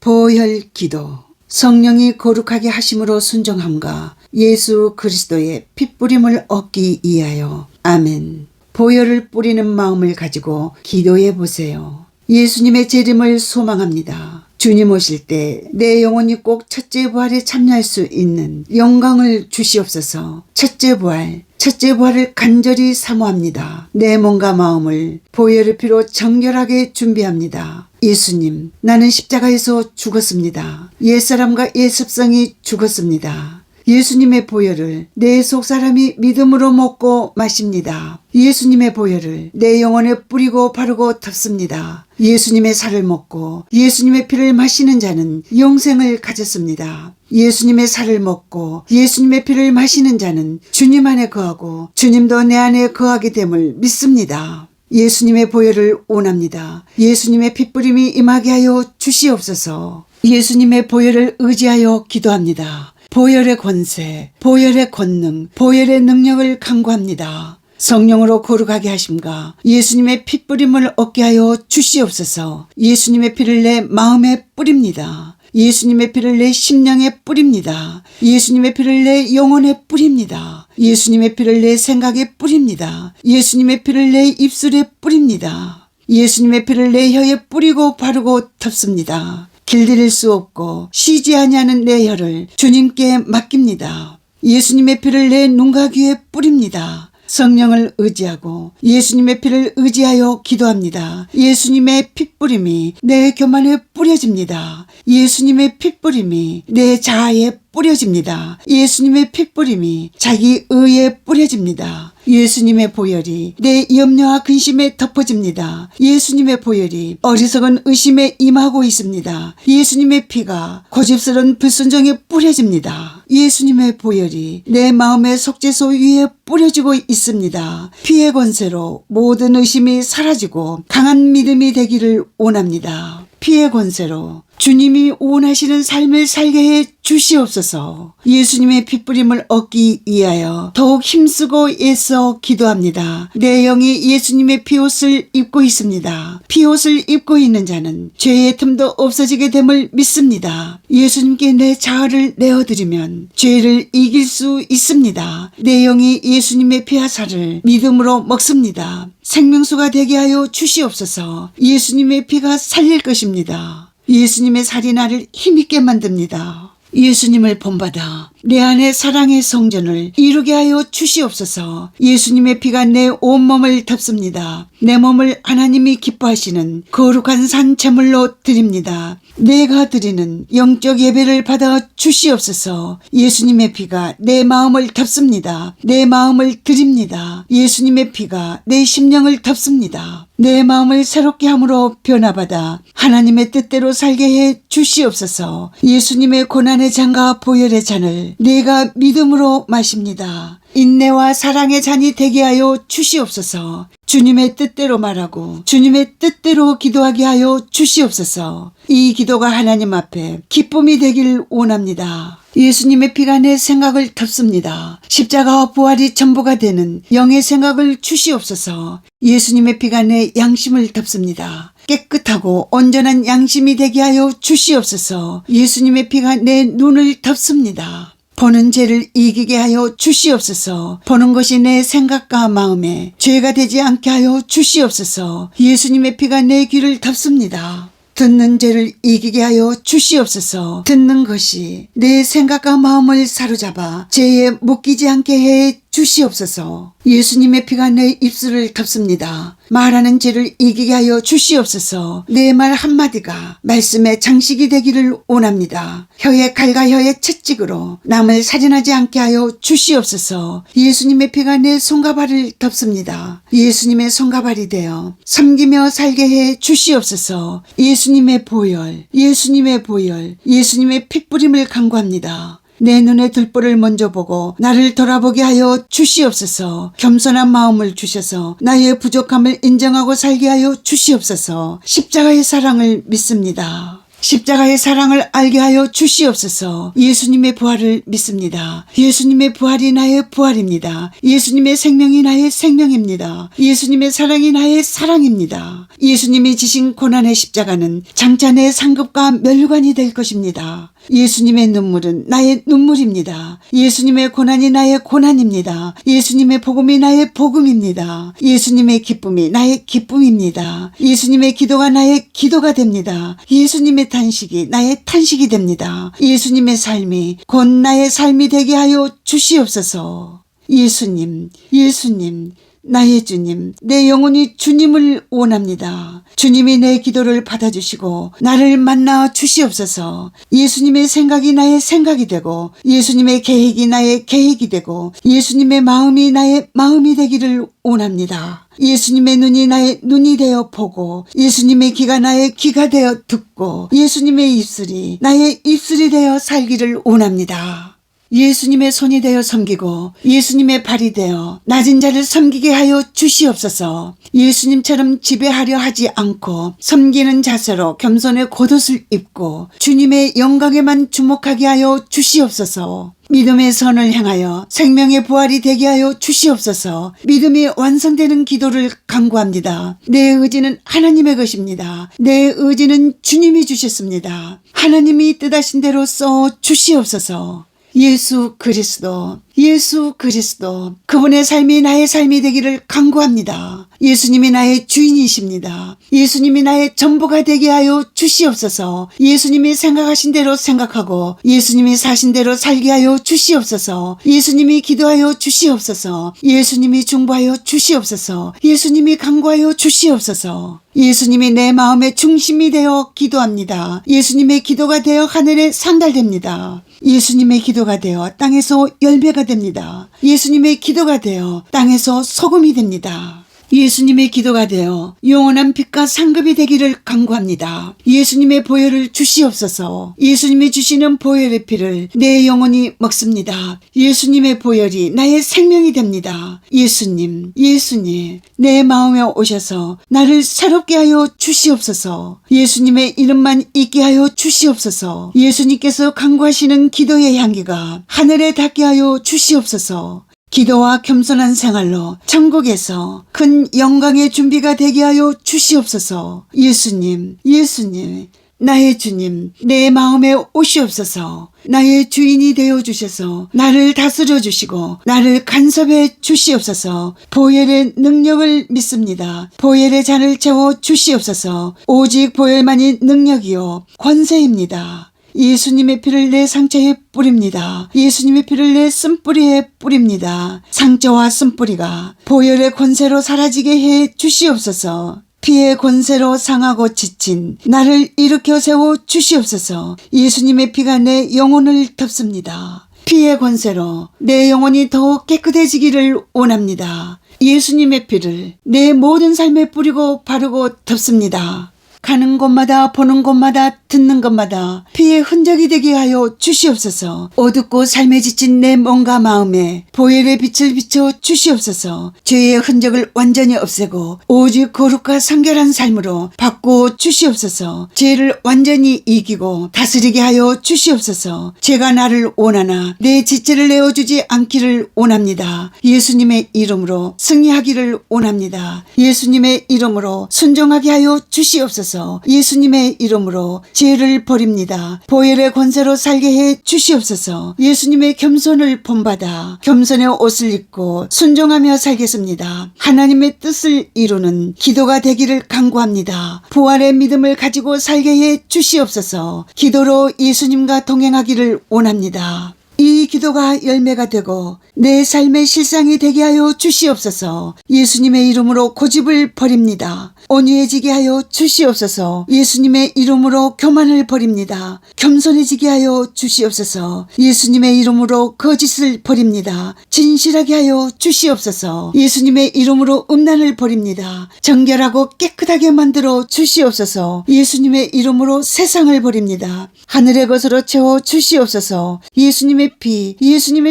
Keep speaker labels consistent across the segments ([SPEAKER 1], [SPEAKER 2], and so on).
[SPEAKER 1] 보혈 기도. 성령이 거룩하게 하심으로 순종함과 예수 그리스도의 핏뿌림을 얻기 위하여. 아멘. 보혈을 뿌리는 마음을 가지고 기도해 보세요. 예수님의 재림을 소망합니다. 주님 오실 때 내 영혼이 꼭 첫째 부활에 참여할 수 있는 영광을 주시옵소서. 첫째 부활을 간절히 사모합니다. 내 몸과 마음을 보혈의 피로 정결하게 준비합니다. 예수님, 나는 십자가에서 죽었습니다. 옛사람과 옛습성이 죽었습니다. 예수님의 보혈을 내 속사람이 믿음으로 먹고 마십니다. 예수님의 보혈을 내 영혼에 뿌리고 바르고 덮습니다. 예수님의 살을 먹고 예수님의 피를 마시는 자는 영생을 가졌습니다. 예수님의 살을 먹고 예수님의 피를 마시는 자는 주님 안에 거하고 주님도 내 안에 거하게 됨을 믿습니다. 예수님의 보혈을 원합니다. 예수님의 핏뿌림이 임하게 하여 주시옵소서. 예수님의 보혈을 의지하여 기도합니다. 보혈의 권세, 보혈의 권능, 보혈의 능력을 간구합니다. 성령으로 거룩하게 하심과 예수님의 핏뿌림을 얻게 하여 주시옵소서. 예수님의 피를 내 마음에 뿌립니다. 예수님의 피를 내 심령에 뿌립니다. 예수님의 피를 내 영혼에 뿌립니다. 예수님의 피를 내 생각에 뿌립니다. 예수님의 피를 내 입술에 뿌립니다. 예수님의 피를 내 혀에 뿌리고 바르고 덮습니다. 길들일 수 없고 쉬지 아니하는 내 혀를 주님께 맡깁니다. 예수님의 피를 내 눈과 귀에 뿌립니다. 성령을 의지하고 예수님의 피를 의지하여 기도합니다. 예수님의 핏뿌림이 내 교만에 뿌려집니다. 예수님의 핏뿌림이 내 자아에 뿌려집니다. 예수님의 핏뿌림이 자기 의에 뿌려집니다. 예수님의 보혈이 내 염려와 근심에 덮어집니다. 예수님의 보혈이 어리석은 의심에 임하고 있습니다. 예수님의 피가 고집스러운 불순종에 뿌려집니다. 예수님의 보혈이 내 마음의 속죄소 위에 뿌려지고 있습니다. 피의 권세로 모든 의심이 사라지고 강한 믿음이 되기를 원합니다. 피의 권세로 주님이 원하시는 삶을 살게 해 주시옵소서. 예수님의 핏뿌림을 얻기 위하여 더욱 힘쓰고 애써 기도합니다. 내 영이 예수님의 피옷을 입고 있습니다. 피옷을 입고 있는 자는 죄의 틈도 없어지게 됨을 믿습니다. 예수님께 내 자아를 내어드리면 죄를 이길 수 있습니다. 내 영이 예수님의 피와 살을 믿음으로 먹습니다. 생명수가 되게 하여 주시옵소서. 예수님의 피가 살릴 것입니다. 예수님의 살이 나를 힘있게 만듭니다. 예수님을 본받아 내 안에 사랑의 성전을 이루게 하여 주시옵소서. 예수님의 피가 내 온몸을 덮습니다. 내 몸을 하나님이 기뻐하시는 거룩한 산 제물로 드립니다. 내가 드리는 영적 예배를 받아 주시옵소서. 예수님의 피가 내 마음을 덮습니다. 내 마음을 드립니다. 예수님의 피가 내 심령을 덮습니다. 내 마음을 새롭게 함으로 변화받아 하나님의 뜻대로 살게 해 주시옵소서. 예수님의 고난의 잔과 보혈의 잔을 내가 믿음으로 마십니다. 인내와 사랑의 잔이 되게 하여 주시옵소서. 주님의 뜻대로 말하고 주님의 뜻대로 기도하게 하여 주시옵소서. 이 기도가 하나님 앞에 기쁨이 되길 원합니다. 예수님의 피가 내 생각을 덮습니다. 십자가와 부활이 전부가 되는 영의 생각을 주시옵소서. 예수님의 피가 내 양심을 덮습니다. 깨끗하고 온전한 양심이 되게 하여 주시옵소서. 예수님의 피가 내 눈을 덮습니다. 보는 죄를 이기게 하여 주시옵소서. 보는 것이 내 생각과 마음에 죄가 되지 않게 하여 주시옵소서. 예수님의 피가 내 귀를 덮습니다. 듣는 죄를 이기게 하여 주시옵소서. 듣는 것이 내 생각과 마음을 사로잡아 죄에 묶이지 않게 해 주시옵소서. 예수님의 피가 내 입술을 덮습니다. 말하는 죄를 이기게 하여 주시옵소서. 내 말 한마디가 말씀의 장식이 되기를 원합니다. 혀의 칼과 혀의 채찍으로 남을 살인하지 않게 하여 주시옵소서. 예수님의 피가 내 손과 발을 덮습니다. 예수님의 손과 발이 되어 섬기며 살게 해 주시옵소서. 예수님의 보혈, 예수님의 보혈, 예수님의 핏뿌림을 간구합니다. 내 눈에 들보를 먼저 보고 나를 돌아보게 하여 주시옵소서. 겸손한 마음을 주셔서 나의 부족함을 인정하고 살게 하여 주시옵소서. 십자가의 사랑을 믿습니다. 십자가의 사랑을 알게 하여 주시옵소서. 예수님의 부활을 믿습니다. 예수님의 부활이 나의 부활입니다. 예수님의 생명이 나의 생명입니다. 예수님의 사랑이 나의 사랑입니다. 예수님이 지신 고난의 십자가는 장차 내 상급과 멸관이 될 것입니다. 예수님의 눈물은 나의 눈물입니다. 예수님의 고난이 나의 고난입니다. 예수님의 복음이 나의 복음입니다. 예수님의 기쁨이 나의 기쁨입니다. 예수님의 기도가 나의 기도가 됩니다. 예수님의 탄식이 나의 탄식이 됩니다. 예수님의 삶이 곧 나의 삶이 되게 하여 주시옵소서. 예수님, 예수님, 나의 주님, 내 영혼이 주님을 원합니다. 주님이 내 기도를 받아주시고 나를 만나 주시옵소서. 예수님의 생각이 나의 생각이 되고 예수님의 계획이 나의 계획이 되고 예수님의 마음이 나의 마음이 되기를 원합니다. 예수님의 눈이 나의 눈이 되어 보고 예수님의 귀가 나의 귀가 되어 듣고 예수님의 입술이 나의 입술이 되어 살기를 원합니다. 예수님의 손이 되어 섬기고 예수님의 발이 되어 낮은 자를 섬기게 하여 주시옵소서. 예수님처럼 지배하려 하지 않고 섬기는 자세로 겸손의 겉옷을 입고 주님의 영광에만 주목하게 하여 주시옵소서. 믿음의 선을 향하여 생명의 부활이 되게 하여 주시옵소서. 믿음이 완성되는 기도를 간구합니다. 내 의지는 하나님의 것입니다. 내 의지는 주님이 주셨습니다. 하나님이 뜻하신 대로 써 주시옵소서. 예수 그리스도, 예수 그리스도, 그분의 삶이 나의 삶이 되기를 간구합니다. 예수님이 나의 주인이십니다. 예수님이 나의 전부가 되게 하여 주시옵소서. 예수님이 생각하신 대로 생각하고 예수님이 사신 대로 살게 하여 주시옵소서. 예수님이 기도하여 주시옵소서. 예수님이 중보하여 주시옵소서. 예수님이 간구하여 주시옵소서. 예수님이 내 마음의 중심이 되어 기도합니다. 예수님의 기도가 되어 하늘에 상달됩니다. 예수님의 기도가 되어 땅에서 열매가 됩니다. 예수님의 기도가 되어 땅에서 소금이 됩니다. 예수님의 기도가 되어 영원한 빛과 상급이 되기를 간구합니다. 예수님의 보혈을 주시옵소서. 예수님이 주시는 보혈의 피를 내 영혼이 먹습니다. 예수님의 보혈이 나의 생명이 됩니다. 예수님, 예수님, 내 마음에 오셔서 나를 새롭게 하여 주시옵소서. 예수님의 이름만 있게 하여 주시옵소서. 예수님께서 간구하시는 기도의 향기가 하늘에 닿게 하여 주시옵소서. 기도와 겸손한 생활로 천국에서 큰 영광의 준비가 되게 하여 주시옵소서. 예수님, 예수님, 나의 주님, 내 마음에 오시옵소서. 나의 주인이 되어 주셔서 나를 다스려 주시고 나를 간섭해 주시옵소서. 보혈의 능력을 믿습니다. 보혈의 잔을 채워 주시옵소서. 오직 보혈만이 능력이요 권세입니다. 예수님의 피를 내 상처에 뿌립니다. 예수님의 피를 내 쓴뿌리에 뿌립니다. 상처와 쓴뿌리가 보혈의 권세로 사라지게 해 주시옵소서. 피의 권세로 상하고 지친 나를 일으켜 세워 주시옵소서. 예수님의 피가 내 영혼을 덮습니다. 피의 권세로 내 영혼이 더욱 깨끗해지기를 원합니다. 예수님의 피를 내 모든 삶에 뿌리고 바르고 덮습니다. 가는 곳마다 보는 곳마다 듣는 것마다 피의 흔적이 되게 하여 주시옵소서. 어둡고 삶에 지친 내 몸과 마음에 보혈의 빛을 비춰 주시옵소서. 죄의 흔적을 완전히 없애고 오직 거룩과 성결한 삶으로 바꾸어 주시옵소서. 죄를 완전히 이기고 다스리게 하여 주시옵소서. 죄가 나를 원하나 내 지체를 내어주지 않기를 원합니다. 예수님의 이름으로 승리하기를 원합니다. 예수님의 이름으로 순종하게 하여 주시옵소서. 예수님의 이름으로 죄를 버립니다. 보혈의 권세로 살게 해 주시옵소서. 예수님의 겸손을 본받아 겸손의 옷을 입고 순종하며 살겠습니다. 하나님의 뜻을 이루는 기도가 되기를 간구합니다. 부활의 믿음을 가지고 살게 해 주시옵소서. 기도로 예수님과 동행하기를 원합니다. 이 기도가 열매가 되고 내 삶의 실상이 되게 하여 주시옵소서. 예수님의 이름으로 고집을 버립니다. 온유해지게 하여 주시옵소서. 예수님의 이름으로 교만을 버립니다. 겸손해지게 하여 주시옵소서. 예수님의 이름으로 거짓을 버립니다. 진실하게 하여 주시옵소서. 예수님의 이름으로 음란을 버립니다. 정결하고 깨끗하게 만들어 주시옵소서. 예수님의 이름으로 세상을 버립니다. 하늘의 것으로 채워 주시옵소서. 예수님의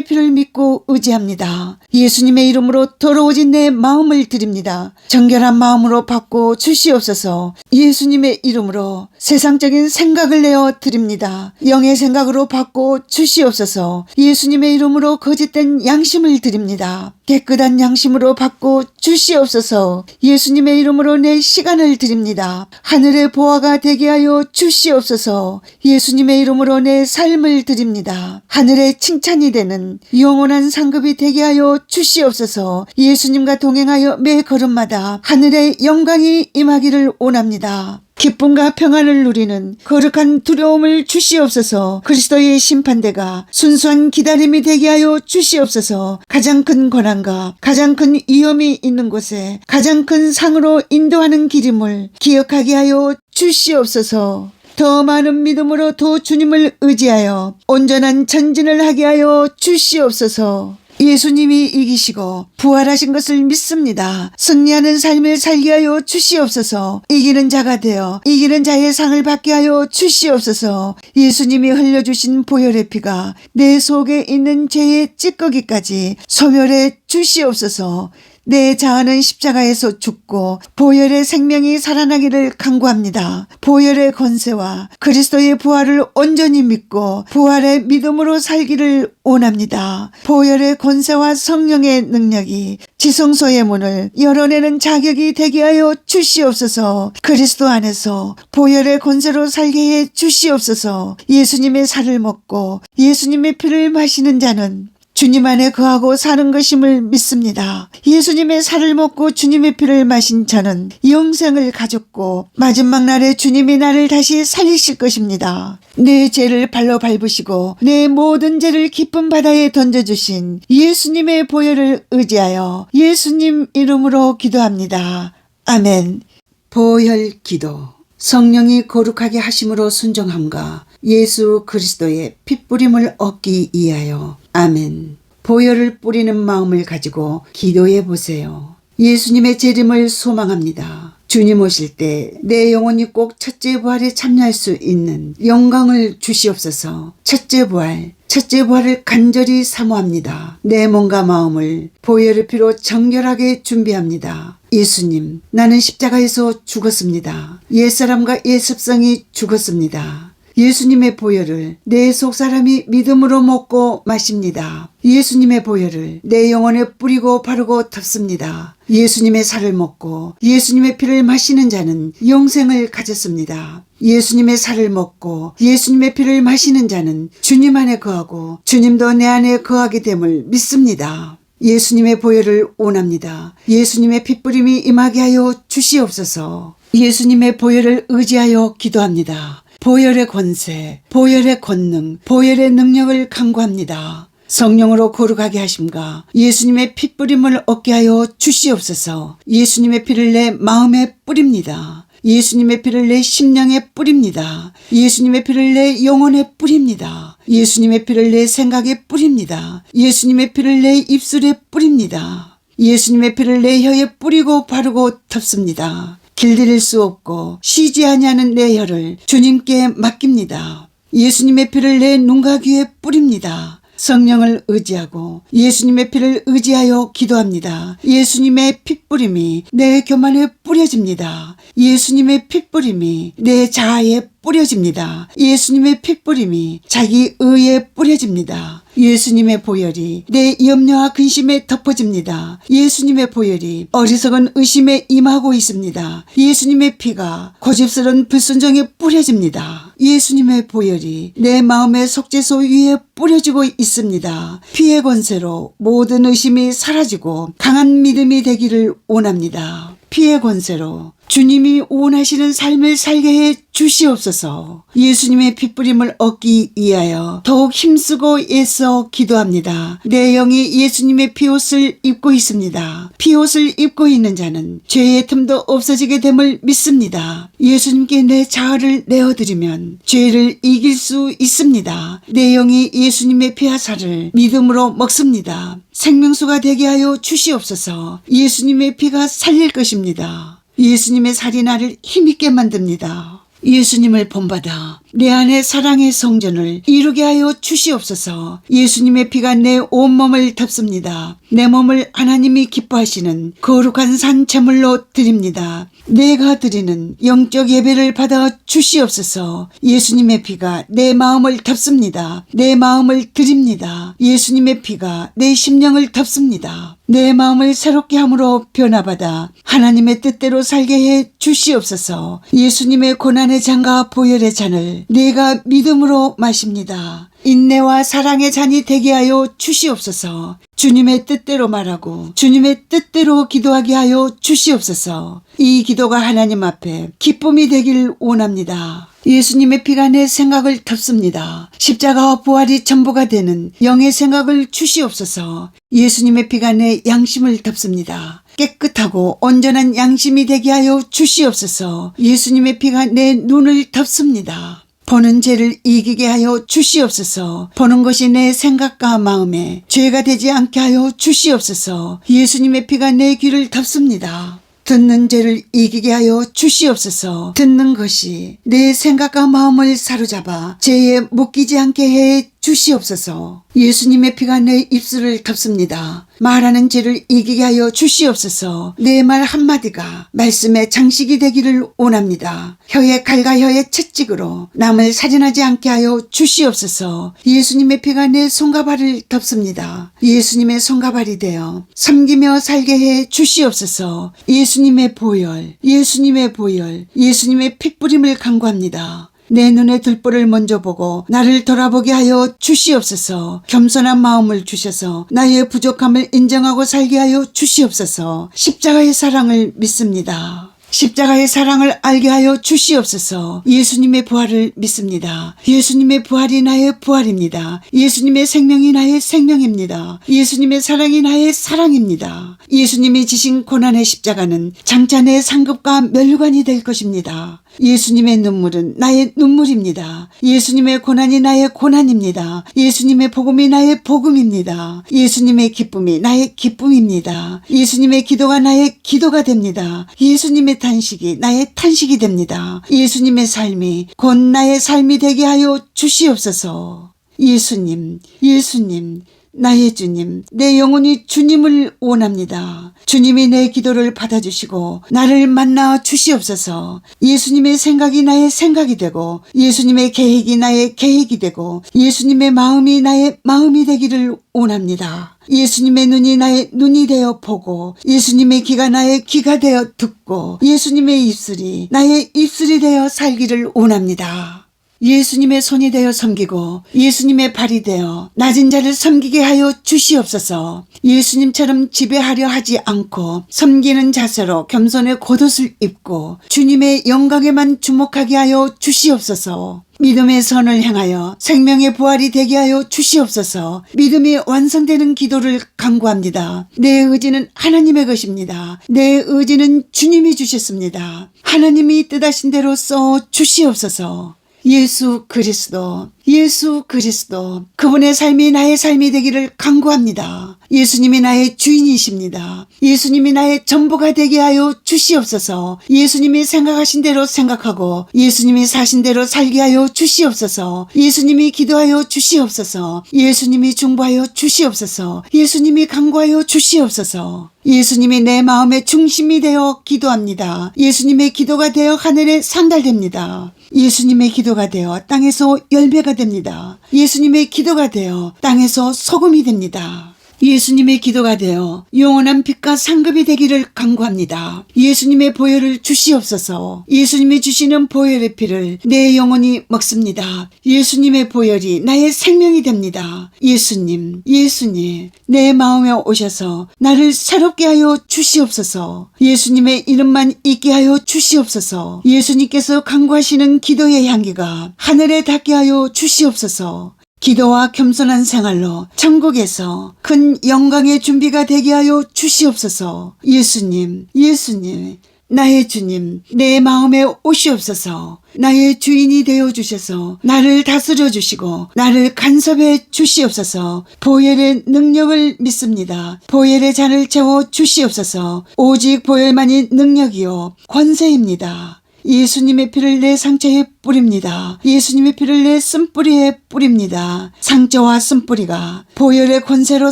[SPEAKER 1] 피를 믿고 의지합니다. 예수님의 이름으로 더러워진 내 마음을 드립니다. 정결한 마음으로 바꿔 주시옵소서. 예수님의 이름으로 세상적인 생각을 내어 드립니다. 영의 생각으로 바꿔 주시옵소서. 예수님의 이름으로 거짓된 양심을 드립니다. 깨끗한 양심으로 바꿔 주시옵소서. 예수님의 이름으로 내 시간을 드립니다. 하늘의 보화가 되게 하여 주시옵소서. 예수님의 이름으로 내 삶을 드립니다. 하늘의 칭찬이 되는 영원한 상급이 되게 하여 주시옵소서. 예수님과 동행하여 매 걸음마다 하늘의 영광이 임하기를 원합니다. 기쁨과 평안을 누리는 거룩한 두려움을 주시옵소서. 그리스도의 심판대가 순수한 기다림이 되게 하여 주시옵소서. 가장 큰 고난과 가장 큰 위험이 있는 곳에 가장 큰 상으로 인도하는 길임을 기억하게 하여 주시옵소서. 더 많은 믿음으로 더 주님을 의지하여 온전한 전진을 하게 하여 주시옵소서. 예수님이 이기시고 부활하신 것을 믿습니다. 승리하는 삶을 살게 하여 주시옵소서. 이기는 자가 되어 이기는 자의 상을 받게 하여 주시옵소서. 예수님이 흘려주신 보혈의 피가 내 속에 있는 죄의 찌꺼기까지 소멸해 주시옵소서. 내 자아는 십자가에서 죽고 보혈의 생명이 살아나기를 간구합니다. 보혈의 권세와 그리스도의 부활을 온전히 믿고 부활의 믿음으로 살기를 원합니다. 보혈의 권세와 성령의 능력이 지성소의 문을 열어내는 자격이 되게 하여 주시옵소서. 그리스도 안에서 보혈의 권세로 살게 해 주시옵소서. 예수님의 살을 먹고 예수님의 피를 마시는 자는 주님 안에 거하고 사는 것임을 믿습니다. 예수님의 살을 먹고 주님의 피를 마신 저는 영생을 가졌고 마지막 날에 주님이 나를 다시 살리실 것입니다. 내 죄를 발로 밟으시고 내 모든 죄를 깊은 바다에 던져주신 예수님의 보혈을 의지하여 예수님 이름으로 기도합니다. 아멘. 보혈 기도. 성령이 거룩하게 하심으로 순종함과 예수 그리스도의 핏뿌림을 얻기 위하여. 아멘. 보혈을 뿌리는 마음을 가지고 기도해 보세요. 예수님의 재림을 소망합니다. 주님 오실 때 내 영혼이 꼭 첫째 부활에 참여할 수 있는 영광을 주시옵소서. 첫째 부활을 간절히 사모합니다. 내 몸과 마음을 보혈의 피로 정결하게 준비합니다. 예수님, 나는 십자가에서 죽었습니다. 옛사람과 옛습성이 죽었습니다. 예수님의 보혈을 내 속사람이 믿음으로 먹고 마십니다. 예수님의 보혈을 내 영혼에 뿌리고 바르고 덮습니다. 예수님의 살을 먹고 예수님의 피를 마시는 자는 영생을 가졌습니다. 예수님의 살을 먹고 예수님의 피를 마시는 자는 주님 안에 거하고 주님도 내 안에 거하게 됨을 믿습니다. 예수님의 보혈을 원합니다. 예수님의 핏뿌림이 임하게 하여 주시옵소서. 예수님의 보혈을 의지하여 기도합니다. 보혈의 권세, 보혈의 권능, 보혈의 능력을 간구합니다. 성령으로 거룩하게 하심과 예수님의 핏뿌림을 얻게 하여 주시옵소서. 예수님의 피를 내 마음에 뿌립니다. 예수님의 피를 내 심령에 뿌립니다. 예수님의 피를 내 영혼에 뿌립니다. 예수님의 피를 내 생각에 뿌립니다. 예수님의 피를 내 입술에 뿌립니다. 예수님의 피를 내 혀에 뿌리고 바르고 덮습니다. 길들일 수 없고 쉬지 아니하는 내 혀를 주님께 맡깁니다. 예수님의 피를 내 눈과 귀에 뿌립니다. 성령을 의지하고 예수님의 피를 의지하여 기도합니다. 예수님의 핏뿌림이 내 교만에 뿌려집니다. 예수님의 핏뿌림이 내 자아에 뿌려집니다. 예수님의 핏뿌림이 자기 의에 뿌려집니다. 예수님의 보혈이 내 염려와 근심에 덮어집니다. 예수님의 보혈이 어리석은 의심에 임하고 있습니다. 예수님의 피가 고집스러운 불순종에 뿌려집니다. 예수님의 보혈이 내 마음의 속죄소 위에 뿌려지고 있습니다. 피의 권세로 모든 의심이 사라지고 강한 믿음이 되기를 원합니다. 피의 권세로 주님이 원하시는 삶을 살게 해 주시옵소서. 예수님의 핏뿌림을 얻기 위하여 더욱 힘쓰고 애써 기도합니다. 내 영이 예수님의 피옷을 입고 있습니다. 피옷을 입고 있는 자는 죄의 틈도 없어지게 됨을 믿습니다. 예수님께 내 자아를 내어드리면 죄를 이길 수 있습니다. 내 영이 예수님의 피와 살을 믿음으로 먹습니다. 생명수가 되게 하여 주시옵소서. 예수님의 피가 살릴 것입니다. 예수님의 살이 나를 힘있게 만듭니다. 예수님을 본받아 내 안에 사랑의 성전을 이루게 하여 주시옵소서. 예수님의 피가 내 온몸을 덮습니다. 내 몸을 하나님이 기뻐하시는 거룩한 산 제물로 드립니다. 내가 드리는 영적 예배를 받아 주시옵소서. 예수님의 피가 내 마음을 덮습니다. 내 마음을 드립니다. 예수님의 피가 내 심령을 덮습니다. 내 마음을 새롭게 함으로 변화받아 하나님의 뜻대로 살게 해 주시옵소서. 예수님의 고난의 잔과 보혈의 잔을 내가 믿음으로 마십니다. 인내와 사랑의 잔이 되게 하여 주시옵소서. 주님의 뜻대로 말하고 주님의 뜻대로 기도하게 하여 주시옵소서. 이 기도가 하나님 앞에 기쁨이 되길 원합니다. 예수님의 피가 내 생각을 덮습니다. 십자가와 부활이 전부가 되는 영의 생각을 주시옵소서. 예수님의 피가 내 양심을 덮습니다. 깨끗하고 온전한 양심이 되게 하여 주시옵소서. 예수님의 피가 내 눈을 덮습니다. 보는 죄를 이기게 하여 주시옵소서. 보는 것이 내 생각과 마음에 죄가 되지 않게 하여 주시옵소서. 예수님의 피가 내 귀를 덮습니다. 듣는 죄를 이기게 하여 주시옵소서. 듣는 것이 내 생각과 마음을 사로잡아 죄에 묶이지 않게 해 주시옵소서. 예수님의 피가 내 입술을 덮습니다. 말하는 죄를 이기게 하여 주시옵소서. 내 말 한마디가 말씀의 장식이 되기를 원합니다. 혀의 칼과 혀의 채찍으로 남을 살인하지 않게 하여 주시옵소서. 예수님의 피가 내 손과 발을 덮습니다. 예수님의 손과 발이 되어 섬기며 살게 해 주시옵소서. 예수님의 보혈, 예수님의 보혈, 예수님의 핏부림을 간구합니다. 내 눈에 들보를 먼저 보고 나를 돌아보게 하여 주시옵소서. 겸손한 마음을 주셔서 나의 부족함을 인정하고 살게 하여 주시옵소서. 십자가의 사랑을 믿습니다. 십자가의 사랑을 알게 하여 주시옵소서. 예수님의 부활을 믿습니다. 예수님의 부활이 나의 부활입니다. 예수님의 생명이 나의 생명입니다. 예수님의 사랑이 나의 사랑입니다. 예수님이 지신 고난의 십자가는 장차 내 상급과 멸관이 될 것입니다. 예수님의 눈물은 나의 눈물입니다. 예수님의 고난이 나의 고난입니다. 예수님의 복음이 나의 복음입니다. 예수님의 기쁨이 나의 기쁨입니다. 예수님의 기도가 나의 기도가 됩니다. 예수님의 탄식이 나의 탄식이 됩니다. 예수님의 삶이 곧 나의 삶이 되게 하여 주시옵소서. 예수님, 예수님, 나의 주님, 내 영혼이 주님을 원합니다. 주님이 내 기도를 받아주시고 나를 만나 주시옵소서. 예수님의 생각이 나의 생각이 되고 예수님의 계획이 나의 계획이 되고 예수님의 마음이 나의 마음이 되기를 원합니다. 예수님의 눈이 나의 눈이 되어 보고 예수님의 귀가 나의 귀가 되어 듣고 예수님의 입술이 나의 입술이 되어 살기를 원합니다. 예수님의 손이 되어 섬기고 예수님의 발이 되어 낮은 자를 섬기게 하여 주시옵소서. 예수님처럼 지배하려 하지 않고 섬기는 자세로 겸손의 겉옷을 입고 주님의 영광에만 주목하게 하여 주시옵소서. 믿음의 선을 행하여 생명의 부활이 되게 하여 주시옵소서. 믿음이 완성되는 기도를 간구합니다. 내 의지는 하나님의 것입니다. 내 의지는 주님이 주셨습니다. 하나님이 뜻하신 대로 써 주시옵소서. 예수 그리스도, 예수 그리스도, 그분의 삶이 나의 삶이 되기를 간구합니다. 예수님이 나의 주인이십니다. 예수님이 나의 전부가 되게 하여 주시옵소서. 예수님이 생각하신 대로 생각하고 예수님이 사신 대로 살게 하여 주시옵소서. 예수님이 기도하여 주시옵소서. 예수님이 중보하여 주시옵소서. 예수님이 간구하여 주시옵소서. 예수님이 내 마음의 중심이 되어 기도합니다. 예수님의 기도가 되어 하늘에 상달됩니다. 예수님의 기도가 되어 땅에서 열매가 됩니다. 예수님의 기도가 되어 땅에서 소금이 됩니다. 예수님의 기도가 되어 영원한 빛과 상급이 되기를 간구합니다. 예수님의 보혈을 주시옵소서. 예수님이 주시는 보혈의 피를 내 영혼이 먹습니다. 예수님의 보혈이 나의 생명이 됩니다. 예수님, 예수님, 내 마음에 오셔서 나를 새롭게 하여 주시옵소서. 예수님의 이름만 있게 하여 주시옵소서. 예수님께서 간구하시는 기도의 향기가 하늘에 닿게 하여 주시옵소서. 기도와 겸손한 생활로 천국에서 큰 영광의 준비가 되게 하여 주시옵소서. 예수님, 예수님, 나의 주님, 내 마음에 오시옵소서. 나의 주인이 되어 주셔서 나를 다스려 주시고 나를 간섭해 주시옵소서. 보혈의 능력을 믿습니다. 보혈의 잔을 채워 주시옵소서. 오직 보혈만이 능력이요 권세입니다. 예수님의 피를 내 상처에 뿌립니다. 예수님의 피를 내 쓴뿌리에 뿌립니다. 상처와 쓴뿌리가 보혈의 권세로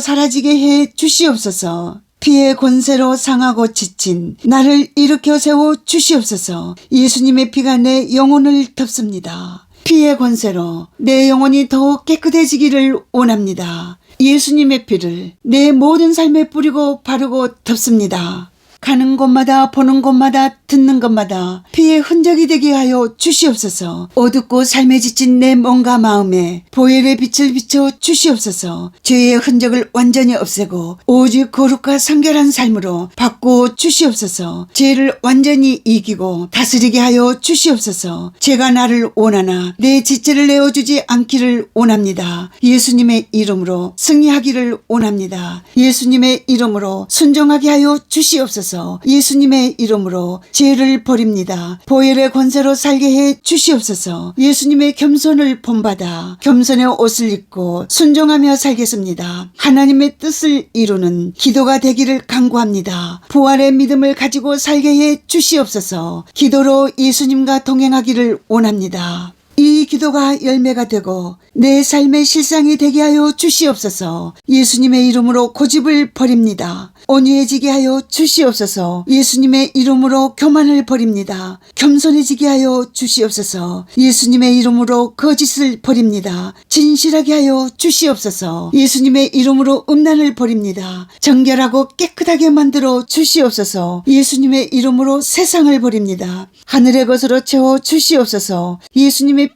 [SPEAKER 1] 사라지게 해 주시옵소서. 피의 권세로 상하고 지친 나를 일으켜 세워 주시옵소서. 예수님의 피가 내 영혼을 덮습니다. 피의 권세로 내 영혼이 더욱 깨끗해지기를 원합니다. 예수님의 피를 내 모든 삶에 뿌리고 바르고 덮습니다. 가는 곳마다 보는 곳마다 듣는 것마다 피의 흔적이 되게 하여 주시옵소서. 어둡고 삶에 지친 내 몸과 마음에 보혈의 빛을 비춰 주시옵소서. 죄의 흔적을 완전히 없애고 오직 거룩과 성결한 삶으로 바꾸어 주시옵소서. 죄를 완전히 이기고 다스리게 하여 주시옵소서. 죄가 나를 원하나 내 지체를 내어주지 않기를 원합니다. 예수님의 이름으로 승리하기를 원합니다. 예수님의 이름으로 순종하게 하여 주시옵소서. 예수님의 이름으로 죄를 버립니다. 보혈의 권세로 살게 해 주시옵소서. 예수님의 겸손을 본받아 겸손의 옷을 입고 순종하며 살겠습니다. 하나님의 뜻을 이루는 기도가 되기를 간구합니다. 부활의 믿음을 가지고 살게 해 주시옵소서. 기도로 예수님과 동행하기를 원합니다. 이 기도가 열매가 되고 내 삶의 실상이 되게 하여 주시옵소서. 예수님의 이름으로 고집을 버립니다. 온유해지게 하여 주시옵소서. 예수님의 이름으로 교만을 버립니다. 겸손해지게 하여 주시옵소서. 예수님의 이름으로 거짓을 버립니다. 진실하게 하여 주시옵소서. 예수님의 이름으로 음란을 버립니다. 정결하고 깨끗하게 만들어 주시옵소서. 예수님의 이름으로 세상을 버립니다. 하늘의 것으로 채워 주시옵소서. 예수님의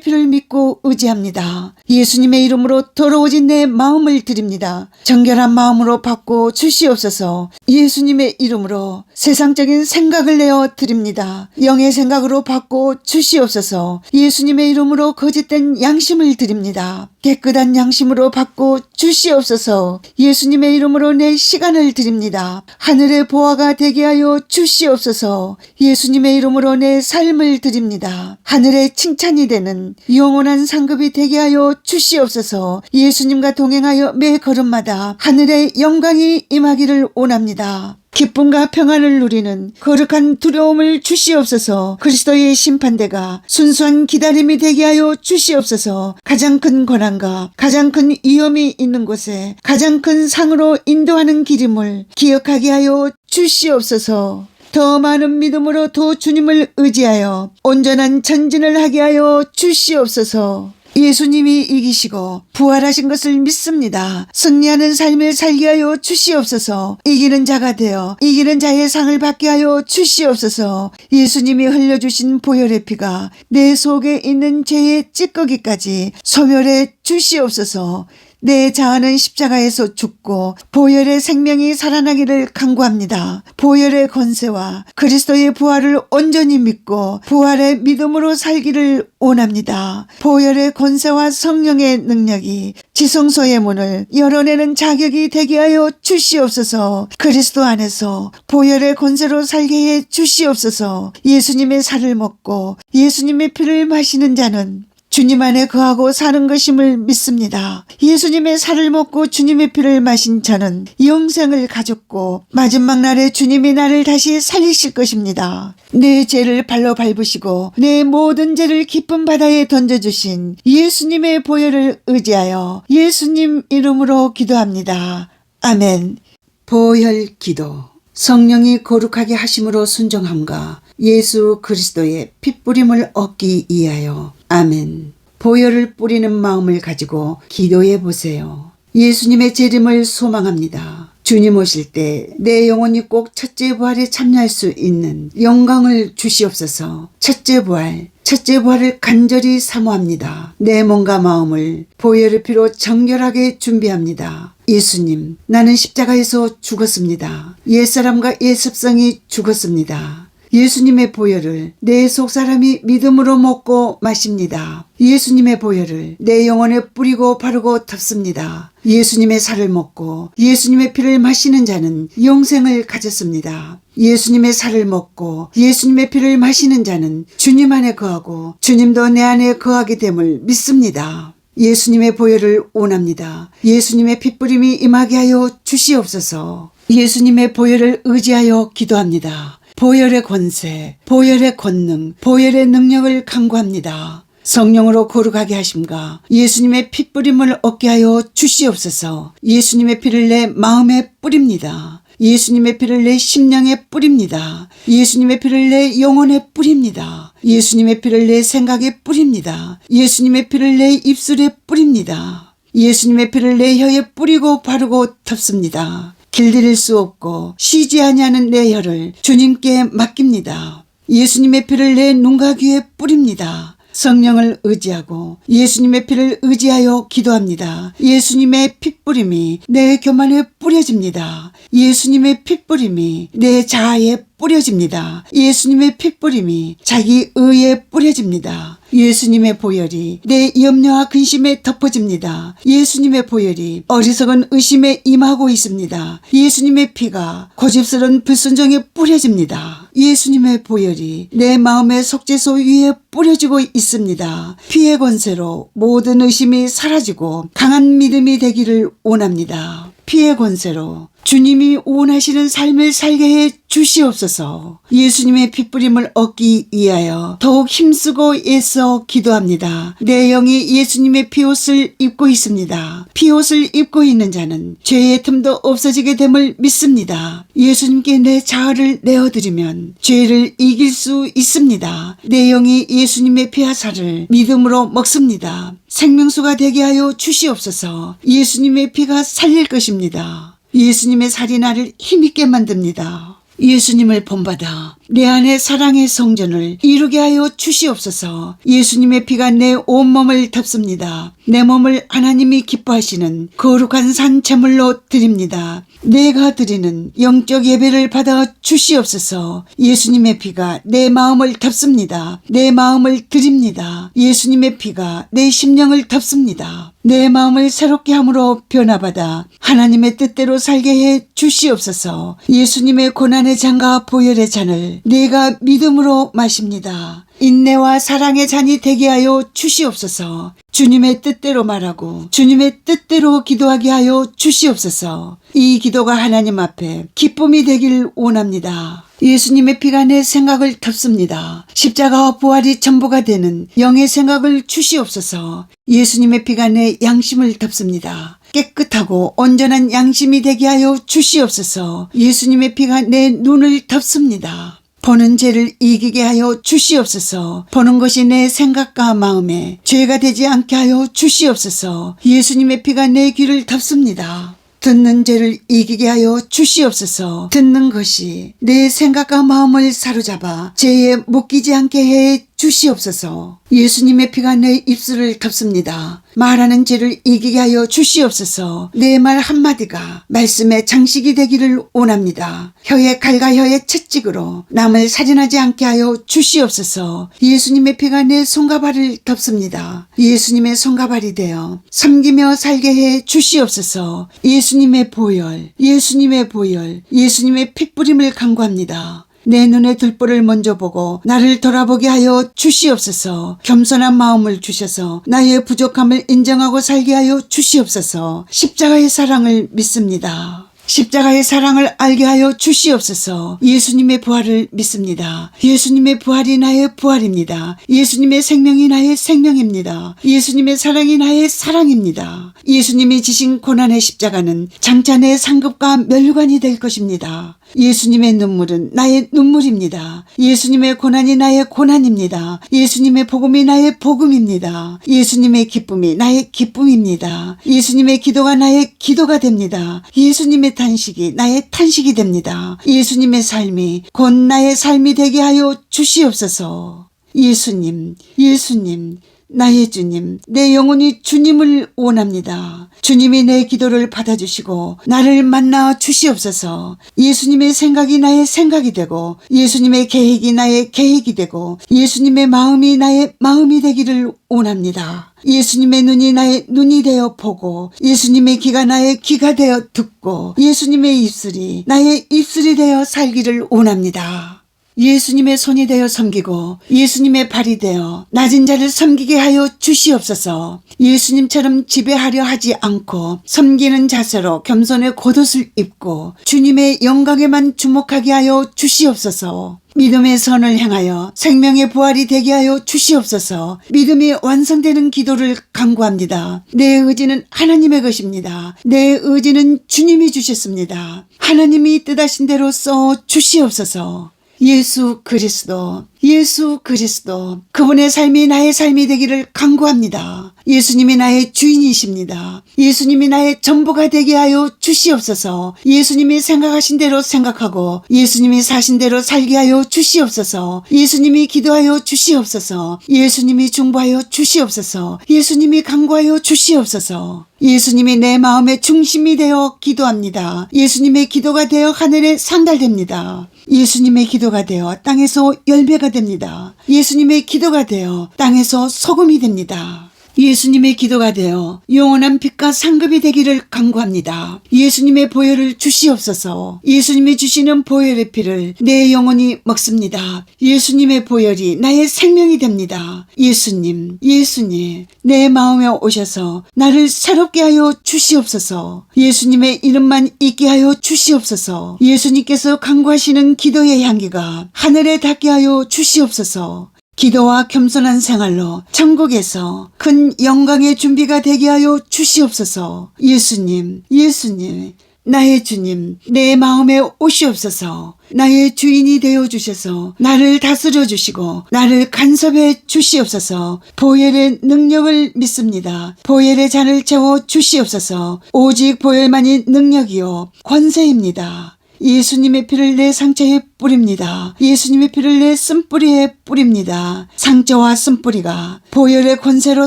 [SPEAKER 1] 피를 믿고 의지합니다. 예수님의 이름으로 더러워진 내 마음을 드립니다. 정결한 마음으로 바꿔 주시옵소서. 예수님의 이름으로 세상적인 생각을 내어 드립니다. 영의 생각으로 바꿔 주시옵소서. 예수님의 이름으로 거짓된 양심을 드립니다. 깨끗한 양심으로 바꿔 주시옵소서. 예수님의 이름으로 내 시간을 드립니다. 하늘의 보화가 되게 하여 주시옵소서. 예수님의 이름으로 내 삶을 드립니다. 하늘의 칭찬이 되는 영원한 상급이 되게 하여 주시옵소서. 예수님과 동행하여 매 걸음마다 하늘의 영광이 임하기를 원합니다. 기쁨과 평안을 누리는 거룩한 두려움을 주시옵소서. 그리스도의 심판대가 순수한 기다림이 되게 하여 주시옵소서. 가장 큰 고난과 가장 큰 위험이 있는 곳에 가장 큰 상으로 인도하는 길임을 기억하게 하여 주시옵소서. 더 많은 믿음으로 더 주님을 의지하여 온전한 전진을 하게 하여 주시옵소서. 예수님이 이기시고 부활하신 것을 믿습니다. 승리하는 삶을 살게 하여 주시옵소서. 이기는 자가 되어 이기는 자의 상을 받게 하여 주시옵소서. 예수님이 흘려주신 보혈의 피가 내 속에 있는 죄의 찌꺼기까지 소멸해 주시옵소서. 내 자아는 십자가에서 죽고 보혈의 생명이 살아나기를 간구합니다. 보혈의 권세와 그리스도의 부활을 온전히 믿고 부활의 믿음으로 살기를 원합니다. 보혈의 권세와 성령의 능력이 지성소의 문을 열어내는 자격이 되게 하여 주시옵소서. 그리스도 안에서 보혈의 권세로 살게 해 주시옵소서. 예수님의 살을 먹고 예수님의 피를 마시는 자는 주님 안에 거하고 사는 것임을 믿습니다. 예수님의 살을 먹고 주님의 피를 마신 저는 영생을 가졌고 마지막 날에 주님이 나를 다시 살리실 것입니다. 내 죄를 발로 밟으시고 내 모든 죄를 깊은 바다에 던져주신 예수님의 보혈을 의지하여 예수님 이름으로 기도합니다. 아멘. 보혈 기도. 성령이 거룩하게 하심으로 순종함과 예수 그리스도의 핏뿌림을 얻기 위하여. 아멘. 보혈을 뿌리는 마음을 가지고 기도해 보세요. 예수님의 재림을 소망합니다. 주님 오실 때 내 영혼이 꼭 첫째 부활에 참여할 수 있는 영광을 주시옵소서. 첫째 부활을 간절히 사모합니다. 내 몸과 마음을 보혈의 피로 정결하게 준비합니다. 예수님, 나는 십자가에서 죽었습니다. 옛사람과 옛습성이 죽었습니다. 예수님의 보혈을 내 속사람이 믿음으로 먹고 마십니다. 예수님의 보혈을 내 영혼에 뿌리고 바르고 덮습니다. 예수님의 살을 먹고 예수님의 피를 마시는 자는 영생을 가졌습니다. 예수님의 살을 먹고 예수님의 피를 마시는 자는 주님 안에 거하고 주님도 내 안에 거하게 됨을 믿습니다. 예수님의 보혈을 원합니다. 예수님의 핏뿌림이 임하게 하여 주시옵소서. 예수님의 보혈을 의지하여 기도합니다. 보혈의 권세, 보혈의 권능, 보혈의 능력을 간구합니다. 성령으로 거룩하게 하심과 예수님의 핏뿌림을 얻게 하여 주시옵소서. 예수님의 피를 내 마음에 뿌립니다. 예수님의 피를 내 심령에 뿌립니다. 예수님의 피를 내 영혼에 뿌립니다. 예수님의 피를 내 생각에 뿌립니다. 예수님의 피를 내 입술에 뿌립니다. 예수님의 피를 내 혀에 뿌리고 바르고 덮습니다. 길들일 수 없고 쉬지 아니하는 내 혀를 주님께 맡깁니다. 예수님의 피를 내 눈과 귀에 뿌립니다. 성령을 의지하고 예수님의 피를 의지하여 기도합니다. 예수님의 핏뿌림이 내 교만에 뿌려집니다. 예수님의 핏뿌림이 내 자아에 뿌려집니다. 예수님의 핏뿌림이 자기 의에 뿌려집니다. 예수님의 보혈이 내 염려와 근심에 덮어집니다. 예수님의 보혈이 어리석은 의심에 임하고 있습니다. 예수님의 피가 고집스러운 불순종에 뿌려집니다. 예수님의 보혈이 내 마음의 속죄소 위에 뿌려지고 있습니다. 피의 권세로 모든 의심이 사라지고 강한 믿음이 되기를 원합니다. 피의 권세로 주님이 원하시는 삶을 살게 해 주시옵소서. 예수님의 핏뿌림을 얻기 위하여 더욱 힘쓰고 애써 기도합니다. 내 영이 예수님의 피옷을 입고 있습니다. 피옷을 입고 있는 자는 죄의 틈도 없어지게 됨을 믿습니다. 예수님께 내 자아를 내어드리면 죄를 이길 수 있습니다. 내 영이 예수님의 피와 살을 믿음으로 먹습니다. 생명수가 되게 하여 주시옵소서. 예수님의 피가 살릴 것입니다. 예수님의 살이 나를 힘있게 만듭니다. 예수님을 본받아 내 안에 사랑의 성전을 이루게 하여 주시옵소서. 예수님의 피가 내 온몸을 덮습니다. 내 몸을 하나님이 기뻐하시는 거룩한 산 제물로 드립니다. 내가 드리는 영적 예배를 받아 주시옵소서. 예수님의 피가 내 마음을 덮습니다. 내 마음을 드립니다. 예수님의 피가 내 심령을 덮습니다. 내 마음을 새롭게 함으로 변화받아 하나님의 뜻대로 살게 해 주시옵소서. 예수님의 고난의 잔과 보혈의 잔을 내가 믿음으로 마십니다. 인내와 사랑의 잔이 되게 하여 주시옵소서. 주님의 뜻대로 말하고 주님의 뜻대로 기도하게 하여 주시옵소서. 이 기도가 하나님 앞에 기쁨이 되길 원합니다. 예수님의 피가 내 생각을 덮습니다. 십자가와 부활이 전부가 되는 영의 생각을 주시옵소서. 예수님의 피가 내 양심을 덮습니다. 깨끗하고 온전한 양심이 되게 하여 주시옵소서. 예수님의 피가 내 눈을 덮습니다. 보는 죄를 이기게 하여 주시옵소서. 보는 것이 내 생각과 마음에 죄가 되지 않게 하여 주시옵소서. 예수님의 피가 내 귀를 덮습니다. 듣는 죄를 이기게 하여 주시옵소서. 듣는 것이 내 생각과 마음을 사로잡아 죄에 묶이지 않게 해 주시옵소서. 예수님의 피가 내 입술을 덮습니다. 말하는 죄를 이기게 하여 주시옵소서. 내 말 한마디가 말씀의 장식이 되기를 원합니다. 혀의 칼과 혀의 채찍으로 남을 살인하지 않게 하여 주시옵소서. 예수님의 피가 내 손과 발을 덮습니다. 예수님의 손과 발이 되어 섬기며 살게 해 주시옵소서. 예수님의 보혈, 예수님의 보혈, 예수님의 핏뿌림을 간구합니다. 내 눈에 들보를 먼저 보고 나를 돌아보게 하여 주시옵소서. 겸손한 마음을 주셔서 나의 부족함을 인정하고 살게 하여 주시옵소서. 십자가의 사랑을 믿습니다. 십자가의 사랑을 알게 하여 주시옵소서. 예수님의 부활을 믿습니다. 예수님의 부활이 나의 부활입니다. 예수님의 생명이 나의 생명입니다. 예수님의 사랑이 나의 사랑입니다. 예수님이 지신 고난의 십자가는 장차 내 상급과 멸관이 될 것입니다. 예수님의 눈물은 나의 눈물입니다. 예수님의 고난이 나의 고난입니다. 예수님의 복음이 나의 복음입니다. 예수님의 기쁨이 나의 기쁨입니다. 예수님의 기도가 나의 기도가 됩니다. 예수님의 탄식이 나의 탄식이 됩니다. 예수님의 삶이 곧 나의 삶이 되게 하여 주시옵소서. 예수님, 예수님, 나의 주님, 내 영혼이 주님을 원합니다. 주님이 내 기도를 받아주시고 나를 만나 주시옵소서. 예수님의 생각이 나의 생각이 되고 예수님의 계획이 나의 계획이 되고 예수님의 마음이 나의 마음이 되기를 원합니다. 예수님의 눈이 나의 눈이 되어 보고 예수님의 귀가 나의 귀가 되어 듣고 예수님의 입술이 나의 입술이 되어 살기를 원합니다. 예수님의 손이 되어 섬기고 예수님의 발이 되어 낮은 자를 섬기게 하여 주시옵소서. 예수님처럼 지배하려 하지 않고 섬기는 자세로 겸손의 겉옷을 입고 주님의 영광에만 주목하게 하여 주시옵소서. 믿음의 선을 행하여 생명의 부활이 되게 하여 주시옵소서. 믿음이 완성되는 기도를 간구합니다. 내 의지는 하나님의 것입니다. 내 의지는 주님이 주셨습니다. 하나님이 뜻하신 대로 써 주시옵소서. 예수 그리스도, 예수 그리스도, 그분의 삶이 나의 삶이 되기를 간구합니다. 예수님이 나의 주인이십니다. 예수님이 나의 전부가 되게 하여 주시옵소서. 예수님이 생각하신 대로 생각하고 예수님이 사신 대로 살게 하여 주시옵소서. 예수님이 기도하여 주시옵소서. 예수님이 중보하여 주시옵소서. 예수님이 간구하여 주시옵소서. 예수님이 내 마음의 중심이 되어 기도합니다. 예수님의 기도가 되어 하늘에 상달됩니다. 예수님의 기도가 되어 땅에서 열매가 됩니다. 예수님의 기도가 되어 땅에서 소금이 됩니다. 예수님의 기도가 되어 영원한 빛과 상급이 되기를 간구합니다. 예수님의 보혈을 주시옵소서. 예수님이 주시는 보혈의 피를 내 영혼이 먹습니다. 예수님의 보혈이 나의 생명이 됩니다. 예수님, 예수님, 내 마음에 오셔서 나를 새롭게 하여 주시옵소서. 예수님의 이름만 있게 하여 주시옵소서. 예수님께서 간구하시는 기도의 향기가 하늘에 닿게 하여 주시옵소서. 기도와 겸손한 생활로 천국에서 큰 영광의 준비가 되게 하여 주시옵소서. 예수님, 예수님, 나의 주님, 내 마음에 오시옵소서. 나의 주인이 되어 주셔서 나를 다스려 주시고 나를 간섭해 주시옵소서. 보혈의 능력을 믿습니다. 보혈의 잔을 채워 주시옵소서. 오직 보혈만이 능력이요 권세입니다. 예수님의 피를 내 상처에 뿌립니다. 예수님의 피를 내 쓴뿌리에 뿌립니다. 상처와 쓴뿌리가 보혈의 권세로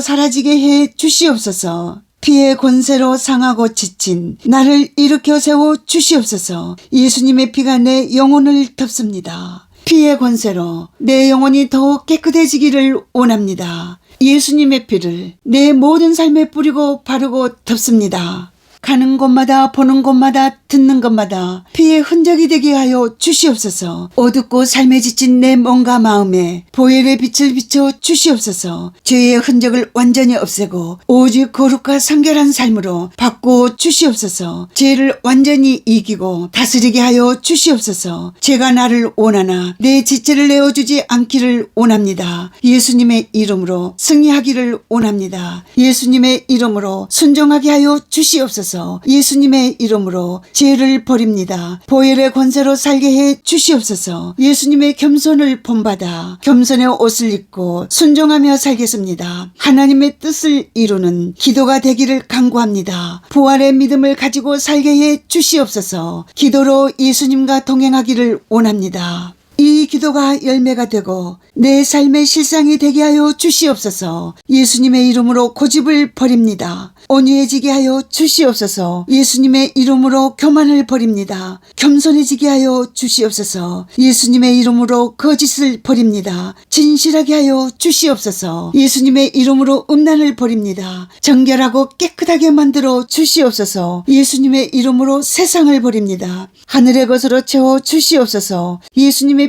[SPEAKER 1] 사라지게 해 주시옵소서. 피의 권세로 상하고 지친 나를 일으켜 세워 주시옵소서. 예수님의 피가 내 영혼을 덮습니다. 피의 권세로 내 영혼이 더욱 깨끗해지기를 원합니다. 예수님의 피를 내 모든 삶에 뿌리고 바르고 덮습니다. 가는 곳마다 보는 곳마다 듣는 것마다 피의 흔적이 되게 하여 주시옵소서. 어둡고 삶에 지친 내 몸과 마음에 보혈의 빛을 비춰 주시옵소서. 죄의 흔적을 완전히 없애고 오직 거룩과 성결한 삶으로 바꾸어 주시옵소서. 죄를 완전히 이기고 다스리게 하여 주시옵소서. 죄가 나를 원하나 내 지체를 내어주지 않기를 원합니다. 예수님의 이름으로 승리하기를 원합니다. 예수님의 이름으로 순종하게 하여 주시옵소서. 예수님의 이름으로 죄를 버립니다. 보혈의 권세로 살게 해 주시옵소서. 예수님의 겸손을 본받아 겸손의 옷을 입고 순종하며 살겠습니다. 하나님의 뜻을 이루는 기도가 되기를 간구합니다. 부활의 믿음을 가지고 살게 해 주시옵소서. 기도로 예수님과 동행하기를 원합니다. 이 기도가 열매가 되고 내 삶의 실상이 되게 하여 주시옵소서. 예수님의 이름으로 고집을 버립니다. 온유해지게 하여 주시옵소서. 예수님의 이름으로 교만을 버립니다. 겸손해지게 하여 주시옵소서. 예수님의 이름으로 거짓을 버립니다. 진실하게 하여 주시옵소서. 예수님의 이름으로 음란을 버립니다. 정결하고 깨끗하게 만들어 주시옵소서. 예수님의 이름으로 세상을 버립니다. 하늘의 것으로 채워 주시옵소서. 예수님의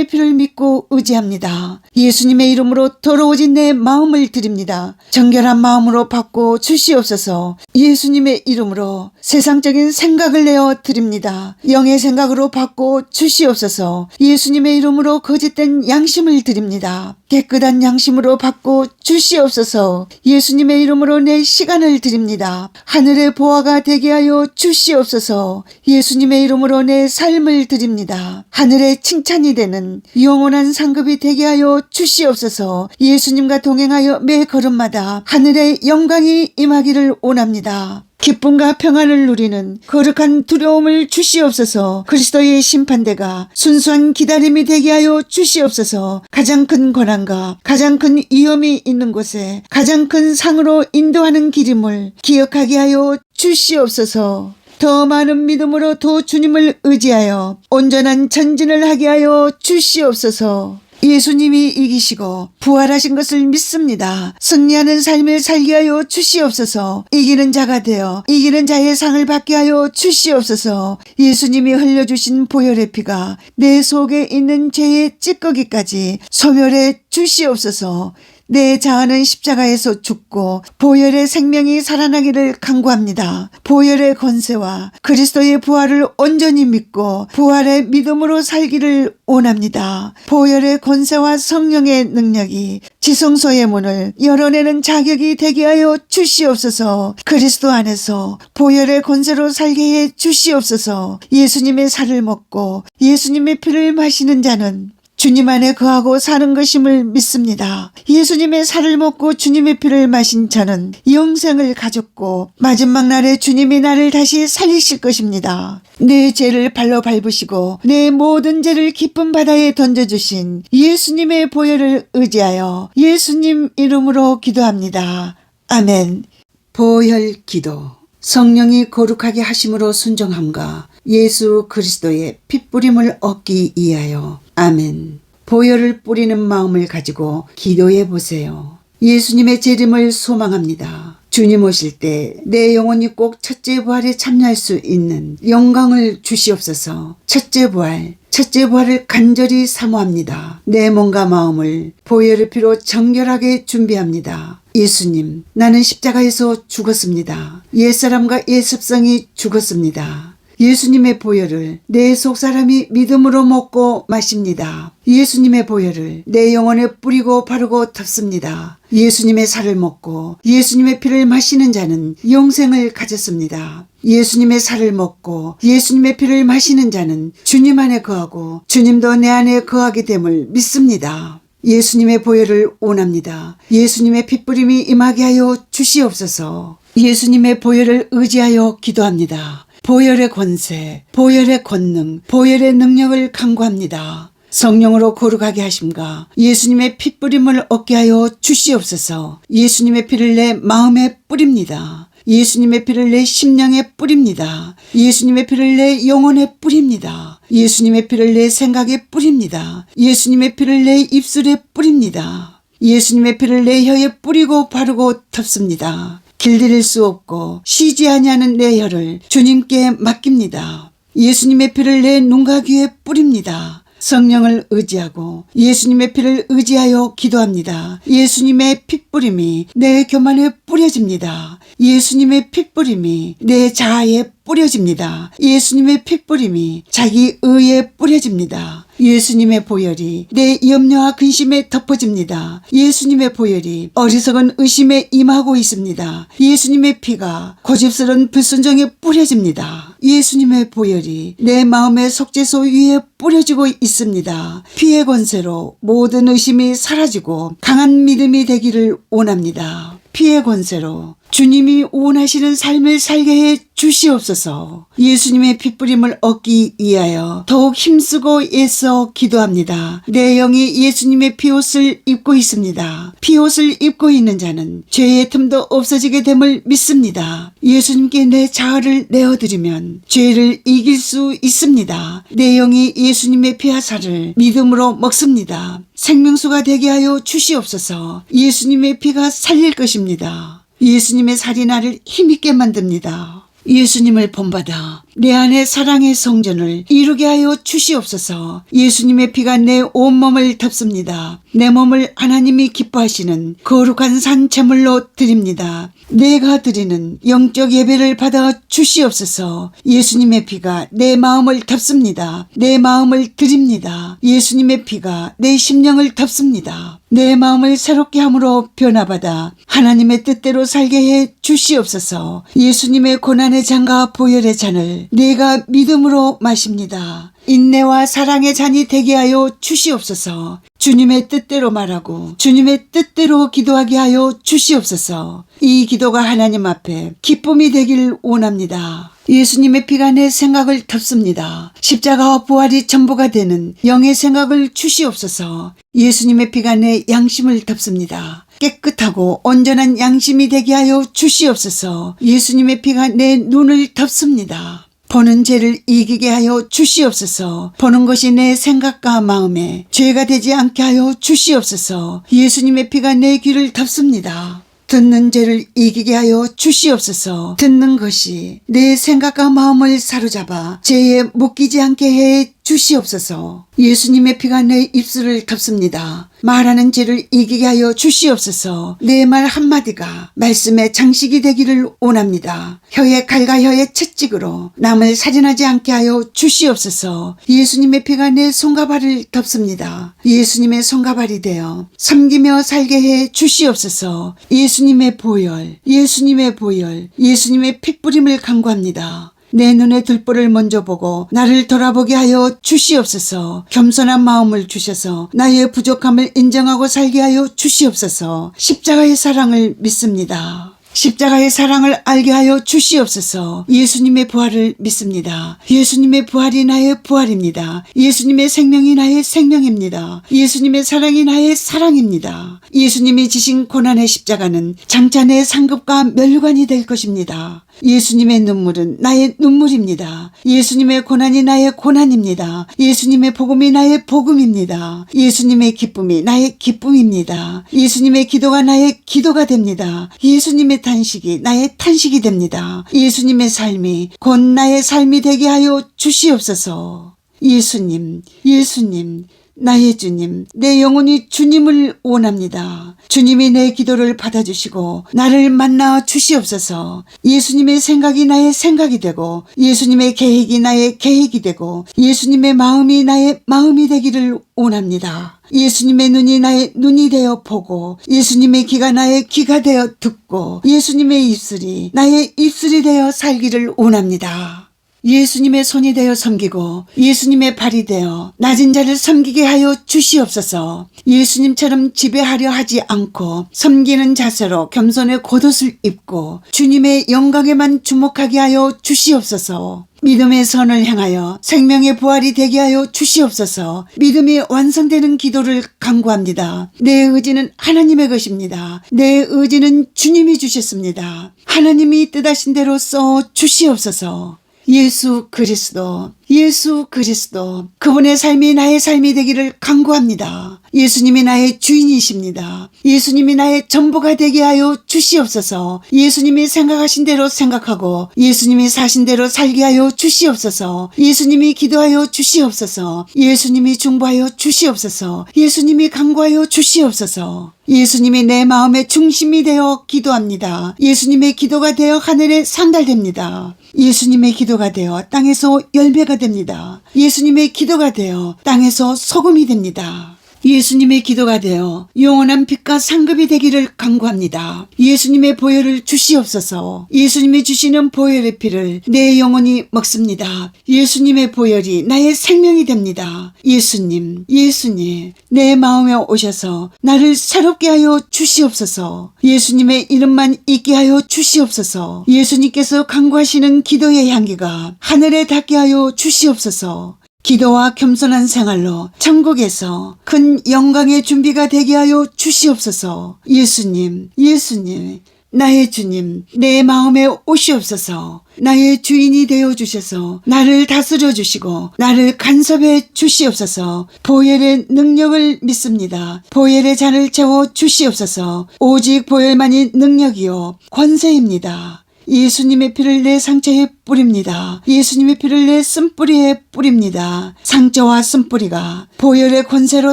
[SPEAKER 1] 피를 믿고 의지합니다. 예수님의 이름으로 더러워진 내 마음을 드립니다. 정결한 마음으로 바꿔 주시옵소서. 예수님의 이름으로 세상적인 생각을 내어 드립니다. 영의 생각으로 바꿔 주시옵소서. 예수님의 이름으로 거짓된 양심을 드립니다. 깨끗한 양심으로 바꿔 주시옵소서. 예수님의 이름으로 내 시간을 드립니다. 하늘의 보화가 되게 하여 주시옵소서. 예수님의 이름으로 내 삶을 드립니다. 하늘의 칭찬이 되는 영원한 상급이 되게 하여 주시옵소서. 예수님과 동행하여 매 걸음마다 하늘의 영광이 임하기를 원합니다. 기쁨과 평안을 누리는 거룩한 두려움을 주시옵소서. 그리스도의 심판대가 순수한 기다림이 되게 하여 주시옵소서. 가장 큰 고난과 가장 큰 위험이 있는 곳에 가장 큰 상으로 인도하는 길임을 기억하게 하여 주시옵소서. 더 많은 믿음으로 더 주님을 의지하여 온전한 전진을 하게 하여 주시옵소서. 예수님이 이기시고 부활하신 것을 믿습니다. 승리하는 삶을 살게 하여 주시옵소서. 이기는 자가 되어 이기는 자의 상을 받게 하여 주시옵소서. 예수님이 흘려주신 보혈의 피가 내 속에 있는 죄의 찌꺼기까지 소멸해 주시옵소서. 내 자아는 십자가에서 죽고 보혈의 생명이 살아나기를 간구합니다. 보혈의 권세와 그리스도의 부활을 온전히 믿고 부활의 믿음으로 살기를 원합니다. 보혈의 권세와 성령의 능력이 지성소의 문을 열어내는 자격이 되게 하여 주시옵소서. 그리스도 안에서 보혈의 권세로 살게 해 주시옵소서. 예수님의 살을 먹고 예수님의 피를 마시는 자는 주님 안에 거하고 사는 것임을 믿습니다. 예수님의 살을 먹고 주님의 피를 마신 저는 영생을 가졌고 마지막 날에 주님이 나를 다시 살리실 것입니다. 내 죄를 발로 밟으시고 내 모든 죄를 깊은 바다에 던져주신 예수님의 보혈을 의지하여 예수님 이름으로 기도합니다. 아멘. 보혈 기도. 성령이 거룩하게 하심으로 순종함과 예수 그리스도의 핏뿌림을 얻기 위하여. 아멘. 보혈을 뿌리는 마음을 가지고 기도해 보세요. 예수님의 재림을 소망합니다. 주님 오실 때 내 영혼이 꼭 첫째 부활에 참여할 수 있는 영광을 주시옵소서. 첫째 부활을 간절히 사모합니다. 내 몸과 마음을 보혈의 피로 정결하게 준비합니다. 예수님, 나는 십자가에서 죽었습니다. 옛사람과 옛습성이 죽었습니다. 예수님의 보혈을 내 속사람이 믿음으로 먹고 마십니다. 예수님의 보혈을 내 영혼에 뿌리고 바르고 덮습니다. 예수님의 살을 먹고 예수님의 피를 마시는 자는 영생을 가졌습니다. 예수님의 살을 먹고 예수님의 피를 마시는 자는 주님 안에 거하고 주님도 내 안에 거하게 됨을 믿습니다. 예수님의 보혈을 원합니다. 예수님의 핏부림이 임하게 하여 주시옵소서. 예수님의 보혈을 의지하여 기도합니다. 보혈의 권세, 보혈의 권능, 보혈의 능력을 간구합니다. 성령으로 거룩하게 하심과 예수님의 핏부림을 얻게 하여 주시옵소서. 예수님의 피를 내 마음에 뿌립니다. 예수님의 피를 내 심령에 뿌립니다. 예수님의 피를 내 영혼에 뿌립니다. 예수님의 피를 내 생각에 뿌립니다. 예수님의 피를 내 입술에 뿌립니다. 예수님의 피를 내 혀에 뿌리고 바르고 덮습니다. 길들일 수 없고 쉬지 아니하는 내 혀를 주님께 맡깁니다. 예수님의 피를 내 눈과 귀에 뿌립니다. 성령을 의지하고 예수님의 피를 의지하여 기도합니다. 예수님의 핏뿌림이 내 교만에 뿌려집니다. 예수님의 핏뿌림이 내 자아에 뿌려집니다. 예수님의 핏뿌림이 자기 의에 뿌려집니다. 예수님의 보혈이 내 염려와 근심에 덮어집니다. 예수님의 보혈이 어리석은 의심에 임하고 있습니다. 예수님의 피가 고집스러운 불순종에 뿌려집니다. 예수님의 보혈이 내 마음의 속죄소 위에 뿌려지고 있습니다. 피의 권세로 모든 의심이 사라지고 강한 믿음이 되기를 원합니다. 피의 권세로 주님이 원하시는 삶을 살게 해 주시옵소서. 예수님의 핏부림을 얻기 위하여 더욱 힘쓰고 애써 기도합니다. 내 영이 예수님의 피옷을 입고 있습니다. 피옷을 입고 있는 자는 죄의 틈도 없어지게 됨을 믿습니다. 예수님께 내 자아를 내어드리면 죄를 이길 수 있습니다. 내 영이 예수님의 피와 살을 믿음으로 먹습니다. 생명수가 되게 하여 주시옵소서. 예수님의 피가 살릴 것입니다. 예수님의 살이 나를 힘있게 만듭니다. 예수님을 본받아 내 안에 사랑의 성전을 이루게 하여 주시옵소서. 예수님의 피가 내 온몸을 덮습니다. 내 몸을 하나님이 기뻐하시는 거룩한 산 제물로 드립니다. 내가 드리는 영적 예배를 받아 주시옵소서. 예수님의 피가 내 마음을 덮습니다. 내 마음을 드립니다. 예수님의 피가 내 심령을 덮습니다. 내 마음을 새롭게 함으로 변화받아 하나님의 뜻대로 살게 해 주시옵소서. 예수님의 고난의 잔과 보혈의 잔을 내가 믿음으로 마십니다. 인내와 사랑의 잔이 되게 하여 주시옵소서. 주님의 뜻대로 말하고 주님의 뜻대로 기도하게 하여 주시옵소서. 이 기도가 하나님 앞에 기쁨이 되길 원합니다. 예수님의 피가 내 생각을 덮습니다. 십자가와 부활이 전부가 되는 영의 생각을 주시옵소서. 예수님의 피가 내 양심을 덮습니다. 깨끗하고 온전한 양심이 되게 하여 주시옵소서. 예수님의 피가 내 눈을 덮습니다. 보는 죄를 이기게 하여 주시옵소서. 보는 것이 내 생각과 마음에 죄가 되지 않게 하여 주시옵소서. 예수님의 피가 내 귀를 덮습니다. 듣는 죄를 이기게 하여 주시옵소서. 듣는 것이 내 생각과 마음을 사로잡아 죄에 묶이지 않게 해 주시옵소서. 예수님의 피가 내 입술을 덮습니다. 말하는 죄를 이기게 하여 주시옵소서. 내 말 한마디가 말씀의 장식이 되기를 원합니다. 혀의 칼과 혀의 채찍으로 남을 살인하지 않게 하여 주시옵소서. 예수님의 피가 내 손과 발을 덮습니다. 예수님의 손과 발이 되어 섬기며 살게 해 주시옵소서. 예수님의 보혈, 예수님의 보혈, 예수님의 핏부림을 간구합니다. 내 눈에 들보를 먼저 보고 나를 돌아보게 하여 주시옵소서. 겸손한 마음을 주셔서 나의 부족함을 인정하고 살게 하여 주시옵소서. 십자가의 사랑을 믿습니다. 십자가의 사랑을 알게 하여 주시옵소서. 예수님의 부활을 믿습니다. 예수님의 부활이 나의 부활입니다. 예수님의 생명이 나의 생명입니다. 예수님의 사랑이 나의 사랑입니다. 예수님이 지신 고난의 십자가는 장차 내 상급과 멸관이 될 것입니다. 예수님의 눈물은 나의 눈물입니다. 예수님의 고난이 나의 고난입니다. 예수님의 복음이 나의 복음입니다. 예수님의 기쁨이 나의 기쁨입니다. 예수님의 기도가 나의 기도가 됩니다. 예수님의 탄식이 나의 탄식이 됩니다. 예수님의 삶이 곧 나의 삶이 되게 하여 주시옵소서. 예수님, 예수님, 나의 주님, 내 영혼이 주님을 원합니다. 주님이 내 기도를 받아주시고 나를 만나 주시옵소서. 예수님의 생각이 나의 생각이 되고 예수님의 계획이 나의 계획이 되고 예수님의 마음이 나의 마음이 되기를 원합니다. 예수님의 눈이 나의 눈이 되어 보고 예수님의 귀가 나의 귀가 되어 듣고 예수님의 입술이 나의 입술이 되어 살기를 원합니다. 예수님의 손이 되어 섬기고 예수님의 발이 되어 낮은 자를 섬기게 하여 주시옵소서. 예수님처럼 지배하려 하지 않고 섬기는 자세로 겸손의 겉옷을 입고 주님의 영광에만 주목하게 하여 주시옵소서. 믿음의 선을 행하여 생명의 부활이 되게 하여 주시옵소서. 믿음이 완성되는 기도를 간구합니다. 내 의지는 하나님의 것입니다. 내 의지는 주님이 주셨습니다. 하나님이 뜻하신 대로 써 주시옵소서. 예수 그리스도, 예수 그리스도, 그분의 삶이 나의 삶이 되기를 간구합니다. 예수님이 나의 주인이십니다. 예수님이 나의 전부가 되게 하여 주시옵소서. 예수님이 생각하신 대로 생각하고 예수님이 사신 대로 살게 하여 주시옵소서. 예수님이 기도하여 주시옵소서. 예수님이 중보하여 주시옵소서. 예수님이 간구하여 주시옵소서. 예수님이 내 마음의 중심이 되어 기도합니다. 예수님의 기도가 되어 하늘에 상달됩니다. 예수님의 기도가 되어 땅에서 열매가 됩니다. 예수님의 기도가 되어 땅에서 소금이 됩니다. 예수님의 기도가 되어 영원한 빛과 상급이 되기를 간구합니다. 예수님의 보혈을 주시옵소서. 예수님이 주시는 보혈의 피를 내 영혼이 먹습니다. 예수님의 보혈이 나의 생명이 됩니다. 예수님, 예수님, 내 마음에 오셔서 나를 새롭게 하여 주시옵소서. 예수님의 이름만 있게 하여 주시옵소서. 예수님께서 간구하시는 기도의 향기가 하늘에 닿게 하여 주시옵소서. 기도와 겸손한 생활로 천국에서 큰 영광의 준비가 되게 하여 주시옵소서. 예수님, 예수님, 나의 주님, 내 마음에 오시옵소서. 나의 주인이 되어 주셔서 나를 다스려 주시고 나를 간섭해 주시옵소서. 보혈의 능력을 믿습니다. 보혈의 잔을 채워 주시옵소서. 오직 보혈만이 능력이요 권세입니다. 예수님의 피를 내 상처에 뿌립니다. 예수님의 피를 내 쓴뿌리에 뿌립니다. 상처와 쓴뿌리가 보혈의 권세로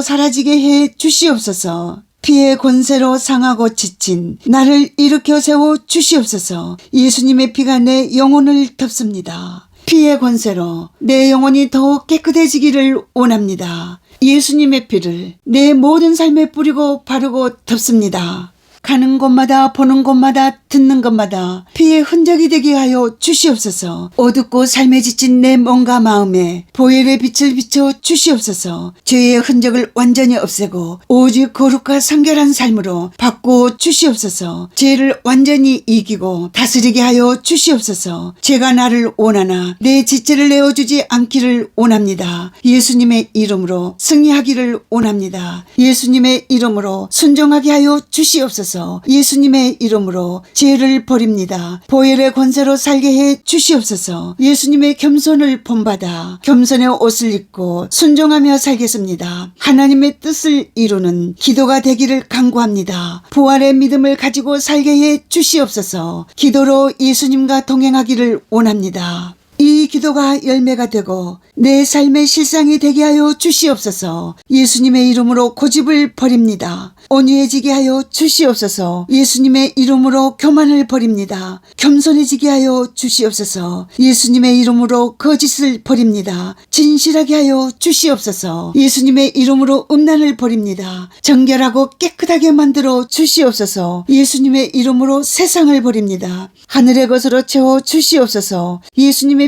[SPEAKER 1] 사라지게 해 주시옵소서. 피의 권세로 상하고 지친 나를 일으켜 세워 주시옵소서. 예수님의 피가 내 영혼을 덮습니다. 피의 권세로 내 영혼이 더욱 깨끗해지기를 원합니다. 예수님의 피를 내 모든 삶에 뿌리고 바르고 덮습니다. 가는 곳마다 보는 곳마다 듣는 것마다 피의 흔적이 되게 하여 주시옵소서. 어둡고 삶에 지친 내 몸과 마음에 보혈의 빛을 비춰 주시옵소서. 죄의 흔적을 완전히 없애고 오직 거룩과 성결한 삶으로 바꾸어 주시옵소서. 죄를 완전히 이기고 다스리게 하여 주시옵소서. 죄가 나를 원하나 내 지체를 내어주지 않기를 원합니다. 예수님의 이름으로 승리하기를 원합니다. 예수님의 이름으로 순종하게 하여 주시옵소서. 주시옵소서. 예수님의 이름으로 죄를 버립니다. 보혈의 권세로 살게 해 주시옵소서. 예수님의 겸손을 본받아 겸손의 옷을 입고 순종하며 살겠습니다. 하나님의 뜻을 이루는 기도가 되기를 간구합니다. 부활의 믿음을 가지고 살게 해 주시옵소서. 기도로 예수님과 동행하기를 원합니다. 이 기도가 열매가 되고 내 삶의 실상이 되게 하여 주시옵소서. 예수님의 이름으로 고집을 버립니다. 온유해지게 하여 주시옵소서. 예수님의 이름으로 교만을 버립니다. 겸손해지게 하여 주시옵소서. 예수님의 이름으로 거짓을 버립니다. 진실하게 하여 주시옵소서. 예수님의 이름으로 음란을 버립니다. 정결하고 깨끗하게 만들어 주시옵소서. 예수님의 이름으로 세상을 버립니다. 하늘의 것으로 채워 주시옵소서. 예수님의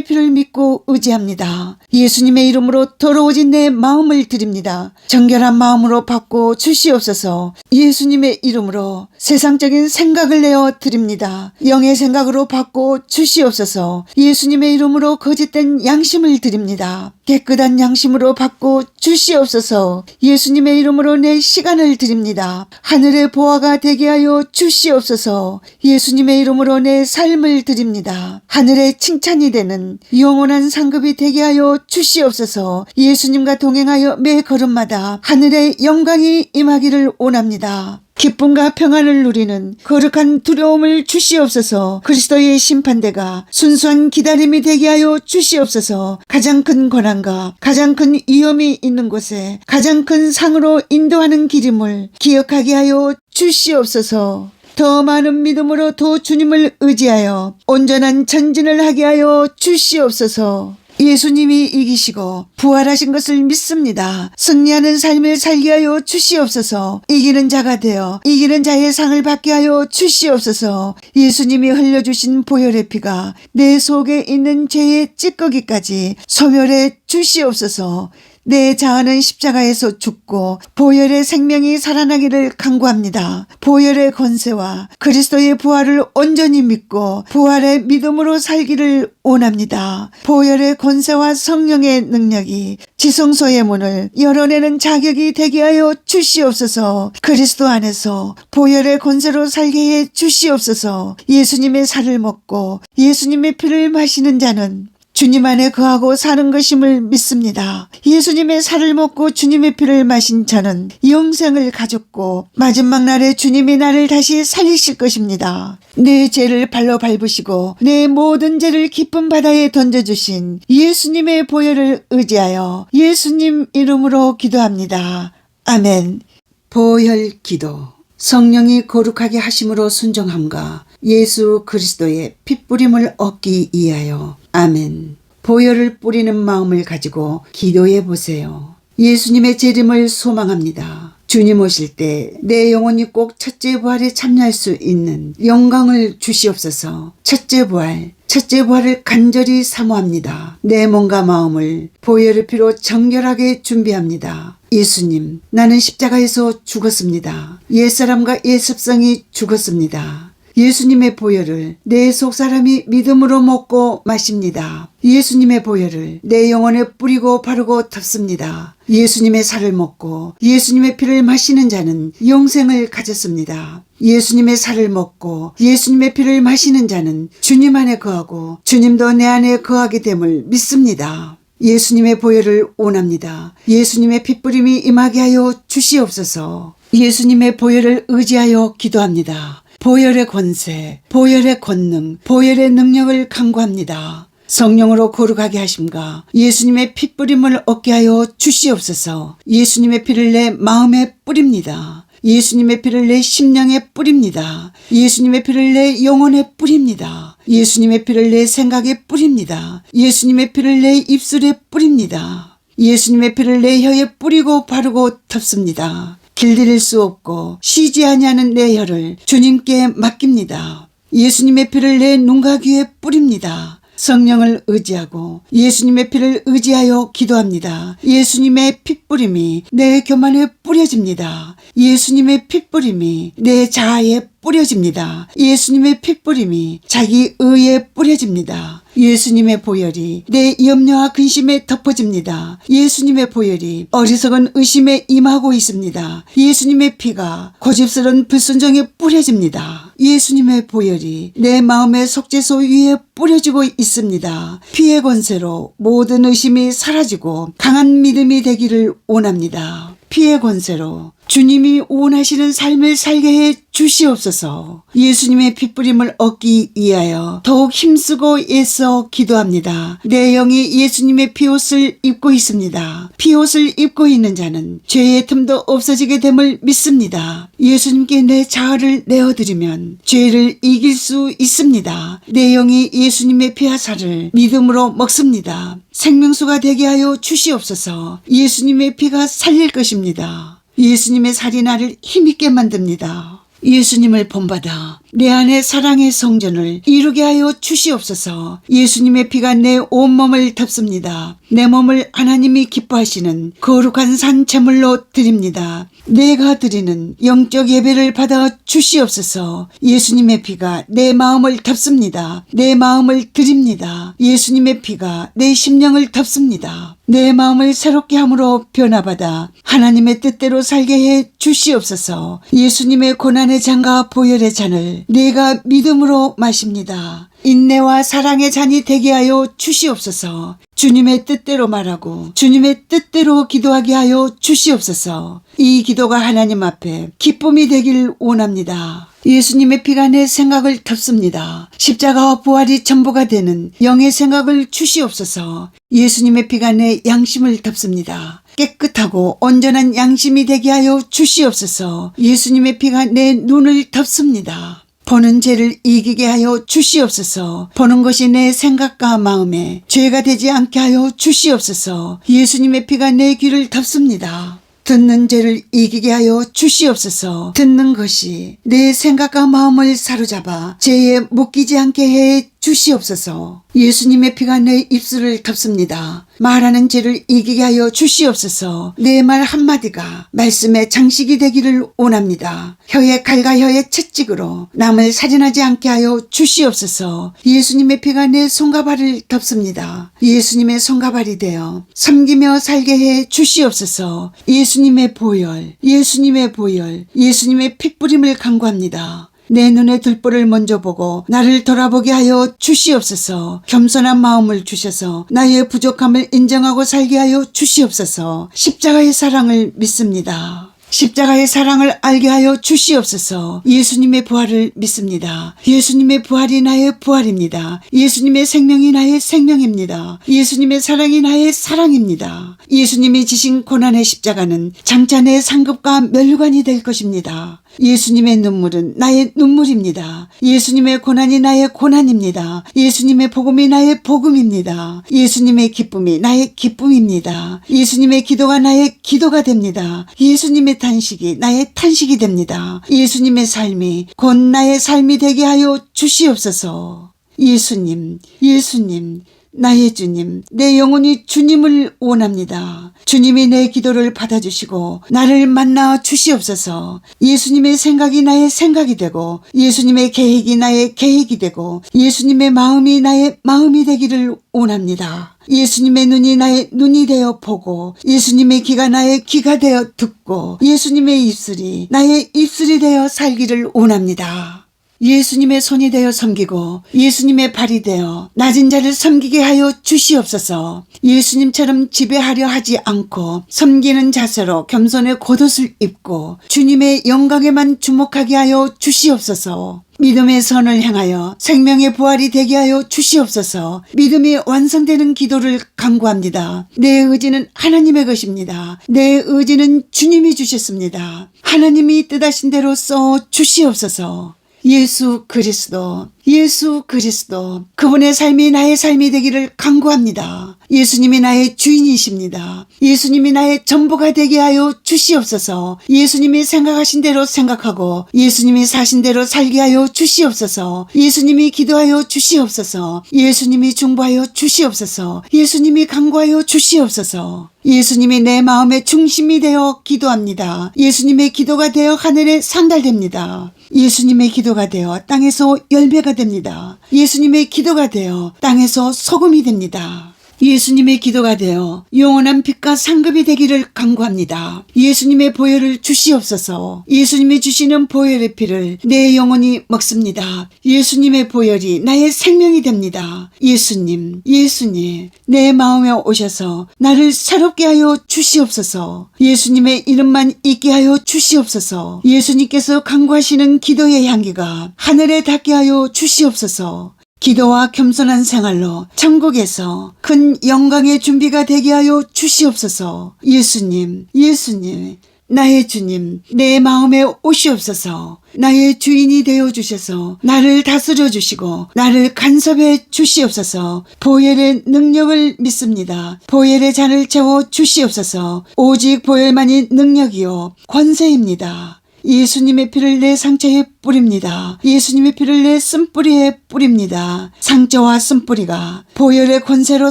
[SPEAKER 1] 피를 믿고 의지합니다. 예수님의 이름으로 더러워진 내 마음을 드립니다. 정결한 마음으로 받고 주시옵소서. 예수님의 이름으로 세상적인 생각을 내어 드립니다. 영의 생각으로 받고 주시옵소서. 예수님의 이름으로 거짓된 양심을 드립니다. 깨끗한 양심으로 받고 주시옵소서. 예수님의 이름으로 내 시간을 드립니다. 하늘의 보화가 되게 하여 주시옵소서. 예수님의 이름으로 내 삶을 드립니다. 하늘의 칭찬이 되는 영원한 상급이 되게 하여 주시옵소서. 예수님과 동행하여 매 걸음마다 하늘의 영광이 임하기를 원합니다. 기쁨과 평안을 누리는 거룩한 두려움을 주시옵소서. 그리스도의 심판대가 순수한 기다림이 되게 하여 주시옵소서. 가장 큰 고난과 가장 큰 위험이 있는 곳에 가장 큰 상으로 인도하는 길임을 기억하게 하여 주시옵소서. 더 많은 믿음으로 더 주님을 의지하여 온전한 전진을 하게 하여 주시옵소서. 예수님이 이기시고 부활하신 것을 믿습니다. 승리하는 삶을 살게 하여 주시옵소서. 이기는 자가 되어 이기는 자의 상을 받게 하여 주시옵소서. 예수님이 흘려주신 보혈의 피가 내 속에 있는 죄의 찌꺼기까지 소멸해 주시옵소서. 내 자아는 십자가에서 죽고 보혈의 생명이 살아나기를 간구합니다. 보혈의 권세와 그리스도의 부활을 온전히 믿고 부활의 믿음으로 살기를 원합니다. 보혈의 권세와 성령의 능력이 지성소의 문을 열어내는 자격이 되게 하여 주시옵소서. 그리스도 안에서 보혈의 권세로 살게 해 주시옵소서. 예수님의 살을 먹고 예수님의 피를 마시는 자는 주님 안에 거하고 사는 것임을 믿습니다. 예수님의 살을 먹고 주님의 피를 마신 저는 영생을 가졌고 마지막 날에 주님이 나를 다시 살리실 것입니다. 내 죄를 발로 밟으시고 내 모든 죄를 깊은 바다에 던져주신 예수님의 보혈을 의지하여 예수님 이름으로 기도합니다. 아멘. 보혈 기도. 성령이 거룩하게 하심으로 순종함과 예수 그리스도의 핏뿌림을 얻기 위하여. 아멘. 보혈을 뿌리는 마음을 가지고 기도해 보세요. 예수님의 재림을 소망합니다. 주님 오실 때 내 영혼이 꼭 첫째 부활에 참여할 수 있는 영광을 주시옵소서. 첫째 부활을 간절히 사모합니다. 내 몸과 마음을 보혈의 피로 정결하게 준비합니다. 예수님, 나는 십자가에서 죽었습니다. 옛사람과 옛습성이 죽었습니다. 예수님의 보혈을 내 속사람이 믿음으로 먹고 마십니다. 예수님의 보혈을 내 영혼에 뿌리고 바르고 덮습니다. 예수님의 살을 먹고 예수님의 피를 마시는 자는 영생을 가졌습니다. 예수님의 살을 먹고 예수님의 피를 마시는 자는 주님 안에 거하고 주님도 내 안에 거하게 됨을 믿습니다. 예수님의 보혈을 원합니다. 예수님의 핏뿌림이 임하게 하여 주시옵소서. 예수님의 보혈을 의지하여 기도합니다. 보혈의 권세, 보혈의 권능, 보혈의 능력을 간구합니다. 성령으로 거룩하게 하심과 예수님의 핏뿌림을 얻게 하여 주시옵소서. 예수님의 피를 내 마음에 뿌립니다. 예수님의 피를 내 심령에 뿌립니다. 예수님의 피를 내 영혼에 뿌립니다. 예수님의 피를 내 생각에 뿌립니다. 예수님의 피를 내 입술에 뿌립니다. 예수님의 피를 내 혀에 뿌리고 바르고 덮습니다. 길들일 수 없고 쉬지 아니하는 내 혀를 주님께 맡깁니다. 예수님의 피를 내 눈과 귀에 뿌립니다. 성령을 의지하고 예수님의 피를 의지하여 기도합니다. 예수님의 핏뿌림이 내 교만에 뿌려집니다. 예수님의 핏뿌림이 내 자아에 뿌려집니다. 예수님의 핏뿌림이 자기 의에 뿌려집니다. 예수님의 보혈이 내 염려와 근심에 덮어집니다. 예수님의 보혈이 어리석은 의심에 임하고 있습니다. 예수님의 피가 고집스러운 불순종에 뿌려집니다. 예수님의 보혈이 내 마음의 속죄소 위에 뿌려지고 있습니다. 피의 권세로 모든 의심이 사라지고 강한 믿음이 되기를 원합니다. 피의 권세로 주님이 원하시는 삶을 살게 해 주시옵소서. 예수님의 핏부림을 얻기 위하여 더욱 힘쓰고 애써 기도합니다. 내 영이 예수님의 피옷을 입고 있습니다. 피옷을 입고 있는 자는 죄의 틈도 없어지게 됨을 믿습니다. 예수님께 내 자아를 내어드리면 죄를 이길 수 있습니다. 내 영이 예수님의 피와 살을 믿음으로 먹습니다. 생명수가 되게 하여 주시옵소서. 예수님의 피가 살릴 것입니다. 예수님의 살이 나를 힘있게 만듭니다. 예수님을 본받아 내 안에 사랑의 성전을 이루게 하여 주시옵소서. 예수님의 피가 내 온몸을 덮습니다. 내 몸을 하나님이 기뻐하시는 거룩한 산 제물로 드립니다. 내가 드리는 영적 예배를 받아 주시옵소서. 예수님의 피가 내 마음을 덮습니다. 내 마음을 드립니다. 예수님의 피가 내 심령을 덮습니다. 내 마음을 새롭게 함으로 변화받아 하나님의 뜻대로 살게 해 주시옵소서. 예수님의 고난의 잔과 보혈의 잔을 내가 믿음으로 마십니다. 인내와 사랑의 잔이 되게 하여 주시옵소서. 주님의 뜻대로 말하고 주님의 뜻대로 기도하게 하여 주시옵소서. 이 기도가 하나님 앞에 기쁨이 되길 원합니다. 예수님의 피가 내 생각을 덮습니다. 십자가와 부활이 전부가 되는 영의 생각을 주시옵소서. 예수님의 피가 내 양심을 덮습니다. 깨끗하고 온전한 양심이 되게 하여 주시옵소서. 예수님의 피가 내 눈을 덮습니다. 보는 죄를 이기게 하여 주시옵소서. 보는 것이 내 생각과 마음에 죄가 되지 않게 하여 주시옵소서. 예수님의 피가 내 귀를 덮습니다. 듣는 죄를 이기게 하여 주시옵소서. 듣는 것이 내 생각과 마음을 사로잡아 죄에 묶이지 않게 해 주시옵소서. 예수님의 피가 내 입술을 덮습니다. 말하는 죄를 이기게 하여 주시옵소서. 내 말 한마디가 말씀의 장식이 되기를 원합니다. 혀의 칼과 혀의 채찍으로 남을 살인하지 않게 하여 주시옵소서. 예수님의 피가 내 손과 발을 덮습니다. 예수님의 손과 발이 되어 섬기며 살게 해 주시옵소서. 예수님의 보혈, 예수님의 보혈, 예수님의 핏부림을 간구합니다. 내 눈에 들보를 먼저 보고 나를 돌아보게 하여 주시옵소서. 겸손한 마음을 주셔서 나의 부족함을 인정하고 살게 하여 주시옵소서. 십자가의 사랑을 믿습니다. 십자가의 사랑을 알게 하여 주시옵소서. 예수님의 부활을 믿습니다. 예수님의 부활이 나의 부활입니다. 예수님의 생명이 나의 생명입니다. 예수님의 사랑이 나의 사랑입니다. 예수님이 지신 고난의 십자가는 장차 내 상급과 멸관이 될 것입니다. 예수님의 눈물은 나의 눈물입니다. 예수님의 고난이 나의 고난입니다. 예수님의 복음이 나의 복음입니다. 예수님의 기쁨이 나의 기쁨입니다. 예수님의 기도가 나의 기도가 됩니다. 예수님의 탄식이 나의 탄식이 됩니다. 예수님의 삶이 곧 나의 삶이 되게 하여 주시옵소서. 예수님, 예수님, 나의 주님, 내 영혼이 주님을 원합니다. 주님이 내 기도를 받아주시고 나를 만나 주시옵소서. 예수님의 생각이 나의 생각이 되고 예수님의 계획이 나의 계획이 되고 예수님의 마음이 나의 마음이 되기를 원합니다. 예수님의 눈이 나의 눈이 되어 보고 예수님의 귀가 나의 귀가 되어 듣고 예수님의 입술이 나의 입술이 되어 살기를 원합니다. 예수님의 손이 되어 섬기고 예수님의 발이 되어 낮은 자를 섬기게 하여 주시옵소서. 예수님처럼 지배하려 하지 않고 섬기는 자세로 겸손의 겉옷을 입고 주님의 영광에만 주목하게 하여 주시옵소서. 믿음의 선을 행하여 생명의 부활이 되게 하여 주시옵소서. 믿음이 완성되는 기도를 간구합니다. 내 의지는 하나님의 것입니다. 내 의지는 주님이 주셨습니다. 하나님이 뜻하신 대로 써 주시옵소서. 예수 그리스도, 예수 그리스도, 그분의 삶이 나의 삶이 되기를 간구합니다. 예수님이 나의 주인이십니다. 예수님이 나의 전부가 되게 하여 주시옵소서. 예수님이 생각하신 대로 생각하고 예수님이 사신 대로 살게 하여 주시옵소서. 예수님이 기도하여 주시옵소서. 예수님이 중보하여 주시옵소서. 예수님이 간구하여 주시옵소서. 예수님이 내 마음의 중심이 되어 기도합니다. 예수님의 기도가 되어 하늘에 상달됩니다. 예수님의 기도가 되어 땅에서 열매가 됩니다. 예수님의 기도가 되어 땅에서 소금이 됩니다. 예수님의 기도가 되어 영원한 빛과 상급이 되기를 간구합니다. 예수님의 보혈을 주시옵소서. 예수님이 주시는 보혈의 피를 내 영혼이 먹습니다. 예수님의 보혈이 나의 생명이 됩니다. 예수님, 예수님, 내 마음에 오셔서 나를 새롭게 하여 주시옵소서. 예수님의 이름만 있게 하여 주시옵소서. 예수님께서 간구하시는 기도의 향기가 하늘에 닿게 하여 주시옵소서. 기도와 겸손한 생활로 천국에서 큰 영광의 준비가 되게 하여 주시옵소서. 예수님, 예수님, 나의 주님, 내 마음에 오시옵소서. 나의 주인이 되어 주셔서 나를 다스려 주시고 나를 간섭해 주시옵소서. 보혈의 능력을 믿습니다. 보혈의 잔을 채워 주시옵소서. 오직 보혈만이 능력이요 권세입니다. 예수님의 피를 내 상처에 뿌립니다. 예수님의 피를 내 쓴뿌리에 뿌립니다. 상처와 쓴뿌리가 보혈의 권세로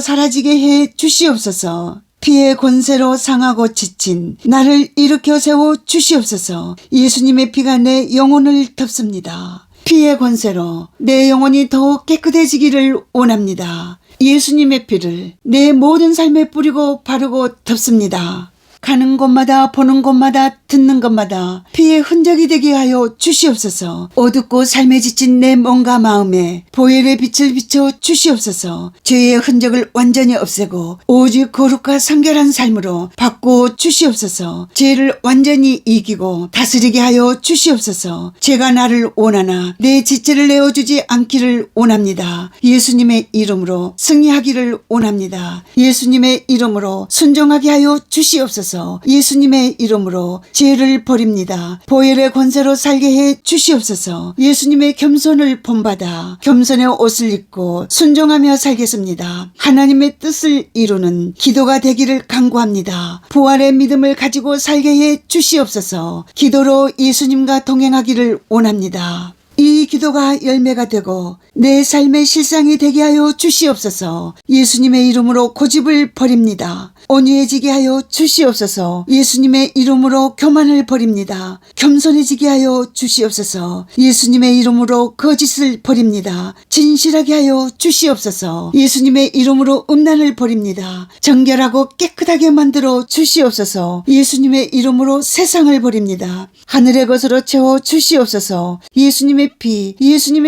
[SPEAKER 1] 사라지게 해 주시옵소서. 피의 권세로 상하고 지친 나를 일으켜 세워 주시옵소서. 예수님의 피가 내 영혼을 덮습니다. 피의 권세로 내 영혼이 더욱 깨끗해지기를 원합니다. 예수님의 피를 내 모든 삶에 뿌리고 바르고 덮습니다. 가는 곳마다 보는 곳마다 듣는 것마다 피의 흔적이 되게 하여 주시옵소서. 어둡고 삶에 지친 내 몸과 마음에 보혈의 빛을 비춰 주시옵소서. 죄의 흔적을 완전히 없애고 오직 거룩과 성결한 삶으로 바꾸어 주시옵소서. 죄를 완전히 이기고 다스리게 하여 주시옵소서. 죄가 나를 원하나 내 지체를 내어주지 않기를 원합니다. 예수님의 이름으로 승리하기를 원합니다. 예수님의 이름으로 순종하게 하여 주시옵소서. 예수님의 이름으로 죄를 버립니다. 보혈의 권세로 살게 해 주시옵소서. 예수님의 겸손을 본받아 겸손의 옷을 입고 순종하며 살겠습니다. 하나님의 뜻을 이루는 기도가 되기를 간구합니다. 부활의 믿음을 가지고 살게 해 주시옵소서. 기도로 예수님과 동행하기를 원합니다. 이 기도가 열매가 되고 내 삶의 실상이 되게 하여 주시옵소서. 예수님의 이름으로 고집을 버립니다. 온유해지게 하여 주시옵소서. 예수님의 이름으로 교만을 버립니다. 겸손해지게 하여 주시옵소서. 예수님의 이름으로 거짓을 버립니다. 진실하게 하여 주시옵소서. 예수님의 이름으로 음란을 버립니다. 정결하고 깨끗하게 만들어 주시옵소서. 예수님의 이름으로 세상을 버립니다. 하늘의 것으로 채워 주시옵소서. 예수님의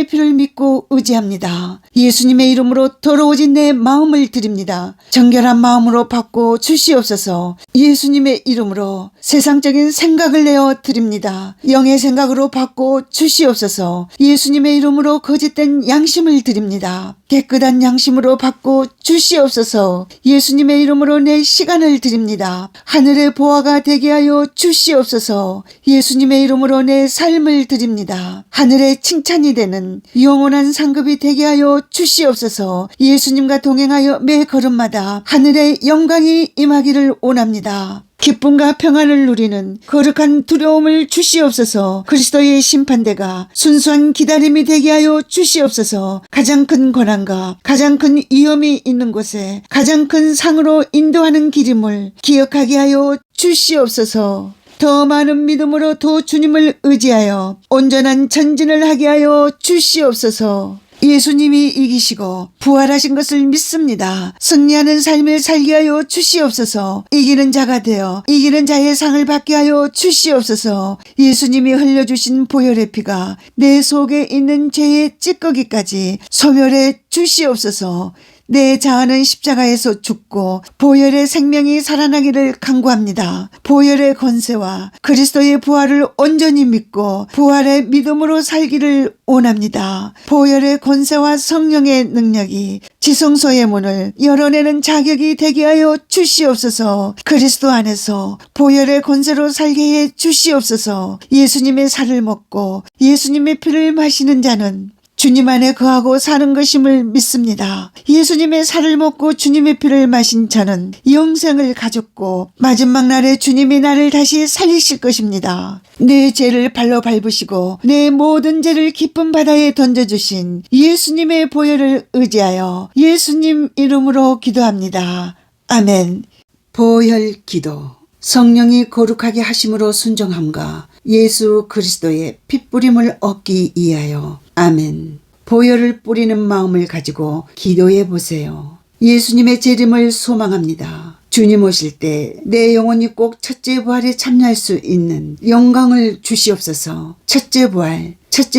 [SPEAKER 1] 피를 믿고 의지합니다. 예수님의 이름으로 더러워진 내 마음을 드립니다. 정결한 마음으로 바꿔 주시옵소서. 예수님의 이름으로 세상적인 생각을 내어 드립니다. 영의 생각으로 바꿔 주시옵소서. 예수님의 이름으로 거짓된 양심을 드립니다. 깨끗한 양심으로 바꿔 주시옵소서. 예수님의 이름으로 내 시간을 드립니다. 하늘의 보화가 되게 하여 주시옵소서. 예수님의 이름으로 내 삶을 드립니다. 하늘의 칭찬이 되는 영원한 상급이 되게 하여 주시옵소서. 예수님과 동행하여 매 걸음마다 하늘의 영광이 임하기를 원합니다. 기쁨과 평안을 누리는 거룩한 두려움을 주시옵소서. 그리스도의 심판대가 순수한 기다림이 되게 하여 주시옵소서. 가장 큰 고난과 가장 큰 위험이 있는 곳에 가장 큰 상으로 인도하는 길임을 기억하게 하여 주시옵소서. 더 많은 믿음으로 더 주님을 의지하여 온전한 전진을 하게 하여 주시옵소서. 예수님이 이기시고 부활하신 것을 믿습니다. 승리하는 삶을 살게 하여 주시옵소서. 이기는 자가 되어 이기는 자의 상을 받게 하여 주시옵소서. 예수님이 흘려주신 보혈의 피가 내 속에 있는 죄의 찌꺼기까지 소멸해 주시옵소서. 내 자아는 십자가에서 죽고 보혈의 생명이 살아나기를 간구합니다. 보혈의 권세와 그리스도의 부활을 온전히 믿고 부활의 믿음으로 살기를 원합니다. 보혈의 권세와 성령의 능력이 지성소의 문을 열어내는 자격이 되게 하여 주시옵소서. 그리스도 안에서 보혈의 권세로 살게 해 주시옵소서. 예수님의 살을 먹고 예수님의 피를 마시는 자는 주님 안에 거하고 사는 것임을 믿습니다. 예수님의 살을 먹고 주님의 피를 마신 저는 영생을 가졌고 마지막 날에 주님이 나를 다시 살리실 것입니다. 내 죄를 발로 밟으시고 내 모든 죄를 깊은 바다에 던져주신 예수님의 보혈을 의지하여 예수님 이름으로 기도합니다. 아멘. 보혈 기도. 성령이 거룩하게 하심으로 순종함과 예수 그리스도의 핏뿌림을 얻기 위하여. 아멘. 보혈을 뿌리는 마음을 가지고 기도해 보세요. 예수님의 재림을 소망합니다. 주님 오실 때 내 영혼이 꼭 첫째 부활에 참여할 수 있는 영광을 주시옵소서. 첫째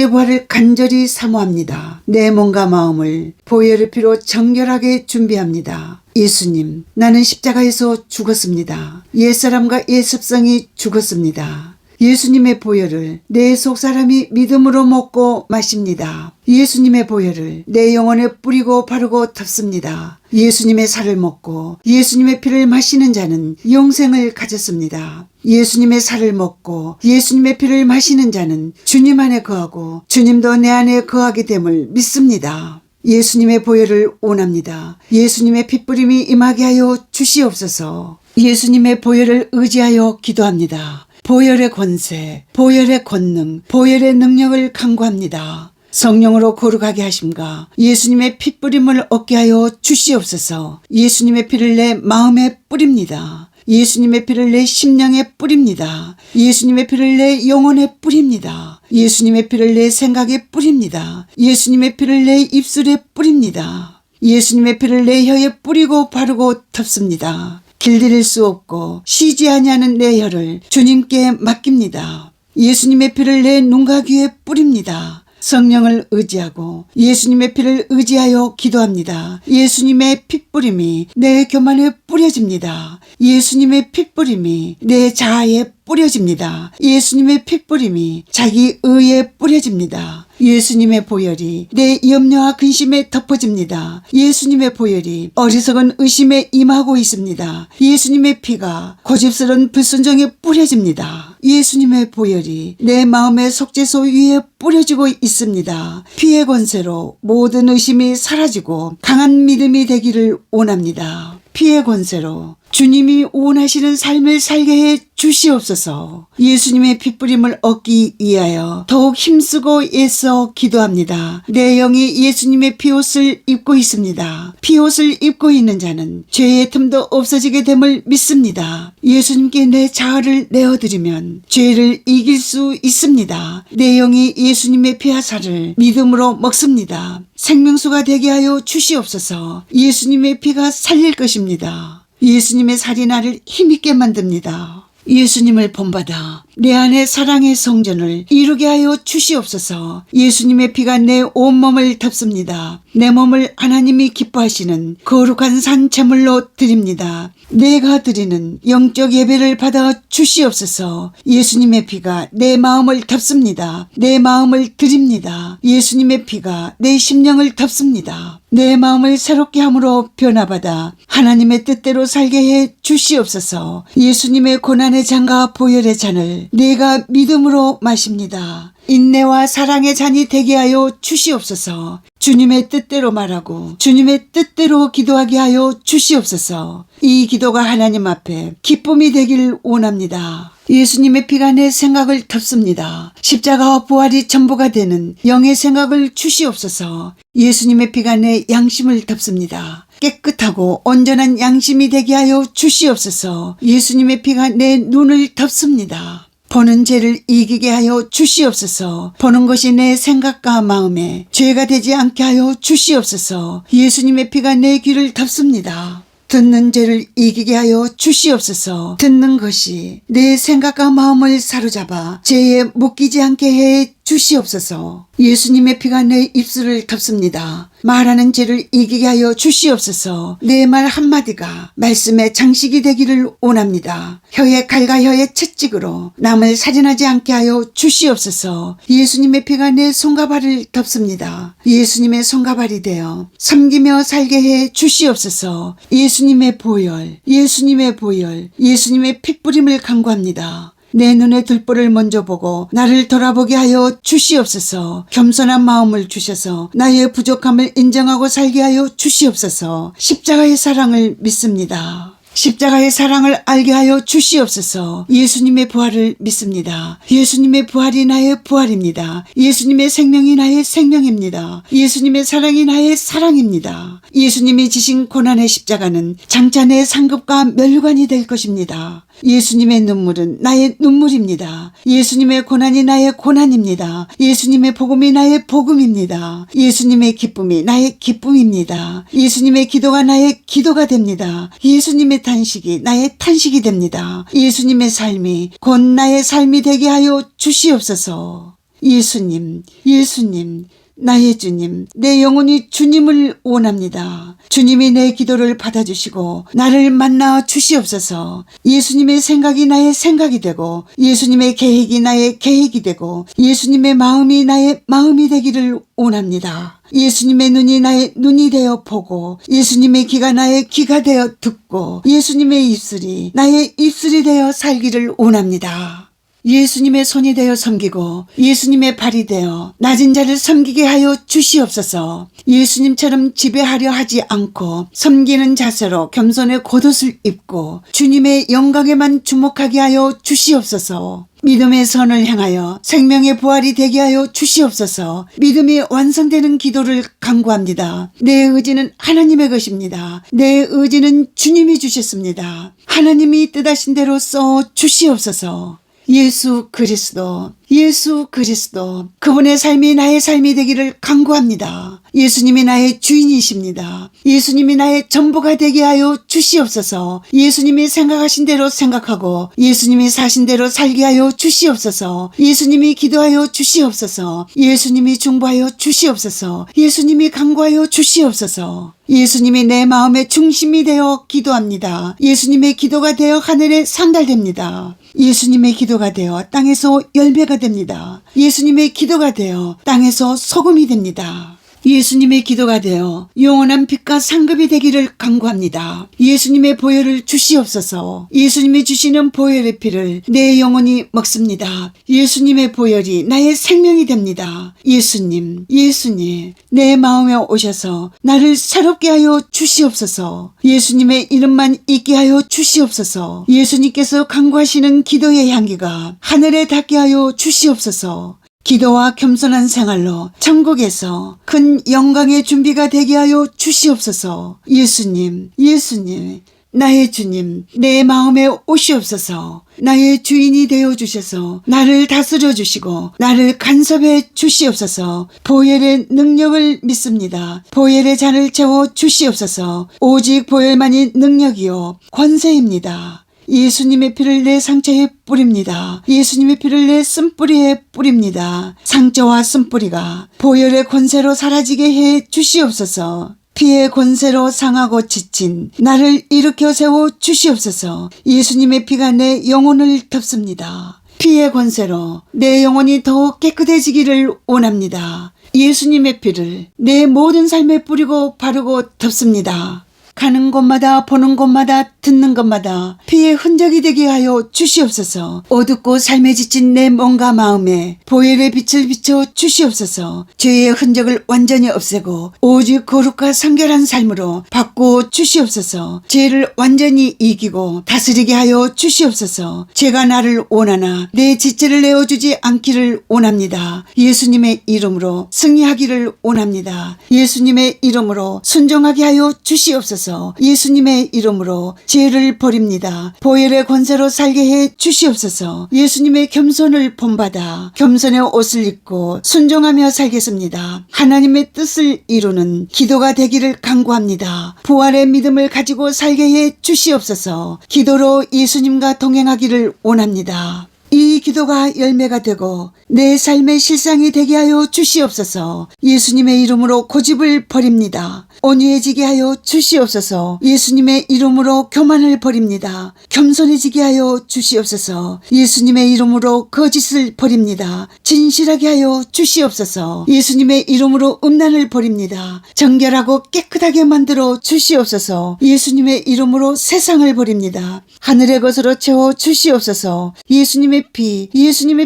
[SPEAKER 1] 부활을 간절히 사모합니다. 내 몸과 마음을 보혈의 피로 정결하게 준비합니다. 예수님, 나는 십자가에서 죽었습니다. 옛사람과 옛습성이 죽었습니다. 예수님의 보혈을 내 속사람이 믿음으로 먹고 마십니다. 예수님의 보혈을 내 영혼에 뿌리고 바르고 덮습니다. 예수님의 살을 먹고 예수님의 피를 마시는 자는 영생을 가졌습니다. 예수님의 살을 먹고 예수님의 피를 마시는 자는 주님 안에 거하고 주님도 내 안에 거하게 됨을 믿습니다. 예수님의 보혈을 원합니다. 예수님의 핏부림이 임하게 하여 주시옵소서. 예수님의 보혈을 의지하여 기도합니다. 보혈의 권세, 보혈의 권능, 보혈의 능력을 간구합니다. 성령으로 거룩하게 하심과 예수님의 핏뿌림을 얻게 하여 주시옵소서. 예수님의 피를 내 마음에 뿌립니다. 예수님의 피를 내 심령에 뿌립니다. 예수님의 피를 내 영혼에 뿌립니다. 예수님의 피를 내 생각에 뿌립니다. 예수님의 피를 내 입술에 뿌립니다. 예수님의 피를 내 혀에 뿌리고 바르고 덮습니다. 길들일 수 없고 쉬지 아니하는 내 혀를 주님께 맡깁니다. 예수님의 피를 내 눈과 귀에 뿌립니다. 성령을 의지하고 예수님의 피를 의지하여 기도합니다. 예수님의 핏뿌림이 내 교만에 뿌려집니다. 예수님의 핏뿌림이 내 자아에 뿌려집니다. 예수님의 핏뿌림이 자기 의에 뿌려집니다. 예수님의 보혈이 내 염려와 근심에 덮어집니다. 예수님의 보혈이 어리석은 의심에 임하고 있습니다. 예수님의 피가 고집스러운 불순종에 뿌려집니다. 예수님의 보혈이 내 마음의 속죄소 위에 뿌려지고 있습니다. 피의 권세로 모든 의심이 사라지고 강한 믿음이 되기를 원합니다. 피의 권세로 주님이 원하시는 삶을 살게 해 주시옵소서. 예수님의 핏부림을 얻기 위하여 더욱 힘쓰고 애써 기도합니다. 내 영이 예수님의 피옷을 입고 있습니다. 피옷을 입고 있는 자는 죄의 틈도 없어지게 됨을 믿습니다. 예수님께 내 자아를 내어드리면 죄를 이길 수 있습니다. 내 영이 예수님의 피와 살을 믿음으로 먹습니다. 생명수가 되게 하여 주시옵소서. 예수님의 피가 살릴 것입니다. 예수님의 살이 나를 힘있게 만듭니다. 예수님을 본받아 내 안에 사랑의 성전을 이루게 하여 주시옵소서. 예수님의 피가 내 온몸을 덮습니다. 내 몸을 하나님이 기뻐하시는 거룩한 산 제물로 드립니다. 내가 드리는 영적 예배를 받아 주시옵소서. 예수님의 피가 내 마음을 덮습니다. 내 마음을 드립니다. 예수님의 피가 내 심령을 덮습니다. 내 마음을 새롭게 함으로 변화받아 하나님의 뜻대로 살게 해 주시옵소서. 예수님의 고난의 잔과 보혈의 잔을 내가 믿음으로 마십니다. 인내와 사랑의 잔이 되게 하여 주시옵소서. 주님의 뜻대로 말하고 주님의 뜻대로 기도하게 하여 주시옵소서. 이 기도가 하나님 앞에 기쁨이 되길 원합니다. 예수님의 피가 내 생각을 덮습니다. 십자가와 부활이 전부가 되는 영의 생각을 주시옵소서. 예수님의 피가 내 양심을 덮습니다. 깨끗하고 온전한 양심이 되게 하여 주시옵소서. 예수님의 피가 내 눈을 덮습니다. 보는 죄를 이기게 하여 주시옵소서. 보는 것이 내 생각과 마음에 죄가 되지 않게 하여 주시옵소서. 예수님의 피가 내 귀를 덮습니다. 듣는 죄를 이기게 하여 주시옵소서. 듣는 것이 내 생각과 마음을 사로잡아 죄에 묶이지 않게 해 주시옵소서. 예수님의 피가 내 입술을 덮습니다. 말하는 죄를 이기게 하여 주시옵소서. 내 말 한마디가 말씀의 장식이 되기를 원합니다. 혀의 칼과 혀의 채찍으로 남을 살인하지 않게 하여 주시옵소서. 예수님의 피가 내 손과 발을 덮습니다. 예수님의 손과 발이 되어 섬기며 살게 해 주시옵소서. 예수님의 보혈, 예수님의 보혈, 예수님의 핏부림을 간구합니다. 내 눈에 들보를 먼저 보고 나를 돌아보게 하여 주시옵소서. 겸손한 마음을 주셔서 나의 부족함을 인정하고 살게 하여 주시옵소서. 십자가의 사랑을 믿습니다. 십자가의 사랑을 알게 하여 주시옵소서. 예수님의 부활을 믿습니다. 예수님의 부활이 나의 부활입니다. 예수님의 생명이 나의 생명입니다. 예수님의 사랑이 나의 사랑입니다. 예수님이 지신 고난의 십자가는 장차 내 상급과 멸관이 될 것입니다. 예수님의 눈물은 나의 눈물입니다. 예수님의 고난이 나의 고난입니다. 예수님의 복음이 나의 복음입니다. 예수님의 기쁨이 나의 기쁨입니다. 예수님의 기도가 나의 기도가 됩니다. 예수님의 탄식이 나의 탄식이 됩니다. 예수님의 삶이 곧 나의 삶이 되게 하여 주시옵소서. 예수님, 예수님, 나의 주님, 내 영혼이 주님을 원합니다. 주님이 내 기도를 받아주시고 나를 만나 주시옵소서. 예수님의 생각이 나의 생각이 되고 예수님의 계획이 나의 계획이 되고 예수님의 마음이 나의 마음이 되기를 원합니다. 예수님의 눈이 나의 눈이 되어 보고 예수님의 귀가 나의 귀가 되어 듣고 예수님의 입술이 나의 입술이 되어 살기를 원합니다. 예수님의 손이 되어 섬기고 예수님의 발이 되어 낮은 자를 섬기게 하여 주시옵소서. 예수님처럼 지배하려 하지 않고 섬기는 자세로 겸손의 겉옷을 입고 주님의 영광에만 주목하게 하여 주시옵소서. 믿음의 선을 행하여 생명의 부활이 되게 하여 주시옵소서. 믿음이 완성되는 기도를 간구합니다. 내 의지는 하나님의 것입니다. 내 의지는 주님이 주셨습니다. 하나님이 뜻하신 대로 써 주시옵소서. 예수 그리스도, 예수 그리스도, 그분의 삶이 나의 삶이 되기를 간구합니다. 예수님이 나의 주인이십니다. 예수님이 나의 전부가 되게 하여 주시옵소서. 예수님이 생각하신 대로 생각하고 예수님이 사신 대로 살게 하여 주시옵소서. 예수님이 기도하여 주시옵소서. 예수님이 중보하여 주시옵소서. 예수님이 간구하여 주시옵소서. 예수님이 내 마음의 중심이 되어 기도합니다. 예수님의 기도가 되어 하늘에 상달됩니다. 예수님의 기도가 되어 땅에서 열매가 됩니다. 예수님의 기도가 되어 땅에서 소금이 됩니다. 예수님의 기도가 되어 영원한 빛과 상급이 되기를 간구합니다. 예수님의 보혈을 주시옵소서. 예수님이 주시는 보혈의 피를 내 영혼이 먹습니다. 예수님의 보혈이 나의 생명이 됩니다. 예수님, 예수님, 내 마음에 오셔서 나를 새롭게 하여 주시옵소서. 예수님의 이름만 있게 하여 주시옵소서. 예수님께서 간구하시는 기도의 향기가 하늘에 닿게 하여 주시옵소서. 기도와 겸손한 생활로 천국에서 큰 영광의 준비가 되게 하여 주시옵소서. 예수님, 예수님, 나의 주님, 내 마음에 오시옵소서. 나의 주인이 되어 주셔서 나를 다스려 주시고 나를 간섭해 주시옵소서. 보혈의 능력을 믿습니다. 보혈의 잔을 채워 주시옵소서. 오직 보혈만이 능력이요 권세입니다. 예수님의 피를 내 상처에 뿌립니다. 예수님의 피를 내 쓴뿌리에 뿌립니다. 상처와 쓴뿌리가 보혈의 권세로 사라지게 해 주시옵소서. 피의 권세로 상하고 지친 나를 일으켜 세워 주시옵소서. 예수님의 피가 내 영혼을 덮습니다. 피의 권세로 내 영혼이 더욱 깨끗해지기를 원합니다. 예수님의 피를 내 모든 삶에 뿌리고 바르고 덮습니다. 가는 곳마다 보는 곳마다 듣는 것마다 피의 흔적이 되게 하여 주시옵소서. 어둡고 삶에 지친 내 몸과 마음에 보혈의 빛을 비춰 주시옵소서. 죄의 흔적을 완전히 없애고 오직 거룩과 성결한 삶으로 바꾸어 주시옵소서. 죄를 완전히 이기고 다스리게 하여 주시옵소서. 죄가 나를 원하나 내 지체를 내어주지 않기를 원합니다. 예수님의 이름으로 승리하기를 원합니다. 예수님의 이름으로 순종하게 하여 주시옵소서. 예수님의 이름으로 죄를 버립니다. 보혈의 권세로 살게 해 주시옵소서. 예수님의 겸손을 본받아 겸손의 옷을 입고 순종하며 살겠습니다. 하나님의 뜻을 이루는 기도가 되기를 간구합니다. 부활의 믿음을 가지고 살게 해 주시옵소서. 기도로 예수님과 동행하기를 원합니다. 이 기도가 열매가 되고 내 삶의 실상이 되게 하여 주시옵소서. 예수님의 이름으로 고집을 버립니다. 온유해지게 하여 주시옵소서. 예수님의 이름으로 교만을 버립니다. 겸손해지게 하여 주시옵소서. 예수님의 이름으로 거짓을 버립니다. 진실하게 하여 주시옵소서. 예수님의 이름으로 음란을 버립니다. 정결하고 깨끗하게 만들어 주시옵소서. 예수님의 이름으로 세상을 버립니다. 하늘의 것으로 채워 주시옵소서. 예수님의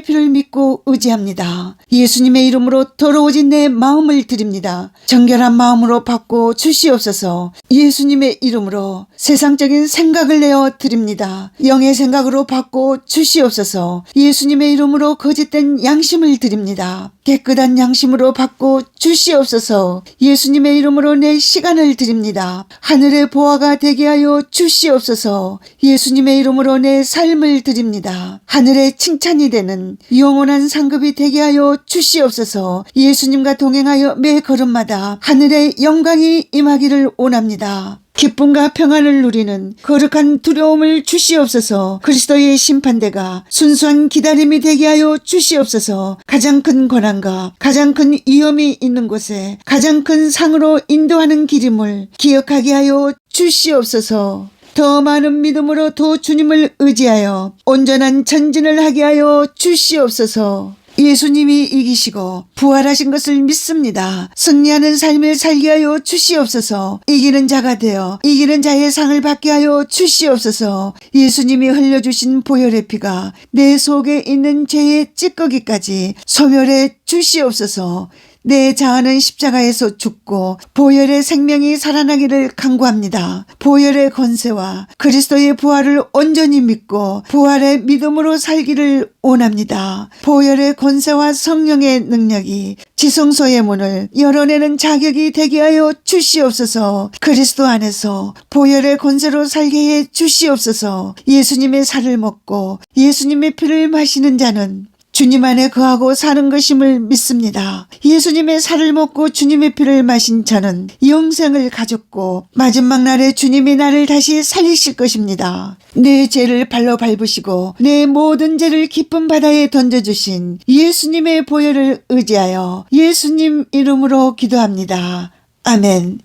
[SPEAKER 1] 피를 믿고 의지합니다. 예수님의 이름으로 더러워진 내 마음을 드립니다. 정결한 마음으로 바꿔 주시옵소서. 예수님의 이름으로 세상적인 생각을 내어 드립니다. 영의 생각으로 바꿔 주시옵소서. 예수님의 이름으로 거짓된 양심을 드립니다. 깨끗한 양심으로 받고 주시옵소서. 예수님의 이름으로 내 시간을 드립니다. 하늘의 보화가 되게 하여 주시옵소서. 예수님의 이름으로 내 삶을 드립니다. 하늘의 칭찬이 되는 영원한 상급이 되게 하여 주시옵소서. 예수님과 동행하여 매 걸음마다 하늘의 영광이 임하기를 원합니다. 기쁨과 평안을 누리는 거룩한 두려움을 주시옵소서. 그리스도의 심판대가 순수한 기다림이 되게 하여 주시옵소서. 가장 큰 고난과 가장 큰 위험이 있는 곳에 가장 큰 상으로 인도하는 길임을 기억하게 하여 주시옵소서. 더 많은 믿음으로 더 주님을 의지하여 온전한 전진을 하게 하여 주시옵소서. 예수님이 이기시고 부활하신 것을 믿습니다. 승리하는 삶을 살게 하여 주시옵소서. 이기는 자가 되어 이기는 자의 상을 받게 하여 주시옵소서. 예수님이 흘려주신 보혈의 피가 내 속에 있는 죄의 찌꺼기까지 소멸해 주시옵소서. 내 자아는 십자가에서 죽고 보혈의 생명이 살아나기를 간구합니다. 보혈의 권세와 그리스도의 부활을 온전히 믿고 부활의 믿음으로 살기를 원합니다. 보혈의 권세와 성령의 능력이 지성소의 문을 열어내는 자격이 되게 하여 주시옵소서. 그리스도 안에서 보혈의 권세로 살게 해 주시옵소서. 예수님의 살을 먹고 예수님의 피를 마시는 자는 주님 안에 거하고 사는 것임을 믿습니다. 예수님의 살을 먹고 주님의 피를 마신 저는 영생을 가졌고 마지막 날에 주님이 나를 다시 살리실 것입니다. 내 죄를 발로 밟으시고 내 모든 죄를 깊은 바다에 던져주신 예수님의 보혈을 의지하여 예수님 이름으로 기도합니다. 아멘.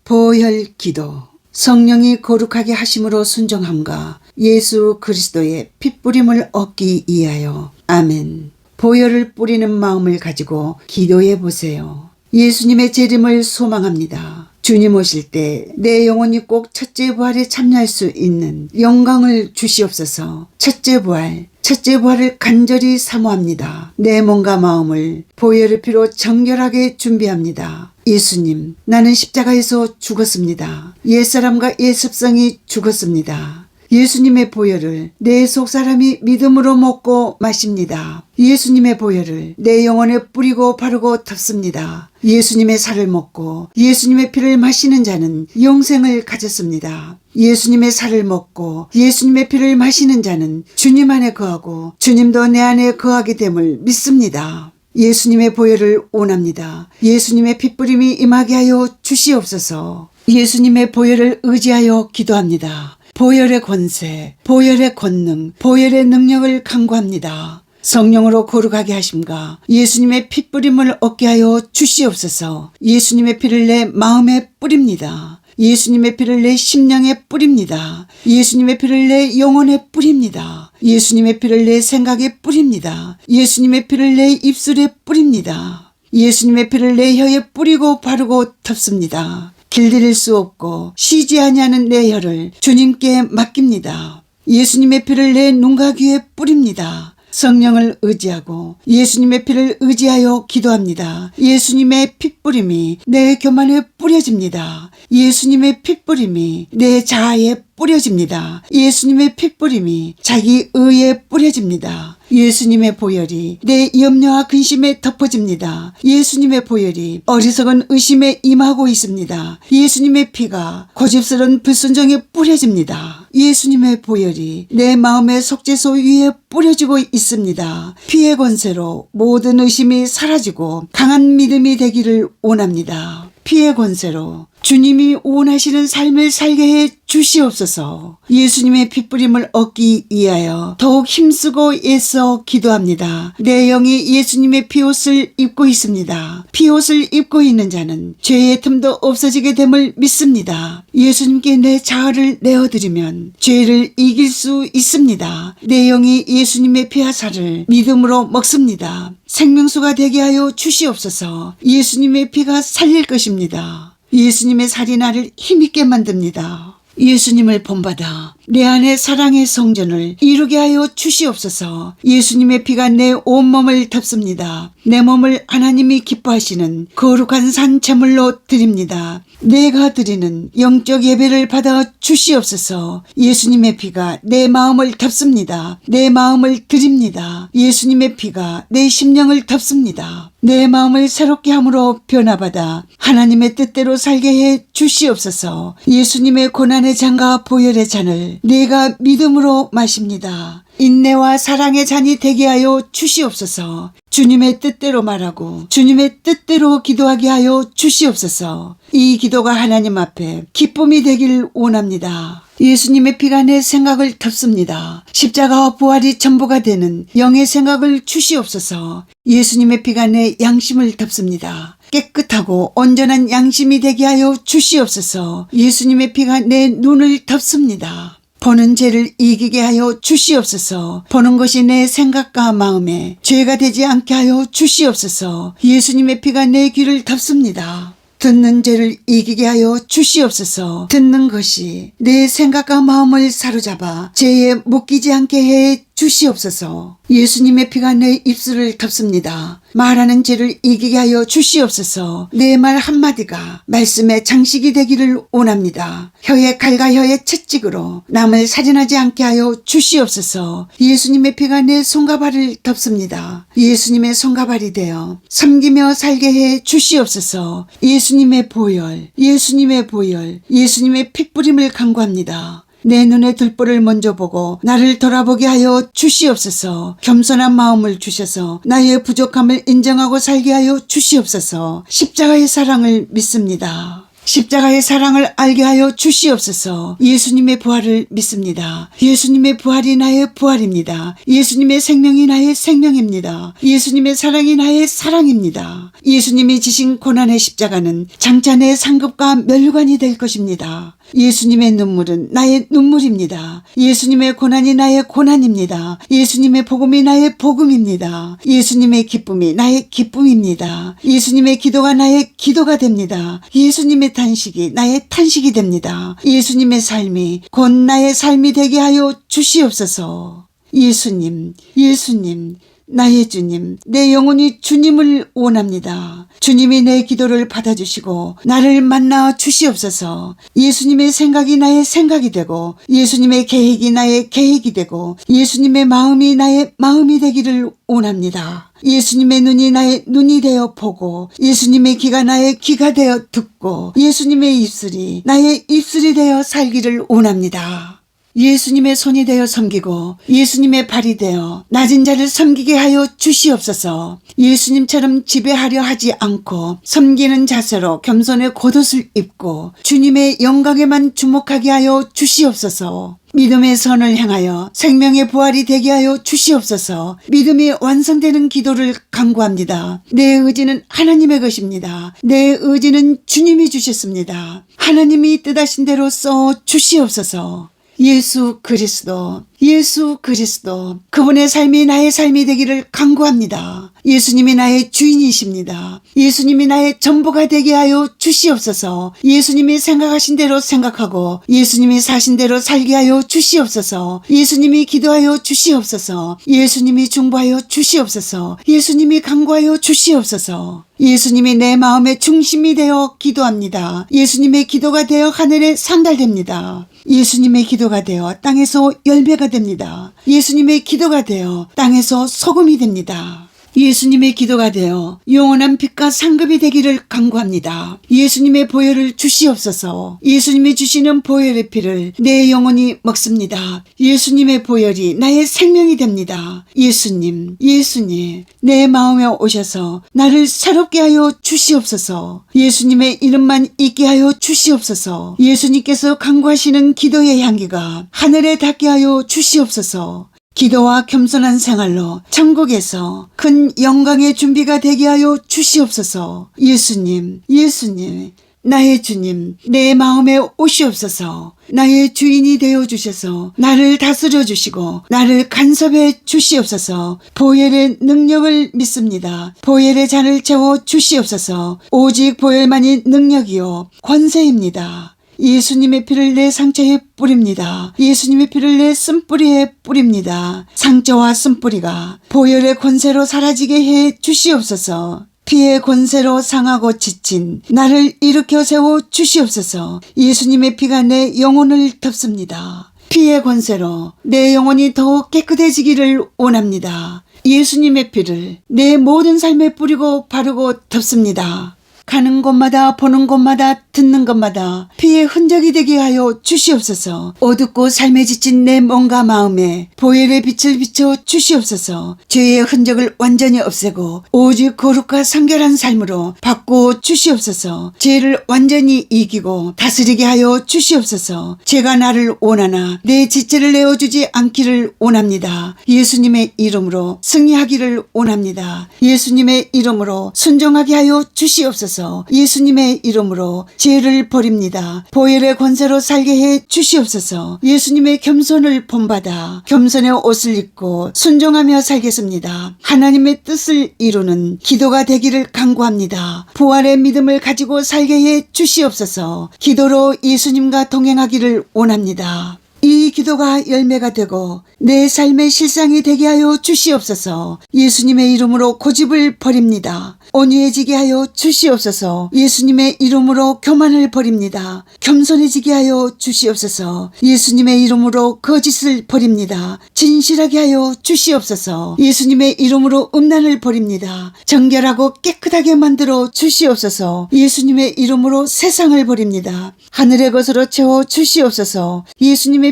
[SPEAKER 1] 보혈 기도. 성령이 거룩하게 하심으로 순종함과 예수 그리스도의 핏뿌림을 얻기 위하여. 아멘. 보혈을 뿌리는 마음을 가지고 기도해 보세요. 예수님의 재림을 소망합니다. 주님 오실 때 내 영혼이 꼭 첫째 부활에 참여할 수 있는 영광을 주시옵소서. 첫째 부활을 간절히 사모합니다. 내 몸과 마음을 보혈의 피로 정결하게 준비합니다. 예수님, 나는 십자가에서 죽었습니다. 옛사람과 옛습성이 죽었습니다. 예수님의 보혈을 내 속사람이 믿음으로 먹고 마십니다. 예수님의 보혈을 내 영혼에 뿌리고 바르고 덮습니다. 예수님의 살을 먹고 예수님의 피를 마시는 자는 영생을 가졌습니다. 예수님의 살을 먹고 예수님의 피를 마시는 자는 주님 안에 거하고 주님도 내 안에 거하게 됨을 믿습니다. 예수님의 보혈을 원합니다. 예수님의 핏뿌림이 임하게 하여 주시옵소서. 예수님의 보혈을 의지하여 기도합니다. 보혈의 권세, 보혈의 권능, 보혈의 능력을 간구합니다. 성령으로 거룩하게 하심과 예수님의 핏뿌림을 얻게 하여 주시옵소서. 예수님의 피를 내 마음에 뿌립니다. 예수님의 피를 내 심령에 뿌립니다. 예수님의 피를 내 영혼에 뿌립니다. 예수님의 피를 내 생각에 뿌립니다. 예수님의 피를 내 입술에 뿌립니다. 예수님의 피를 내 혀에 뿌리고 바르고 덮습니다. 길들일 수 없고 쉬지 아니하는 내 혀를 주님께 맡깁니다. 예수님의 피를 내 눈과 귀에 뿌립니다. 성령을 의지하고 예수님의 피를 의지하여 기도합니다. 예수님의 핏뿌림이 내 교만에 뿌려집니다. 예수님의 핏뿌림이 내 자아에 뿌려집니다. 예수님의 핏뿌림이 자기 의에 뿌려집니다. 예수님의 보혈이 내 염려와 근심에 덮어집니다. 예수님의 보혈이 어리석은 의심에 임하고 있습니다. 예수님의 피가 고집스러운 불순종에 뿌려집니다. 예수님의 보혈이 내 마음의 속죄소 위에 뿌려지고 있습니다. 피의 권세로 모든 의심이 사라지고 강한 믿음이 되기를 원합니다. 피의 권세로 주님이 원하시는 삶을 살게 해 주시옵소서. 예수님의 핏뿌림을 얻기 위하여 더욱 힘쓰고 애써 기도합니다. 내 영이 예수님의 피옷을 입고 있습니다. 피옷을 입고 있는 자는 죄의 틈도 없어지게 됨을 믿습니다. 예수님께 내 자아를 내어드리면 죄를 이길 수 있습니다. 내 영이 예수님의 피와 살을 믿음으로 먹습니다. 생명수가 되게 하여 주시옵소서. 예수님의 피가 살릴 것입니다. 예수님의 살이 나를 힘있게 만듭니다. 예수님을 본받아 내 안에 사랑의 성전을 이루게 하여 주시옵소서. 예수님의 피가 내 온몸을 덮습니다. 내 몸을 하나님이 기뻐하시는 거룩한 산 제물로 드립니다. 내가 드리는 영적 예배를 받아 주시옵소서. 예수님의 피가 내 마음을 덮습니다. 내 마음을 드립니다. 예수님의 피가 내 심령을 덮습니다. 내 마음을 새롭게 함으로 변화받아 하나님의 뜻대로 살게 해 주시옵소서. 예수님의 고난의 잔과 보혈의 잔을 내가 믿음으로 마십니다. 인내와 사랑의 잔이 되게 하여 주시옵소서. 주님의 뜻대로 말하고 주님의 뜻대로 기도하게 하여 주시옵소서. 이 기도가 하나님 앞에 기쁨이 되길 원합니다. 예수님의 피가 내 생각을 덮습니다. 십자가와 부활이 전부가 되는 영의 생각을 주시옵소서. 예수님의 피가 내 양심을 덮습니다. 깨끗하고 온전한 양심이 되게 하여 주시옵소서. 예수님의 피가 내 눈을 덮습니다. 보는 죄를 이기게 하여 주시옵소서. 보는 것이 내 생각과 마음에 죄가 되지 않게 하여 주시옵소서. 예수님의 피가 내 귀를 덮습니다. 듣는 죄를 이기게 하여 주시옵소서. 듣는 것이 내 생각과 마음을 사로잡아 죄에 묶이지 않게 해 주시옵소서. 예수님의 피가 내 입술을 덮습니다. 말하는 죄를 이기게 하여 주시옵소서. 내 말 한마디가 말씀의 장식이 되기를 원합니다. 혀의 칼과 혀의 채찍으로 남을 살인하지 않게 하여 주시옵소서. 예수님의 피가 내 손과 발을 덮습니다. 예수님의 손과 발이 되어 섬기며 살게 해 주시옵소서. 예수님의 보혈, 예수님의 보혈, 예수님의 핏부림을 간구합니다. 내 눈의 들보를 먼저 보고 나를 돌아보게 하여 주시옵소서. 겸손한 마음을 주셔서 나의 부족함을 인정하고 살게 하여 주시옵소서. 십자가의 사랑을 믿습니다. 십자가의 사랑을 알게 하여 주시옵소서. 예수님의 부활을 믿습니다. 예수님의 부활이 나의 부활입니다. 예수님의 생명이 나의 생명입니다. 예수님의 사랑이 나의 사랑입니다. 예수님이 지신 고난의 십자가는 장차 내 상급과 멸관이 될 것입니다. 예수님의 눈물은 나의 눈물입니다. 예수님의 고난이 나의 고난입니다. 예수님의 복음이 나의 복음입니다. 예수님의 기쁨이 나의 기쁨입니다. 예수님의 기도가 나의 기도가 됩니다. 예수님의 탄식이 나의 탄식이 됩니다. 예수님의 삶이 곧 나의 삶이 되게 하여 주시옵소서. 예수님, 예수님, 나의 주님, 내 영혼이 주님을 원합니다. 주님이 내 기도를 받아주시고 나를 만나 주시옵소서. 예수님의 생각이 나의 생각이 되고 예수님의 계획이 나의 계획이 되고 예수님의 마음이 나의 마음이 되기를 원합니다. 예수님의 눈이 나의 눈이 되어 보고 예수님의 귀가 나의 귀가 되어 듣고 예수님의 입술이 나의 입술이 되어 살기를 원합니다. 예수님의 손이 되어 섬기고 예수님의 발이 되어 낮은 자를 섬기게 하여 주시옵소서. 예수님처럼 지배하려 하지 않고 섬기는 자세로 겸손의 겉옷을 입고 주님의 영광에만 주목하게 하여 주시옵소서. 믿음의 선을 행하여 생명의 부활이 되게 하여 주시옵소서. 믿음이 완성되는 기도를 간구합니다. 내 의지는 하나님의 것입니다. 내 의지는 주님이 주셨습니다. 하나님이 뜻하신 대로 써 주시옵소서. 예수 그리스도, 예수 그리스도, 그분의 삶이 나의 삶이 되기를 간구합니다. 예수님이 나의 주인이십니다. 예수님이 나의 전부가 되게 하여 주시옵소서. 예수님이 생각하신 대로 생각하고 예수님이 사신 대로 살게 하여 주시옵소서. 예수님이 기도하여 주시옵소서. 예수님이 중보하여 주시옵소서. 예수님이 간구하여 주시옵소서. 예수님이 내 마음의 중심이 되어 기도합니다. 예수님의 기도가 되어 하늘에 상달됩니다. 예수님의 기도가 되어 땅에서 열매가 됩니다. 예수님의 기도가 되어 땅에서 소금이 됩니다. 예수님의 기도가 되어 영원한 빛과 상급이 되기를 간구합니다. 예수님의 보혈을 주시옵소서. 예수님이 주시는 보혈의 피를 내 영혼이 먹습니다. 예수님의 보혈이 나의 생명이 됩니다. 예수님, 예수님, 내 마음에 오셔서 나를 새롭게 하여 주시옵소서. 예수님의 이름만 있게 하여 주시옵소서. 예수님께서 간구하시는 기도의 향기가 하늘에 닿게 하여 주시옵소서. 기도와 겸손한 생활로 천국에서 큰 영광의 준비가 되게 하여 주시옵소서. 예수님, 예수님, 나의 주님, 내 마음에 오시옵소서. 나의 주인이 되어 주셔서 나를 다스려 주시고 나를 간섭해 주시옵소서. 보혈의 능력을 믿습니다. 보혈의 잔을 채워 주시옵소서. 오직 보혈만이 능력이요 권세입니다. 예수님의 피를 내 상처에 뿌립니다. 예수님의 피를 내 쓴뿌리에 뿌립니다. 상처와 쓴뿌리가 보혈의 권세로 사라지게 해 주시옵소서. 피의 권세로 상하고 지친 나를 일으켜 세워 주시옵소서. 예수님의 피가 내 영혼을 덮습니다. 피의 권세로 내 영혼이 더욱 깨끗해지기를 원합니다. 예수님의 피를 내 모든 삶에 뿌리고 바르고 덮습니다. 가는 곳마다 보는 곳마다 듣는 것마다 피의 흔적이 되게 하여 주시옵소서. 어둡고 삶에 지친 내 몸과 마음에 보혈의 빛을 비춰 주시옵소서. 죄의 흔적을 완전히 없애고 오직 거룩과 성결한 삶으로 바꾸어 주시옵소서. 죄를 완전히 이기고 다스리게 하여 주시옵소서. 죄가 나를 원하나 내 지체를 내어주지 않기를 원합니다. 예수님의 이름으로 승리하기를 원합니다. 예수님의 이름으로 순종하게 하여 주시옵소서. 예수님의 이름으로 죄를 버립니다. 보혈의 권세로 살게 해 주시옵소서. 예수님의 겸손을 본받아 겸손의 옷을 입고 순종하며 살겠습니다. 하나님의 뜻을 이루는 기도가 되기를 간구합니다. 부활의 믿음을 가지고 살게 해 주시옵소서. 기도로 예수님과 동행하기를 원합니다. 이 기도가 열매가 되고 내 삶의 실상이 되게 하여 주시옵소서. 예수님의 이름으로 고집을 버립니다. 온유해지게 하여 주시옵소서. 예수님의 이름으로 교만을 버립니다. 겸손해지게 하여 주시옵소서. 예수님의 이름으로 거짓을 버립니다. 진실하게 하여 주시옵소서. 예수님의 이름으로 음란을 버립니다. 정결하고 깨끗하게 만들어 주시옵소서. 예수님의 이름으로 세상을 버립니다. 하늘의 것으로 채워 주시옵소서. 예수님의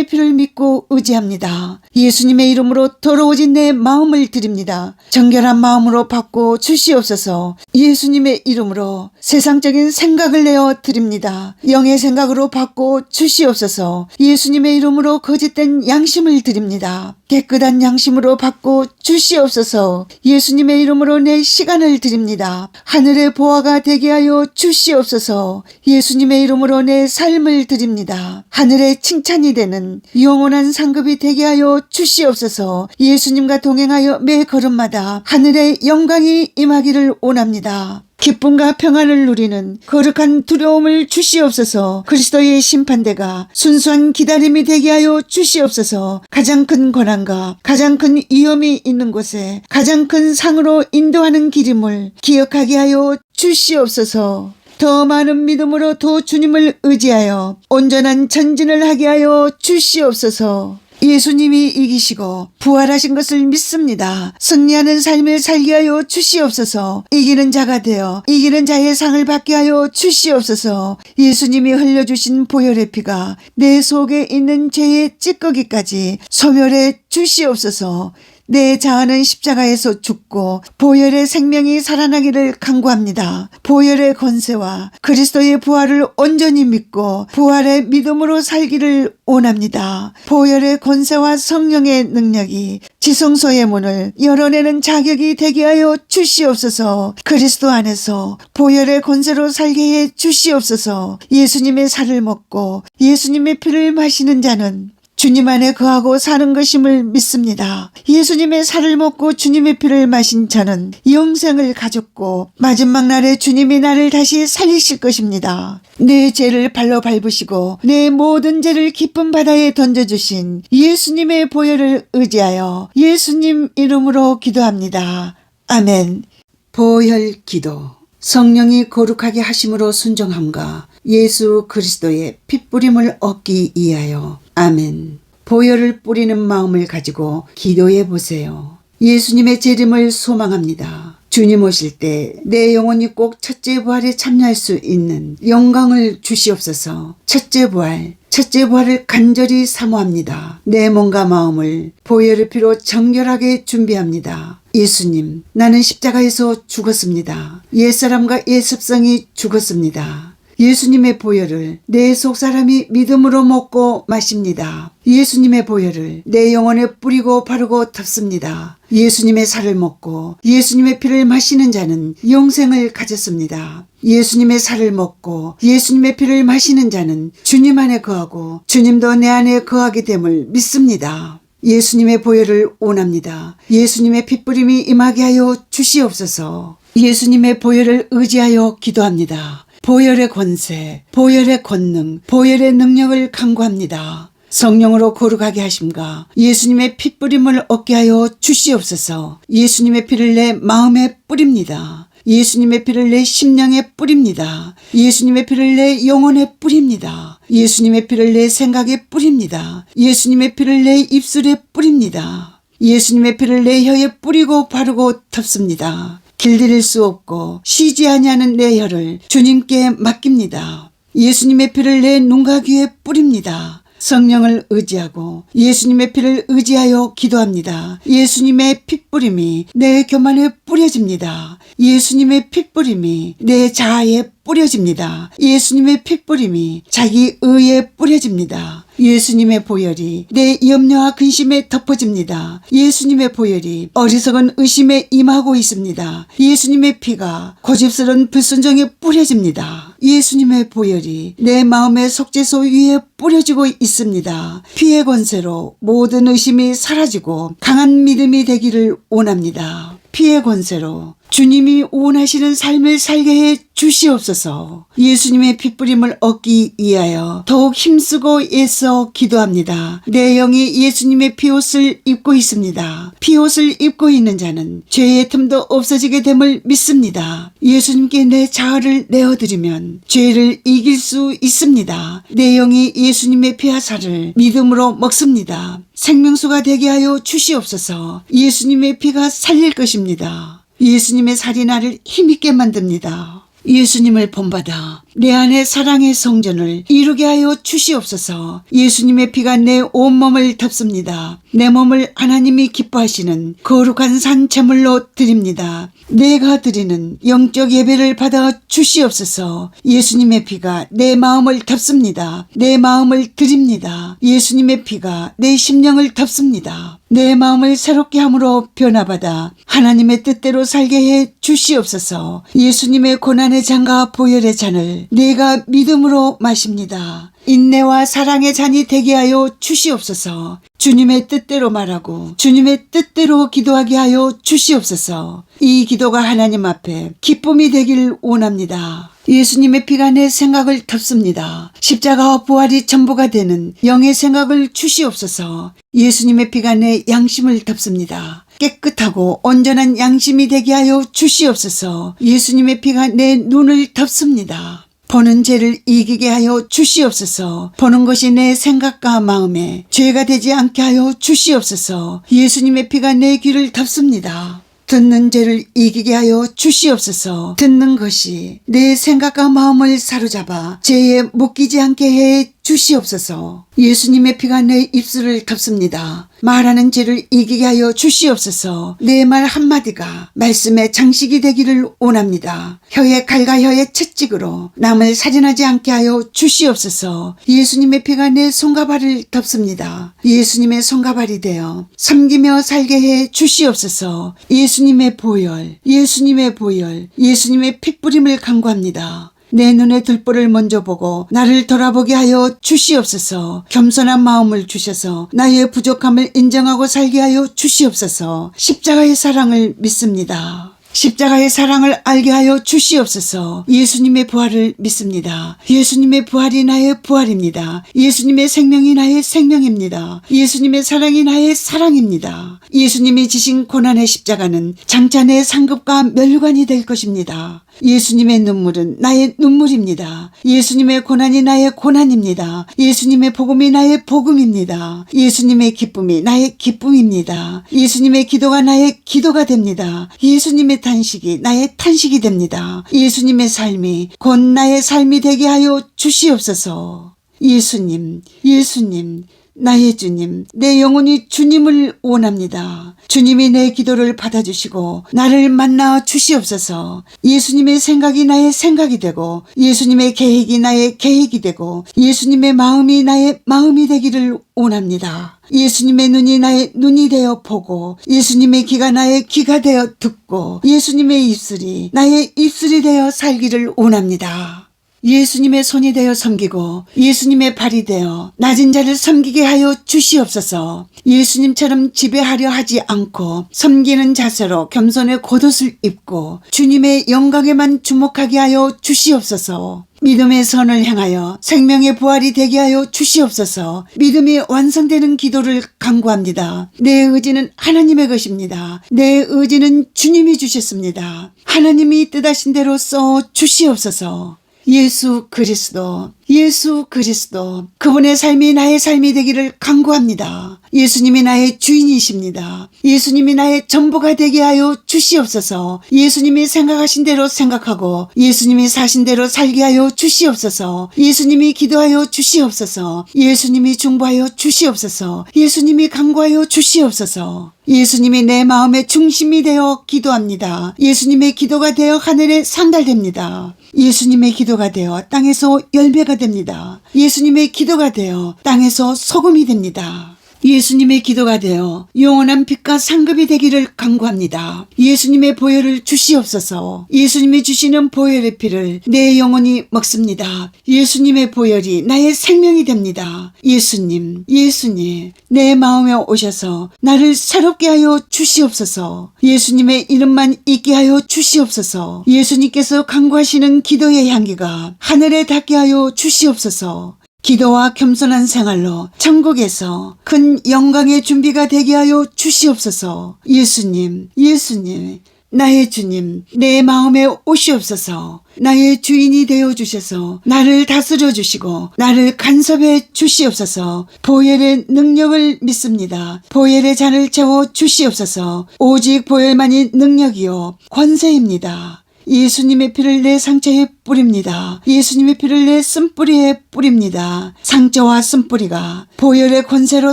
[SPEAKER 1] 피를 믿고 의지합니다. 예수님의 이름으로 더러워진 내 마음을 드립니다. 정결한 마음으로 바꿔 주시옵소서. 예수님의 이름으로 세상적인 생각을 내어 드립니다. 영의 생각으로 바꿔 주시옵소서. 예수님의 이름으로 거짓된 양심을 드립니다. 깨끗한 양심으로 바꿔 주시옵소서. 예수님의 이름으로 내 시간을 드립니다. 하늘의 보화가 되게 하여 주시옵소서. 예수님의 이름으로 내 삶을 드립니다. 하늘의 칭찬이 되는 영원한 상급이 되게 하여 주시옵소서. 예수님과 동행하여 매 걸음마다 하늘의 영광이 임하기를 원합니다. 기쁨과 평안을 누리는 거룩한 두려움을 주시옵소서. 그리스도의 심판대가 순수한 기다림이 되게 하여 주시옵소서. 가장 큰 고난과 가장 큰 위험이 있는 곳에 가장 큰 상으로 인도하는 길임을 기억하게 하여 주시옵소서. 더 많은 믿음으로 더 주님을 의지하여 온전한 전진을 하게 하여 주시옵소서. 예수님이 이기시고 부활하신 것을 믿습니다. 승리하는 삶을 살게 하여 주시옵소서. 이기는 자가 되어 이기는 자의 상을 받게 하여 주시옵소서. 예수님이 흘려주신 보혈의 피가 내 속에 있는 죄의 찌꺼기까지 소멸해 주시옵소서. 내 자아는 십자가에서 죽고 보혈의 생명이 살아나기를 간구합니다. 보혈의 권세와 그리스도의 부활을 온전히 믿고 부활의 믿음으로 살기를 원합니다. 보혈의 권세와 성령의 능력이 지성소의 문을 열어내는 자격이 되게 하여 주시옵소서. 그리스도 안에서 보혈의 권세로 살게 해 주시옵소서. 예수님의 살을 먹고 예수님의 피를 마시는 자는 주님 안에 거하고 사는 것임을 믿습니다. 예수님의 살을 먹고 주님의 피를 마신 저는 영생을 가졌고 마지막 날에 주님이 나를 다시 살리실 것입니다. 내 죄를 발로 밟으시고 내 모든 죄를 깊은 바다에 던져주신 예수님의 보혈을 의지하여 예수님 이름으로 기도합니다. 아멘. 보혈 기도. 성령이 거룩하게 하심으로 순종함과 예수 그리스도의 핏뿌림을 얻기 위하여. 아멘. 보혈을 뿌리는 마음을 가지고 기도해 보세요. 예수님의 재림을 소망합니다. 주님 오실 때 내 영혼이 꼭 첫째 부활에 참여할 수 있는 영광을 주시옵소서. 첫째 부활을 간절히 사모합니다. 내 몸과 마음을 보혈의 피로 정결하게 준비합니다. 예수님, 나는 십자가에서 죽었습니다. 옛사람과 옛습성이 죽었습니다. 예수님의 보혈을 내 속사람이 믿음으로 먹고 마십니다. 예수님의 보혈을 내 영혼에 뿌리고 바르고 덮습니다. 예수님의 살을 먹고 예수님의 피를 마시는 자는 영생을 가졌습니다. 예수님의 살을 먹고 예수님의 피를 마시는 자는 주님 안에 거하고 주님도 내 안에 거하게 됨을 믿습니다. 예수님의 보혈을 원합니다. 예수님의 핏뿌림이 임하게 하여 주시옵소서. 예수님의 보혈을 의지하여 기도합니다. 보혈의 권세, 보혈의 권능, 보혈의 능력을 간구합니다. 성령으로 거룩하게 하심과 예수님의 핏뿌림을 얻게 하여 주시옵소서. 예수님의 피를 내 마음에 뿌립니다. 예수님의 피를 내 심령에 뿌립니다. 예수님의 피를 내 영혼에 뿌립니다. 예수님의 피를 내 생각에 뿌립니다. 예수님의 피를 내 입술에 뿌립니다. 예수님의 피를 내 혀에 뿌리고 바르고 덮습니다. 길들일 수 없고 쉬지 아니하는 내 혀를 주님께 맡깁니다. 예수님의 피를 내 눈과 귀에 뿌립니다. 성령을 의지하고 예수님의 피를 의지하여 기도합니다. 예수님의 핏뿌림이 내 교만에 뿌려집니다. 예수님의 핏뿌림이 내 자아에 뿌려집니다. 예수님의 핏뿌림이 자기 의에 뿌려집니다. 예수님의 보혈이 내 염려와 근심에 덮어집니다. 예수님의 보혈이 어리석은 의심에 임하고 있습니다. 예수님의 피가 고집스러운 불순종에 뿌려집니다. 예수님의 보혈이 내 마음의 속죄소 위에 뿌려지고 있습니다. 피의 권세로 모든 의심이 사라지고 강한 믿음이 되기를 원합니다. 피의 권세로 주님이 원하시는 삶을 살게 해 주시옵소서. 예수님의 핏부림을 얻기 위하여 더욱 힘쓰고 애써 기도합니다. 내 영이 예수님의 피옷을 입고 있습니다. 피옷을 입고 있는 자는 죄의 틈도 없어지게 됨을 믿습니다. 예수님께 내 자아를 내어드리면 죄를 이길 수 있습니다. 내 영이 예수님의 피와 살을 믿음으로 먹습니다. 생명수가 되게 하여 주시옵소서. 예수님의 피가 살릴 것입니다. 예수님의 살이 나를 힘있게 만듭니다. 예수님을 본받아 내 안에 사랑의 성전을 이루게 하여 주시옵소서. 예수님의 피가 내 온몸을 덮습니다. 내 몸을 하나님이 기뻐하시는 거룩한 산 제물로 드립니다. 내가 드리는 영적 예배를 받아 주시옵소서. 예수님의 피가 내 마음을 덮습니다. 내 마음을 드립니다. 예수님의 피가 내 심령을 덮습니다. 내 마음을 새롭게 함으로 변화받아 하나님의 뜻대로 살게 해 주시옵소서. 예수님의 고난의 잔과 보혈의 잔을 내가 믿음으로 마십니다. 인내와 사랑의 잔이 되게 하여 주시옵소서. 주님의 뜻대로 말하고 주님의 뜻대로 기도하게 하여 주시옵소서. 이 기도가 하나님 앞에 기쁨이 되길 원합니다. 예수님의 피가 내 생각을 덮습니다. 십자가와 부활이 전부가 되는 영의 생각을 주시옵소서. 예수님의 피가 내 양심을 덮습니다. 깨끗하고 온전한 양심이 되게 하여 주시옵소서. 예수님의 피가 내 눈을 덮습니다. 보는 죄를 이기게 하여 주시옵소서. 보는 것이 내 생각과 마음에 죄가 되지 않게 하여 주시옵소서. 예수님의 피가 내 귀를 덮습니다. 듣는 죄를 이기게 하여 주시옵소서. 듣는 것이 내 생각과 마음을 사로잡아 죄에 묶이지 않게 해 주시옵소서. 예수님의 피가 내 입술을 덮습니다. 말하는 죄를 이기게 하여 주시옵소서. 내 말 한마디가 말씀의 장식이 되기를 원합니다. 혀의 칼과 혀의 채찍으로 남을 살인하지 않게 하여 주시옵소서. 예수님의 피가 내 손과 발을 덮습니다. 예수님의 손과 발이 되어 섬기며 살게 해 주시옵소서. 예수님의 보혈, 예수님의 보혈, 예수님의 핏부림을 간구합니다. 내 눈의 들보를 먼저 보고 나를 돌아보게 하여 주시옵소서. 겸손한 마음을 주셔서 나의 부족함을 인정하고 살게 하여 주시옵소서. 십자가의 사랑을 믿습니다. 십자가의 사랑을 알게 하여 주시옵소서. 예수님의 부활을 믿습니다. 예수님의 부활이 나의 부활입니다. 예수님의 생명이 나의 생명입니다. 예수님의 사랑이 나의 사랑입니다. 예수님이 지신 고난의 십자가는 장차 내 상급과 멸관이 될 것입니다. 예수님의 눈물은 나의 눈물입니다. 예수님의 고난이 나의 고난입니다. 예수님의 복음이 나의 복음입니다. 예수님의 기쁨이 나의 기쁨입니다. 예수님의 기도가 나의 기도가 됩니다. 예수님의 탄식이 나의 탄식이 됩니다. 예수님의 삶이 곧 나의 삶이 되게 하여 주시옵소서. 예수님, 예수님, 나의 주님, 내 영혼이 주님을 원합니다. 주님이 내 기도를 받아주시고 나를 만나 주시옵소서. 예수님의 생각이 나의 생각이 되고 예수님의 계획이 나의 계획이 되고 예수님의 마음이 나의 마음이 되기를 원합니다. 예수님의 눈이 나의 눈이 되어 보고 예수님의 귀가 나의 귀가 되어 듣고 예수님의 입술이 나의 입술이 되어 살기를 원합니다. 예수님의 손이 되어 섬기고 예수님의 발이 되어 낮은 자를 섬기게 하여 주시옵소서. 예수님처럼 지배하려 하지 않고 섬기는 자세로 겸손의 겉옷을 입고 주님의 영광에만 주목하게 하여 주시옵소서. 믿음의 선을 향하여 생명의 부활이 되게 하여 주시옵소서. 믿음이 완성되는 기도를 간구합니다. 내 의지는 하나님의 것입니다. 내 의지는 주님이 주셨습니다. 하나님이 뜻하신 대로 써 주시옵소서. 예수 그리스도 예수 그리스도, 그분의 삶이 나의 삶이 되기를 간구합니다. 예수님이 나의 주인이십니다. 예수님이 나의 전부가 되게 하여 주시옵소서. 예수님이 생각하신 대로 생각하고 예수님이 사신 대로 살게 하여 주시옵소서. 예수님이 기도하여 주시옵소서. 예수님이 중보하여 주시옵소서. 예수님이 간구하여 주시옵소서. 예수님이 내 마음의 중심이 되어 기도합니다. 예수님의 기도가 되어 하늘에 상달됩니다. 예수님의 기도가 되어 땅에서 열매가 됩니다. 예수님의 기도가 되어 땅에서 소금이 됩니다. 예수님의 기도가 되어 영원한 빛과 상급이 되기를 간구합니다. 예수님의 보혈을 주시옵소서. 예수님이 주시는 보혈의 피를 내 영혼이 먹습니다. 예수님의 보혈이 나의 생명이 됩니다. 예수님, 예수님, 내 마음에 오셔서 나를 새롭게 하여 주시옵소서. 예수님의 이름만 있게 하여 주시옵소서. 예수님께서 간구하시는 기도의 향기가 하늘에 닿게 하여 주시옵소서. 기도와 겸손한 생활로 천국에서 큰 영광의 준비가 되게 하여 주시옵소서. 예수님, 예수님, 나의 주님, 내 마음에 오시옵소서. 나의 주인이 되어 주셔서 나를 다스려 주시고 나를 간섭해 주시옵소서. 보혈의 능력을 믿습니다. 보혈의 잔을 채워 주시옵소서. 오직 보혈만이 능력이요 권세입니다. 예수님의 피를 내 상처에 뿌립니다. 예수님의 피를 내 쓴뿌리에 뿌립니다. 상처와 쓴뿌리가 보혈의 권세로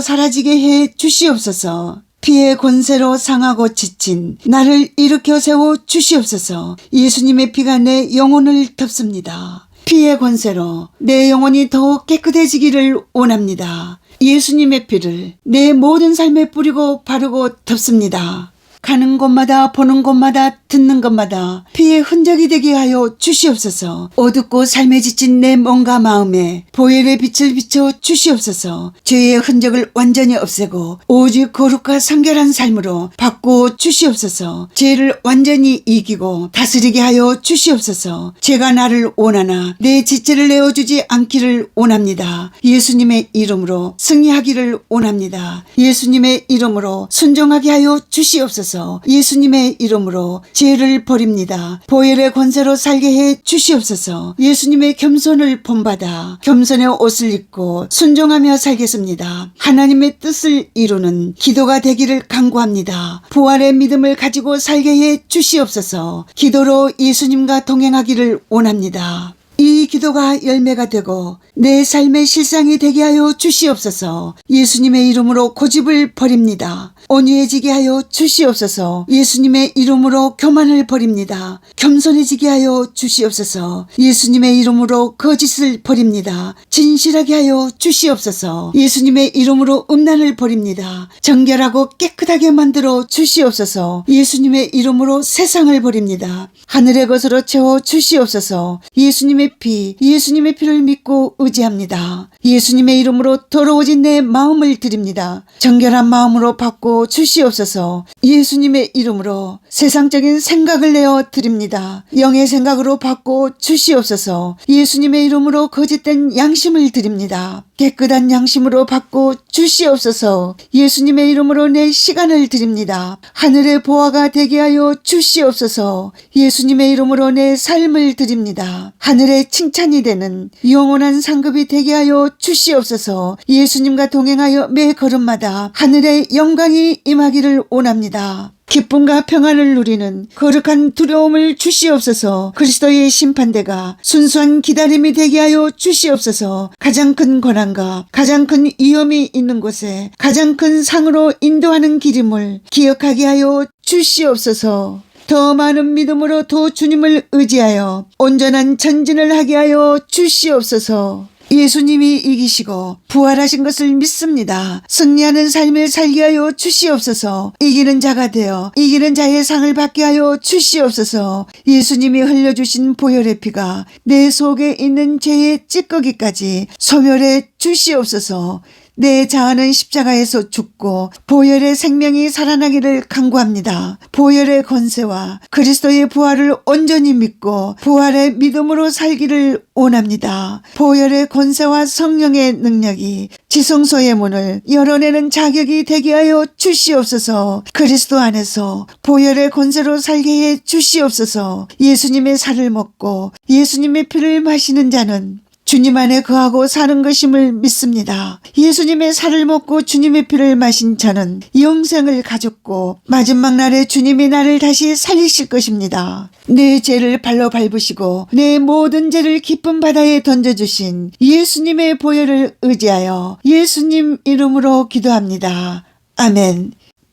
[SPEAKER 1] 사라지게 해 주시옵소서. 피의 권세로 상하고 지친 나를 일으켜 세워 주시옵소서. 예수님의 피가 내 영혼을 덮습니다. 피의 권세로 내 영혼이 더욱 깨끗해지기를 원합니다. 예수님의 피를 내 모든 삶에 뿌리고 바르고 덮습니다. 가는 곳마다 보는 곳마다 듣는 것마다 피의 흔적이 되게 하여 주시옵소서. 어둡고 삶에 지친 내 몸과 마음에 보혈의 빛을 비춰 주시옵소서. 죄의 흔적을 완전히 없애고 오직 거룩과 성결한 삶으로 바꾸어 주시옵소서. 죄를 완전히 이기고 다스리게 하여 주시옵소서. 죄가 나를 원하나 내 지체를 내어주지 않기를 원합니다. 예수님의 이름으로 승리하기를 원합니다. 예수님의 이름으로 순종하게 하여 주시옵소서. 예수님의 이름으로 죄를 버립니다. 보혈의 권세로 살게 해 주시옵소서. 예수님의 겸손을 본받아 겸손의 옷을 입고 순종하며 살겠습니다. 하나님의 뜻을 이루는 기도가 되기를 간구합니다. 부활의 믿음을 가지고 살게 해 주시옵소서. 기도로 예수님과 동행하기를 원합니다. 이 기도가 열매가 되고 내 삶의 실상이 되게 하여 주시옵소서. 예수님의 이름으로 고집을 버립니다. 온유해지게 하여 주시옵소서. 예수님의 이름으로 교만을 버립니다. 겸손해지게 하여 주시옵소서. 예수님의 이름으로 거짓을 버립니다. 진실하게 하여 주시옵소서. 예수님의 이름으로 음란을 버립니다. 정결하고 깨끗하게 만들어 주시옵소서. 예수님의 이름으로 세상을 버립니다. 하늘의 것으로 채워 주시옵소서. 예수님의 피, 예수님의 피를 믿고 의지합니다. 예수님의 이름으로 더러워진 내 마음을 드립니다. 정결한 마음으로 바꿔 주시옵소서. 예수님의 이름으로 세상적인 생각을 내어 드립니다. 영의 생각으로 바꿔 주시옵소서. 예수님의 이름으로 거짓된 양심을 드립니다. 깨끗한 양심으로 바꿔 주시옵소서. 예수님의 이름으로 내 시간을 드립니다. 하늘의 보화가 되게 하여 주시옵소서. 예수님의 이름으로 내 삶을 드립니다. 하늘의 칭찬이 되는 영원한 상급이 되게 하여 주시옵소서. 예수님과 동행하여 매 걸음마다 하늘의 영광이 임하기를 원합니다. 기쁨과 평안을 누리는 거룩한 두려움을 주시옵소서. 그리스도의 심판대가 순수한 기다림이 되게 하여 주시옵소서. 가장 큰 고난과 가장 큰 위험이 있는 곳에 가장 큰 상으로 인도하는 길임을 기억하게 하여 주시옵소서. 더 많은 믿음으로 더 주님을 의지하여 온전한 전진을 하게 하여 주시옵소서. 예수님이 이기시고 부활하신 것을 믿습니다. 승리하는 삶을 살게 하여 주시옵소서. 이기는 자가 되어 이기는 자의 상을 받게 하여 주시옵소서. 예수님이 흘려주신 보혈의 피가 내 속에 있는 죄의 찌꺼기까지 소멸해 주시옵소서. 내 자아는 십자가에서 죽고 보혈의 생명이 살아나기를 간구합니다. 보혈의 권세와 그리스도의 부활을 온전히 믿고 부활의 믿음으로 살기를 원합니다. 보혈의 권세와 성령의 능력이 지성소의 문을 열어내는 자격이 되게 하여 주시옵소서. 그리스도 안에서 보혈의 권세로 살게 해 주시옵소서. 예수님의 살을 먹고 예수님의 피를 마시는 자는 주님 안에 거하고 사는 것임을 믿습니다. 예수님의 살을 먹고 주님의 피를 마신 저는 영생을 가졌고 마지막 날에 주님이 나를 다시 살리실 것입니다. 내 죄를 발로 밟으시고 내 모든 죄를 깊은 바다에 던져주신 예수님의 보혈을 의지하여 예수님 이름으로 기도합니다. 아멘.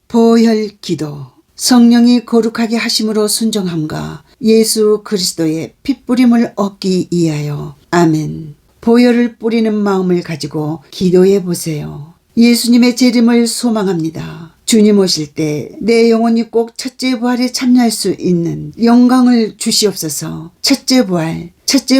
[SPEAKER 1] 보혈 기도. 성령이 거룩하게 하심으로 순종함과 예수 그리스도의 핏뿌림을 얻기 위하여. 아멘. 보혈을 뿌리는 마음을 가지고 기도해 보세요. 예수님의 재림을 소망합니다. 주님 오실 때 내 영혼이 꼭 첫째 부활에 참여할 수 있는 영광을 주시옵소서. 첫째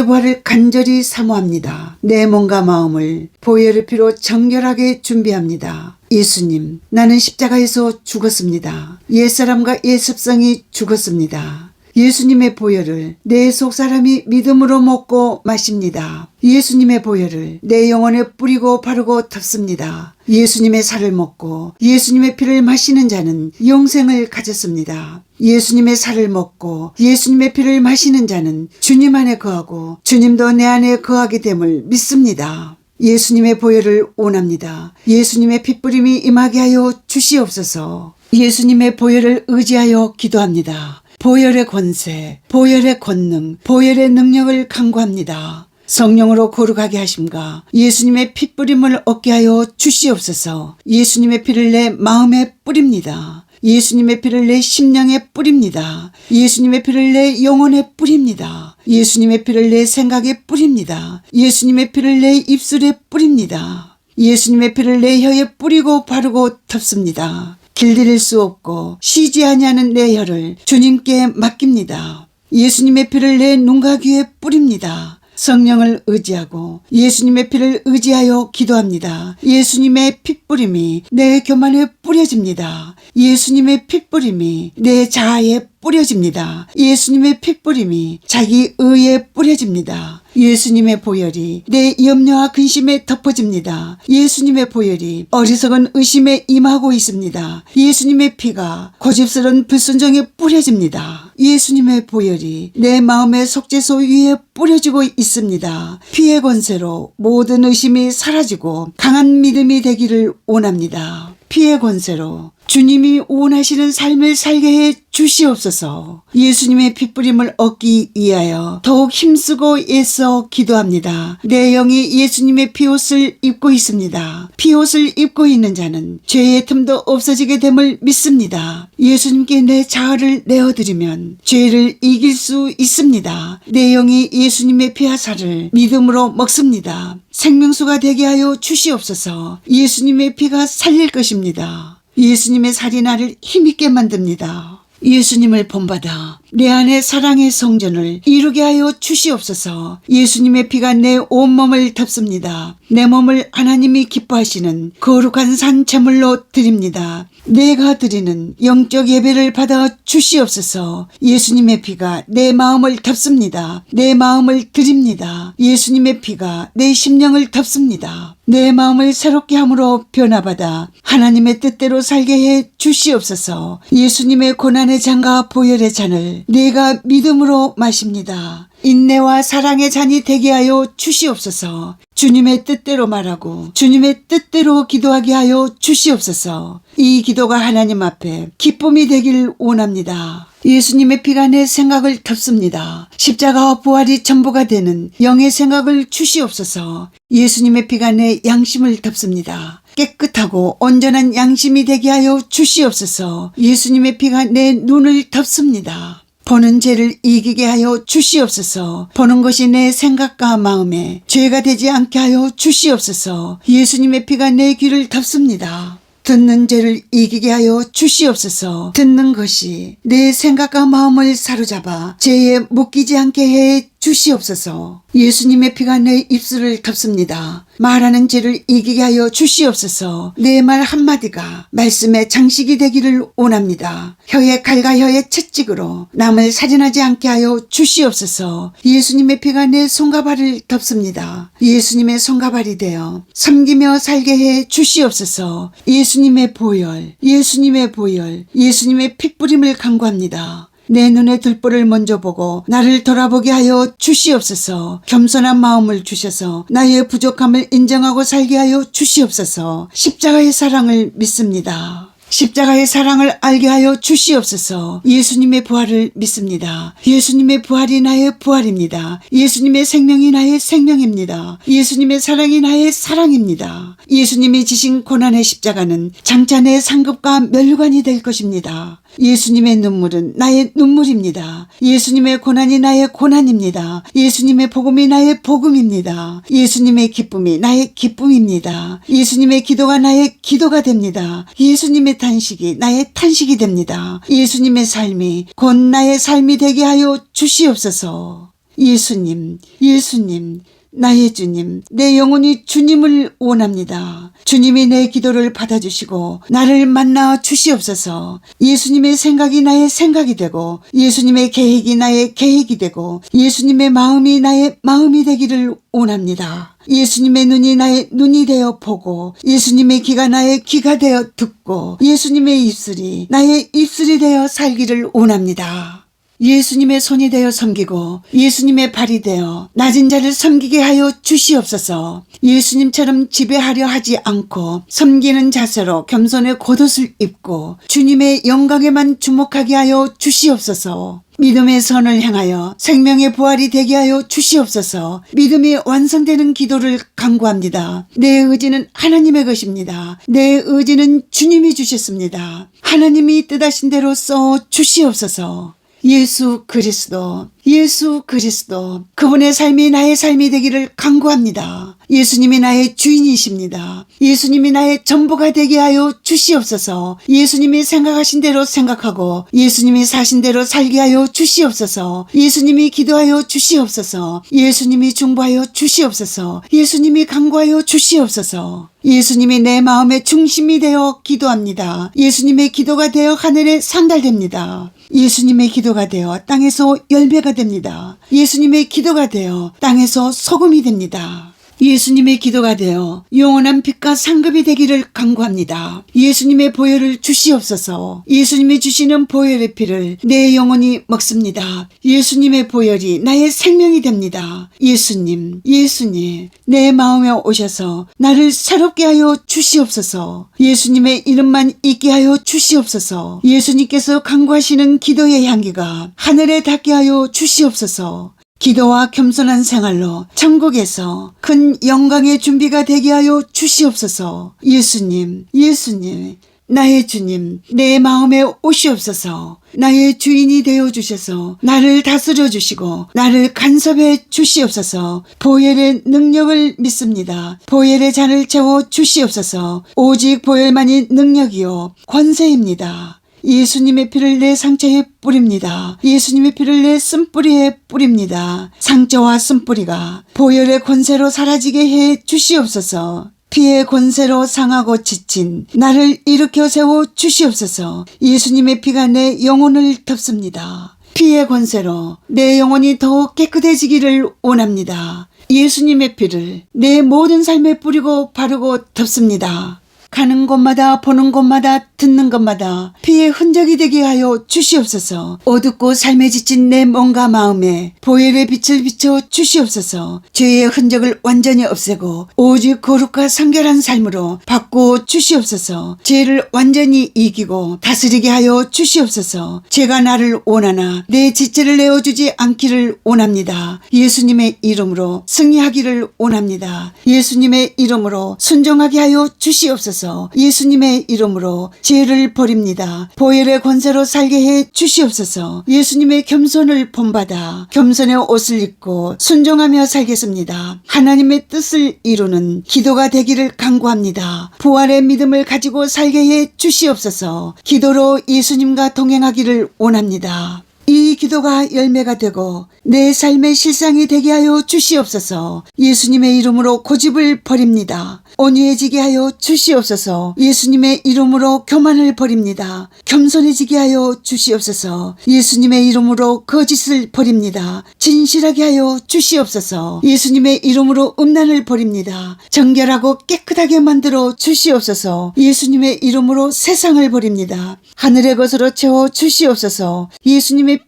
[SPEAKER 1] 부활을 간절히 사모합니다. 내 몸과 마음을 보혈의 피로 정결하게 준비합니다. 예수님, 나는 십자가에서 죽었습니다. 옛사람과 옛습성이 죽었습니다. 예수님의 보혈을 내 속사람이 믿음으로 먹고 마십니다. 예수님의 보혈을 내 영혼에 뿌리고 바르고 덮습니다. 예수님의 살을 먹고 예수님의 피를 마시는 자는 영생을 가졌습니다. 예수님의 살을 먹고 예수님의 피를 마시는 자는 주님 안에 거하고 주님도 내 안에 거하게 됨을 믿습니다. 예수님의 보혈을 원합니다. 예수님의 핏뿌림이 임하게 하여 주시옵소서. 예수님의 보혈을 의지하여 기도합니다. 보혈의 권세, 보혈의 권능, 보혈의 능력을 간구합니다. 성령으로 거룩하게 하심과 예수님의 핏뿌림을 얻게 하여 주시옵소서. 예수님의 피를 내 마음에 뿌립니다. 예수님의 피를 내 심령에 뿌립니다. 예수님의 피를 내 영혼에 뿌립니다. 예수님의 피를 내 생각에 뿌립니다. 예수님의 피를 내 입술에 뿌립니다. 예수님의 피를 내 혀에 뿌리고 바르고 덮습니다. 길들일 수 없고 쉬지 아니하는 내 혀를 주님께 맡깁니다. 예수님의 피를 내 눈과 귀에 뿌립니다. 성령을 의지하고 예수님의 피를 의지하여 기도합니다. 예수님의 핏뿌림이 내 교만에 뿌려집니다. 예수님의 핏뿌림이 내 자아에 뿌려집니다. 예수님의 핏뿌림이 자기 의에 뿌려집니다. 예수님의 보혈이 내 염려와 근심에 덮어집니다. 예수님의 보혈이 어리석은 의심에 임하고 있습니다. 예수님의 피가 고집스러운 불순종에 뿌려집니다. 예수님의 보혈이 내 마음의 속죄소 위에 뿌려지고 있습니다. 피의 권세로 모든 의심이 사라지고 강한 믿음이 되기를 원합니다. 피의 권세로 주님이 원하시는 삶을 살게 해 주시옵소서. 예수님의 핏뿌림을 얻기 위하여 더욱 힘쓰고 애써 기도합니다. 내 영이 예수님의 피옷을 입고 있습니다. 피옷을 입고 있는 자는 죄의 틈도 없어지게 됨을 믿습니다. 예수님께 내 자아를 내어드리면 죄를 이길 수 있습니다. 내 영이 예수님의 피와 살을 믿음으로 먹습니다. 생명수가 되게 하여 주시옵소서. 예수님의 피가 살릴 것입니다. 예수님의 살이 나를 힘있게 만듭니다. 예수님을 본받아 내 안에 사랑의 성전을 이루게 하여 주시옵소서. 예수님의 피가 내 온몸을 덮습니다. 내 몸을 하나님이 기뻐하시는 거룩한 산 제물로 드립니다. 내가 드리는 영적 예배를 받아 주시옵소서. 예수님의 피가 내 마음을 덮습니다. 내 마음을 드립니다. 예수님의 피가 내 심령을 덮습니다. 내 마음을 새롭게 함으로 변화받아 하나님의 뜻대로 살게 해 주시옵소서. 예수님의 고난의 잔과 보혈의 잔을 내가 믿음으로 마십니다. 인내와 사랑의 잔이 되게 하여 주시옵소서. 주님의 뜻대로 말하고 주님의 뜻대로 기도하게 하여 주시옵소서. 이 기도가 하나님 앞에 기쁨이 되길 원합니다. 예수님의 피가 내 생각을 덮습니다. 십자가와 부활이 전부가 되는 영의 생각을 주시옵소서. 예수님의 피가 내 양심을 덮습니다. 깨끗하고 온전한 양심이 되게 하여 주시옵소서. 예수님의 피가 내 눈을 덮습니다. 보는 죄를 이기게 하여 주시옵소서. 보는 것이 내 생각과 마음에 죄가 되지 않게 하여 주시옵소서. 예수님의 피가 내 귀를 덮습니다. 듣는 죄를 이기게 하여 주시옵소서. 듣는 것이 내 생각과 마음을 사로잡아 죄에 묶이지 않게 해 주시옵소서. 예수님의 피가 내 입술을 덮습니다. 말하는 죄를 이기게 하여 주시옵소서. 내 말 한마디가 말씀의 장식이 되기를 원합니다. 혀의 칼과 혀의 채찍으로 남을 살인하지 않게 하여 주시옵소서. 예수님의 피가 내 손과 발을 덮습니다. 예수님의 손과 발이 되어 섬기며 살게 해 주시옵소서. 예수님의 보혈, 예수님의 보혈, 예수님의 핏뿌림을 간구합니다. 내 눈에 들보를 먼저 보고 나를 돌아보게 하여 주시옵소서. 겸손한 마음을 주셔서 나의 부족함을 인정하고 살게 하여 주시옵소서. 십자가의 사랑을 믿습니다. 십자가의 사랑을 알게 하여 주시옵소서. 예수님의 부활을 믿습니다. 예수님의 부활이 나의 부활입니다. 예수님의 생명이 나의 생명입니다. 예수님의 사랑이 나의 사랑입니다. 예수님이 지신 고난의 십자가는 장차 내 상급과 멸관이 될 것입니다. 예수님의 눈물은 나의 눈물입니다. 예수님의 고난이 나의 고난입니다. 예수님의 복음이 나의 복음입니다. 예수님의 기쁨이 나의 기쁨입니다. 예수님의 기도가 나의 기도가 됩니다. 예수님의 탄식이 나의 탄식이 됩니다. 예수님의 삶이 곧 나의 삶이 되게 하여 주시옵소서. 예수님, 예수님, 나의 주님, 내 영혼이 주님을 원합니다. 주님이 내 기도를 받아주시고 나를 만나 주시옵소서. 예수님의 생각이 나의 생각이 되고 예수님의 계획이 나의 계획이 되고 예수님의 마음이 나의 마음이 되기를 원합니다. 예수님의 눈이 나의 눈이 되어 보고 예수님의 귀가 나의 귀가 되어 듣고 예수님의 입술이 나의 입술이 되어 살기를 원합니다. 예수님의 손이 되어 섬기고 예수님의 발이 되어 낮은 자를 섬기게 하여 주시옵소서. 예수님처럼 지배하려 하지 않고 섬기는 자세로 겸손의 겉옷을 입고 주님의 영광에만 주목하게 하여 주시옵소서. 믿음의 선을 향하여 생명의 부활이 되게 하여 주시옵소서. 믿음이 완성되는 기도를 간구합니다. 내 의지는 하나님의 것입니다. 내 의지는 주님이 주셨습니다. 하나님이 뜻하신 대로 써 주시옵소서. 예수 그리스도, 예수 그리스도, 그분의 삶이 나의 삶이 되기를 간구합니다. 예수님이 나의 주인이십니다. 예수님이 나의 전부가 되게 하여 주시옵소서. 예수님이 생각하신 대로 생각하고 예수님이 사신 대로 살게 하여 주시옵소서. 예수님이 기도하여 주시옵소서. 예수님이 중보하여 주시옵소서. 예수님이 간구하여 주시옵소서. 예수님이 내 마음의 중심이 되어 기도합니다. 예수님의 기도가 되어 하늘에 상달됩니다. 예수님의 기도가 되어 땅에서 열매가 됩니다. 예수님의 기도가 되어 땅에서 소금이 됩니다. 예수님의 기도가 되어 영원한 빛과 상급이 되기를 간구합니다. 예수님의 보혈을 주시옵소서. 예수님이 주시는 보혈의 피를 내 영혼이 먹습니다. 예수님의 보혈이 나의 생명이 됩니다. 예수님, 예수님, 내 마음에 오셔서 나를 새롭게 하여 주시옵소서. 예수님의 이름만 있게 하여 주시옵소서. 예수님께서 간구하시는 기도의 향기가 하늘에 닿게 하여 주시옵소서. 기도와 겸손한 생활로 천국에서 큰 영광의 준비가 되게 하여 주시옵소서. 예수님, 예수님, 나의 주님, 내 마음에 오시옵소서. 나의 주인이 되어 주셔서 나를 다스려 주시고 나를 간섭해 주시옵소서. 보혈의 능력을 믿습니다. 보혈의 잔을 채워 주시옵소서. 오직 보혈만이 능력이요 권세입니다. 예수님의 피를 내 상처에 뿌립니다. 예수님의 피를 내 쓴뿌리에 뿌립니다. 상처와 쓴뿌리가 보혈의 권세로 사라지게 해 주시옵소서. 피의 권세로 상하고 지친 나를 일으켜 세워 주시옵소서. 예수님의 피가 내 영혼을 덮습니다. 피의 권세로 내 영혼이 더욱 깨끗해지기를 원합니다. 예수님의 피를 내 모든 삶에 뿌리고 바르고 덮습니다. 가는 곳마다 보는 곳마다 듣는 것마다 피의 흔적이 되게 하여 주시옵소서. 어둡고 삶에 지친 내 몸과 마음에 보혈의 빛을 비춰 주시옵소서. 죄의 흔적을 완전히 없애고 오직 거룩과 성결한 삶으로 바꾸어 주시옵소서. 죄를 완전히 이기고 다스리게 하여 주시옵소서. 죄가 나를 원하나 내 지체를 내어주지 않기를 원합니다. 예수님의 이름으로 승리하기를 원합니다. 예수님의 이름으로 순종하게 하여 주시옵소서. 예수님의 이름으로 죄를 버립니다. 보혈의 권세로 살게 해 주시옵소서. 예수님의 겸손을 본받아 겸손의 옷을 입고 순종하며 살겠습니다. 하나님의 뜻을 이루는 기도가 되기를 간구합니다. 부활의 믿음을 가지고 살게 해 주시옵소서. 기도로 예수님과 동행하기를 원합니다. 이 기도가 열매가 되고 내 삶의 실상이 되게 하여 주시옵소서. 예수님의 이름으로 고집을 버립니다. 온유해지게 하여 주시옵소서. 예수님의 이름으로 교만을 버립니다. 겸손해지게 하여 주시옵소서. 예수님의 이름으로 거짓을 버립니다. 진실하게 하여 주시옵소서. 예수님의 이름으로 음란을 버립니다. 정결하고 깨끗하게 만들어 주시옵소서. 예수님의 이름으로 세상을 버립니다. 하늘의 것으로 채워 주시옵소서. 예수님의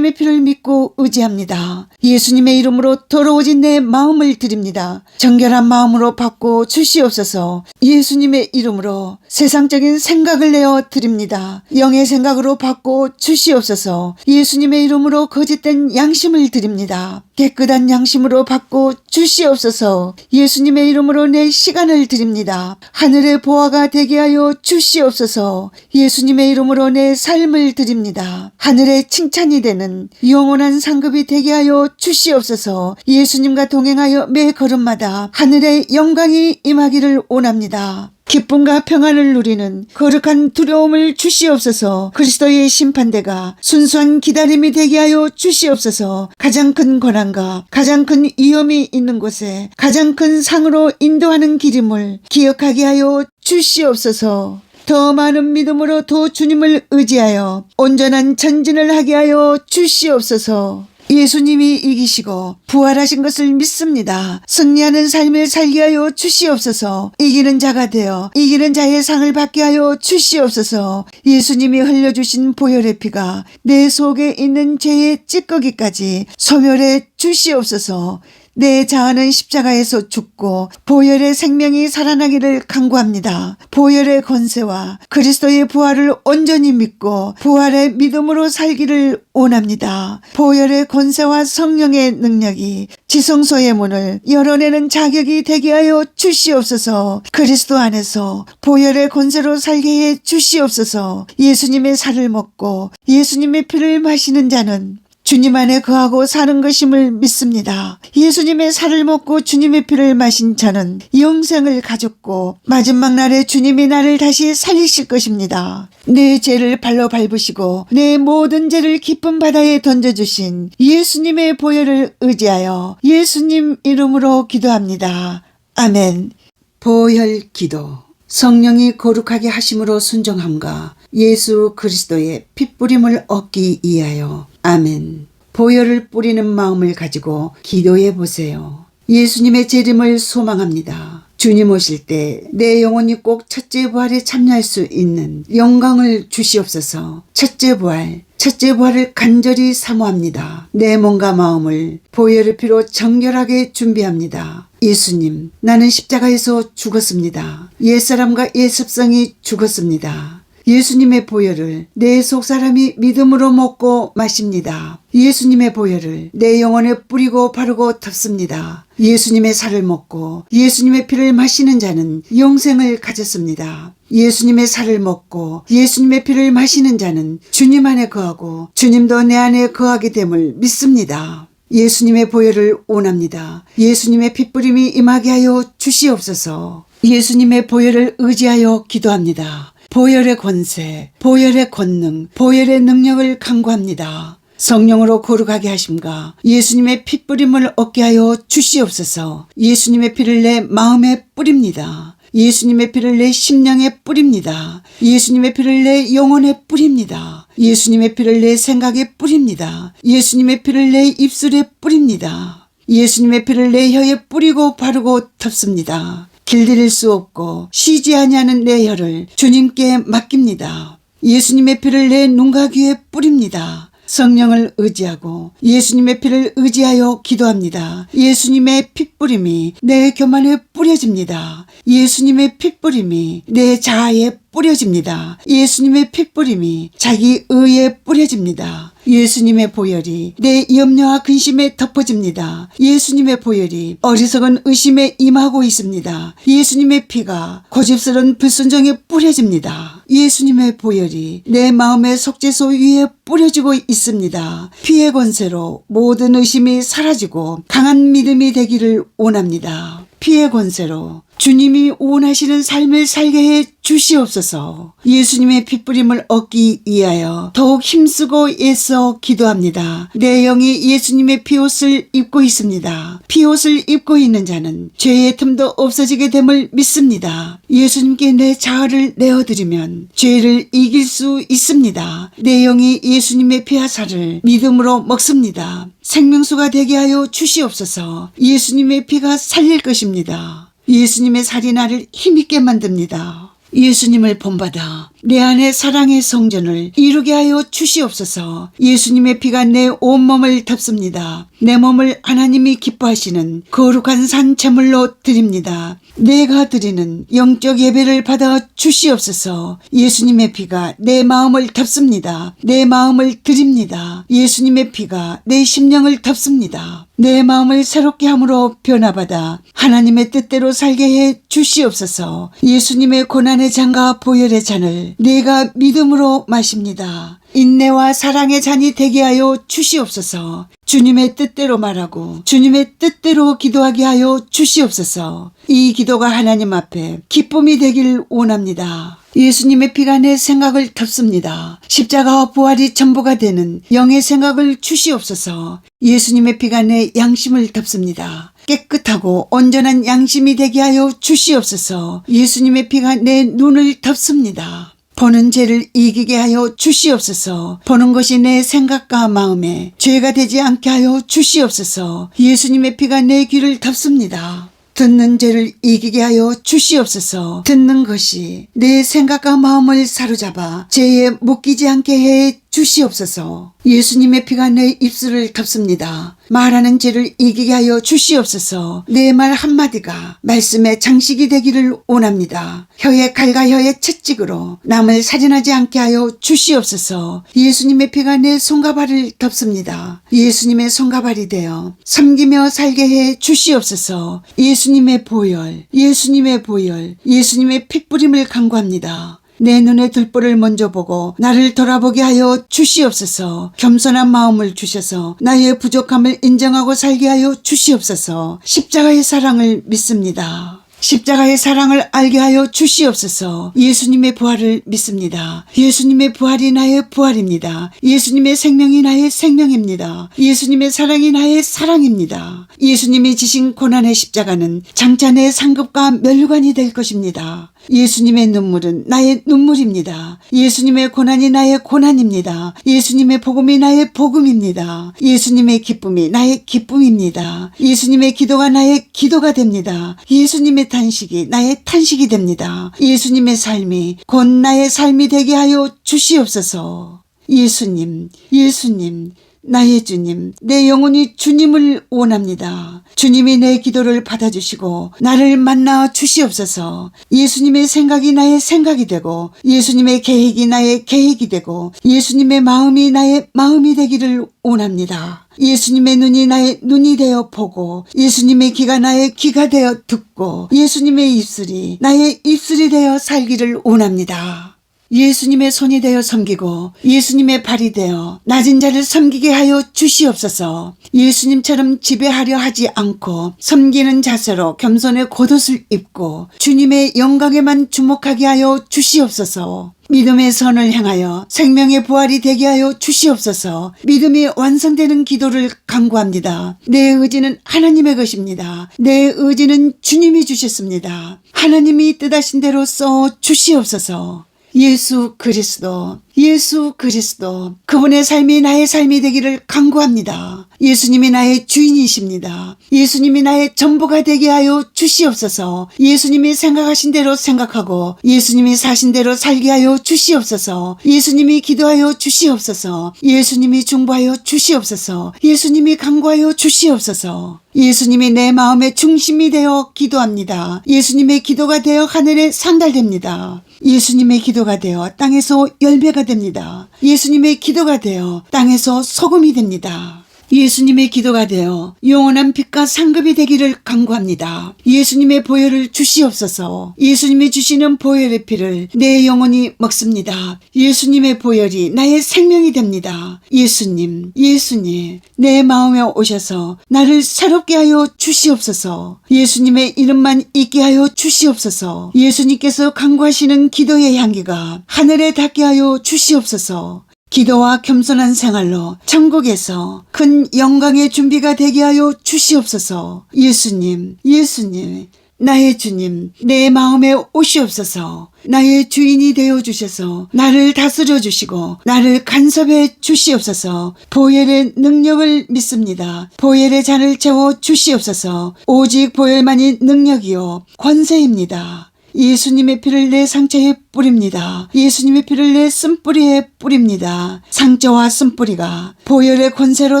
[SPEAKER 1] 피를 믿고 의지합니다. 예수님의 이름으로 더러워진 내 마음을 드립니다. 정결한 마음으로 받고 주시옵소서. 예수님의 이름으로 세상적인 생각을 내어 드립니다. 영의 생각으로 받고 주시옵소서. 예수님의 이름으로 거짓된 양심을 드립니다. 깨끗한 양심으로 받고 주시옵소서. 예수님의 이름으로 내 시간을 드립니다. 하늘의 보화가 되게 하여 주시옵소서. 예수님의 이름으로 내 삶을 드립니다. 하늘의 칭찬이 되는 영원한 상급이 되게 하여 주시옵소서. 예수님과 동행하여 매 걸음마다 하늘의 영광이 임하기를 원합니다. 기쁨과 평안을 누리는 거룩한 두려움을 주시옵소서. 그리스도의 심판대가 순수한 기다림이 되게 하여 주시옵소서. 가장 큰 고난과 가장 큰 위험이 있는 곳에 가장 큰 상으로 인도하는 길임을 기억하게 하여 주시옵소서. 더 많은 믿음으로 더 주님을 의지하여 온전한 전진을 하게 하여 주시옵소서. 예수님이 이기시고 부활하신 것을 믿습니다. 승리하는 삶을 살게 하여 주시옵소서. 이기는 자가 되어 이기는 자의 상을 받게 하여 주시옵소서. 예수님이 흘려주신 보혈의 피가 내 속에 있는 죄의 찌꺼기까지 소멸해 주시옵소서. 내 자아는 십자가에서 죽고 보혈의 생명이 살아나기를 간구합니다. 보혈의 권세와 그리스도의 부활을 온전히 믿고 부활의 믿음으로 살기를 원합니다. 보혈의 권세와 성령의 능력이 지성소의 문을 열어내는 자격이 되게 하여 주시옵소서. 그리스도 안에서 보혈의 권세로 살게 해 주시옵소서. 예수님의 살을 먹고 예수님의 피를 마시는 자는 주님 안에 거하고 사는 것임을 믿습니다. 예수님의 살을 먹고 주님의 피를 마신 자는 영생을 가졌고 마지막 날에 주님이 나를 다시 살리실 것입니다. 내 죄를 발로 밟으시고 내 모든 죄를 깊은 바다에 던져주신 예수님의 보혈을 의지하여 예수님 이름으로 기도합니다. 아멘. 보혈 기도. 성령이 거룩하게 하심으로 순종함과 예수 그리스도의 핏뿌림을 얻기 위하여. 아멘. 보혈을 뿌리는 마음을 가지고 기도해 보세요. 예수님의 재림을 소망합니다. 주님 오실 때 내 영혼이 꼭 첫째 부활에 참여할 수 있는 영광을 주시옵소서. 첫째 부활을 간절히 사모합니다. 내 몸과 마음을 보혈의 피로 정결하게 준비합니다. 예수님, 나는 십자가에서 죽었습니다. 옛사람과 옛습성이 죽었습니다. 예수님의 보혈을 내 속사람이 믿음으로 먹고 마십니다. 예수님의 보혈을 내 영혼에 뿌리고 바르고 덮습니다. 예수님의 살을 먹고 예수님의 피를 마시는 자는 영생을 가졌습니다. 예수님의 살을 먹고 예수님의 피를 마시는 자는 주님 안에 거하고 주님도 내 안에 거하게 됨을 믿습니다. 예수님의 보혈을 원합니다. 예수님의 핏뿌림이 임하게 하여 주시옵소서. 예수님의 보혈을 의지하여 기도합니다. 보혈의 권세, 보혈의 권능, 보혈의 능력을 간구합니다. 성령으로 거룩하게 하심과 예수님의 핏뿌림을 얻게 하여 주시옵소서. 예수님의 피를 내 마음에 뿌립니다. 예수님의 피를 내 심령에 뿌립니다. 예수님의 피를 내 영혼에 뿌립니다. 예수님의 피를 내 생각에 뿌립니다. 예수님의 피를 내 입술에 뿌립니다. 예수님의 피를 내 혀에 뿌리고 바르고 덮습니다. 길들일 수 없고 쉬지 아니하는 내 혀를 주님께 맡깁니다. 예수님의 피를 내 눈과 귀에 뿌립니다. 성령을 의지하고 예수님의 피를 의지하여 기도합니다. 예수님의 핏뿌림이 내 교만에 뿌려집니다. 예수님의 핏뿌림이 내 자아에 뿌려집니다. 예수님의 핏뿌림이 자기 의에 뿌려집니다. 예수님의 보혈이 내 염려와 근심에 덮어집니다. 예수님의 보혈이 어리석은 의심에 임하고 있습니다. 예수님의 피가 고집스러운 불순종에 뿌려집니다. 예수님의 보혈이 내 마음의 속죄소 위에 뿌려지고 있습니다. 피의 권세로 모든 의심이 사라지고 강한 믿음이 되기를 원합니다. 피의 권세로 주님이 원하시는 삶을 살게 해 주시옵소서. 예수님의 핏부림을 얻기 위하여 더욱 힘쓰고 애써 기도합니다. 내 영이 예수님의 피옷을 입고 있습니다. 피옷을 입고 있는 자는 죄의 틈도 없어지게 됨을 믿습니다. 예수님께 내 자아를 내어드리면 죄를 이길 수 있습니다. 내 영이 예수님의 피하살을 믿음으로 먹습니다. 생명수가 되게 하여 주시옵소서. 예수님의 피가 살릴 것입니다. 예수님의 살이 나를 힘있게 만듭니다. 예수님을 본받아 내 안에 사랑의 성전을 이루게 하여 주시옵소서. 예수님의 피가 내 온몸을 덮습니다. 내 몸을 하나님이 기뻐하시는 거룩한 산 제물로 드립니다. 내가 드리는 영적 예배를 받아 주시옵소서. 예수님의 피가 내 마음을 덮습니다. 내 마음을 드립니다. 예수님의 피가 내 심령을 덮습니다. 내 마음을 새롭게 함으로 변화받아 하나님의 뜻대로 살게 해 주시옵소서. 예수님의 고난의 잔과 보혈의 잔을 내가 믿음으로 마십니다. 인내와 사랑의 잔이 되게 하여 주시옵소서. 주님의 뜻대로 말하고 주님의 뜻대로 기도하게 하여 주시옵소서. 이 기도가 하나님 앞에 기쁨이 되길 원합니다. 예수님의 피가 내 생각을 덮습니다. 십자가와 부활이 전부가 되는 영의 생각을 주시옵소서. 예수님의 피가 내 양심을 덮습니다. 깨끗하고 온전한 양심이 되게 하여 주시옵소서. 예수님의 피가 내 눈을 덮습니다. 보는 죄를 이기게 하여 주시옵소서. 보는 것이 내 생각과 마음에 죄가 되지 않게 하여 주시옵소서. 예수님의 피가 내 귀를 덮습니다. 듣는 죄를 이기게 하여 주시옵소서. 듣는 것이 내 생각과 마음을 사로잡아 죄에 묶이지 않게 해 주시옵소서. 예수님의 피가 내 입술을 덮습니다. 말하는 죄를 이기게 하여 주시옵소서. 내 말 한마디가 말씀의 장식이 되기를 원합니다. 혀의 칼과 혀의 채찍으로 남을 살인하지 않게 하여 주시옵소서. 예수님의 피가 내 손과 발을 덮습니다. 예수님의 손과 발이 되어 섬기며 살게 해 주시옵소서. 예수님의 보혈, 예수님의 보혈, 예수님의 핏부림을 간구합니다. 내 눈에 들보를 먼저 보고 나를 돌아보게 하여 주시옵소서. 겸손한 마음을 주셔서 나의 부족함을 인정하고 살게 하여 주시옵소서. 십자가의 사랑을 믿습니다. 십자가의 사랑을 알게 하여 주시옵소서. 예수님의 부활을 믿습니다. 예수님의 부활이 나의 부활입니다. 예수님의 생명이 나의 생명입니다. 예수님의 사랑이 나의 사랑입니다. 예수님이 지신 고난의 십자가는 장차 내 상급과 멸관이 될 것입니다. 예수님의 눈물은 나의 눈물입니다. 예수님의 고난이 나의 고난입니다. 예수님의 복음이 나의 복음입니다. 예수님의 기쁨이 나의 기쁨입니다. 예수님의 기도가 나의 기도가 됩니다. 예수님의 탄식이 나의 탄식이 됩니다. 예수님의 삶이 곧 나의 삶이 되게 하여 주시옵소서. 예수님, 예수님, 나의 주님, 내 영혼이 주님을 원합니다. 주님이 내 기도를 받아주시고 나를 만나 주시옵소서. 예수님의 생각이 나의 생각이 되고 예수님의 계획이 나의 계획이 되고 예수님의 마음이 나의 마음이 되기를 원합니다. 예수님의 눈이 나의 눈이 되어 보고 예수님의 귀가 나의 귀가 되어 듣고 예수님의 입술이 나의 입술이 되어 살기를 원합니다. 예수님의 손이 되어 섬기고 예수님의 발이 되어 낮은 자를 섬기게 하여 주시옵소서. 예수님처럼 지배하려 하지 않고 섬기는 자세로 겸손의 겉옷을 입고 주님의 영광에만 주목하게 하여 주시옵소서. 믿음의 선을 향하여 생명의 부활이 되게 하여 주시옵소서. 믿음이 완성되는 기도를 간구합니다. 내 의지는 하나님의 것입니다. 내 의지는 주님이 주셨습니다. 하나님이 뜻하신 대로 써 주시옵소서. 예수 그리스도, 예수 그리스도, 그분의 삶이 나의 삶이 되기를 간구합니다. 예수님이 나의 주인이십니다. 예수님이 나의 전부가 되게 하여 주시옵소서. 예수님이 생각하신 대로 생각하고 예수님이 사신 대로 살게 하여 주시옵소서. 예수님이 기도하여 주시옵소서. 예수님이 중보하여 주시옵소서. 예수님이 간구하여 주시옵소서. 예수님이 내 마음의 중심이 되어 기도합니다. 예수님의 기도가 되어 하늘에 상달됩니다. 예수님의 기도가 되어 땅에서 열매가 됩니다. 예수님의 기도가 되어 땅에서 소금이 됩니다. 예수님의 기도가 되어 영원한 빛과 상급이 되기를 간구합니다. 예수님의 보혈을 주시옵소서. 예수님이 주시는 보혈의 피를 내 영혼이 먹습니다. 예수님의 보혈이 나의 생명이 됩니다. 예수님, 예수님, 내 마음에 오셔서 나를 새롭게 하여 주시옵소서. 예수님의 이름만 있게 하여 주시옵소서. 예수님께서 간구하시는 기도의 향기가 하늘에 닿게 하여 주시옵소서. 기도와 겸손한 생활로 천국에서 큰 영광의 준비가 되게 하여 주시옵소서. 예수님, 예수님, 나의 주님, 내 마음에 오시옵소서. 나의 주인이 되어 주셔서 나를 다스려 주시고 나를 간섭해 주시옵소서. 보혈의 능력을 믿습니다. 보혈의 잔을 채워 주시옵소서. 오직 보혈만이 능력이요 권세입니다. 예수님의 피를 내 상처에 뿌립니다. 예수님의 피를 내 쓴뿌리에 뿌립니다. 상처와 쓴뿌리가 보혈의 권세로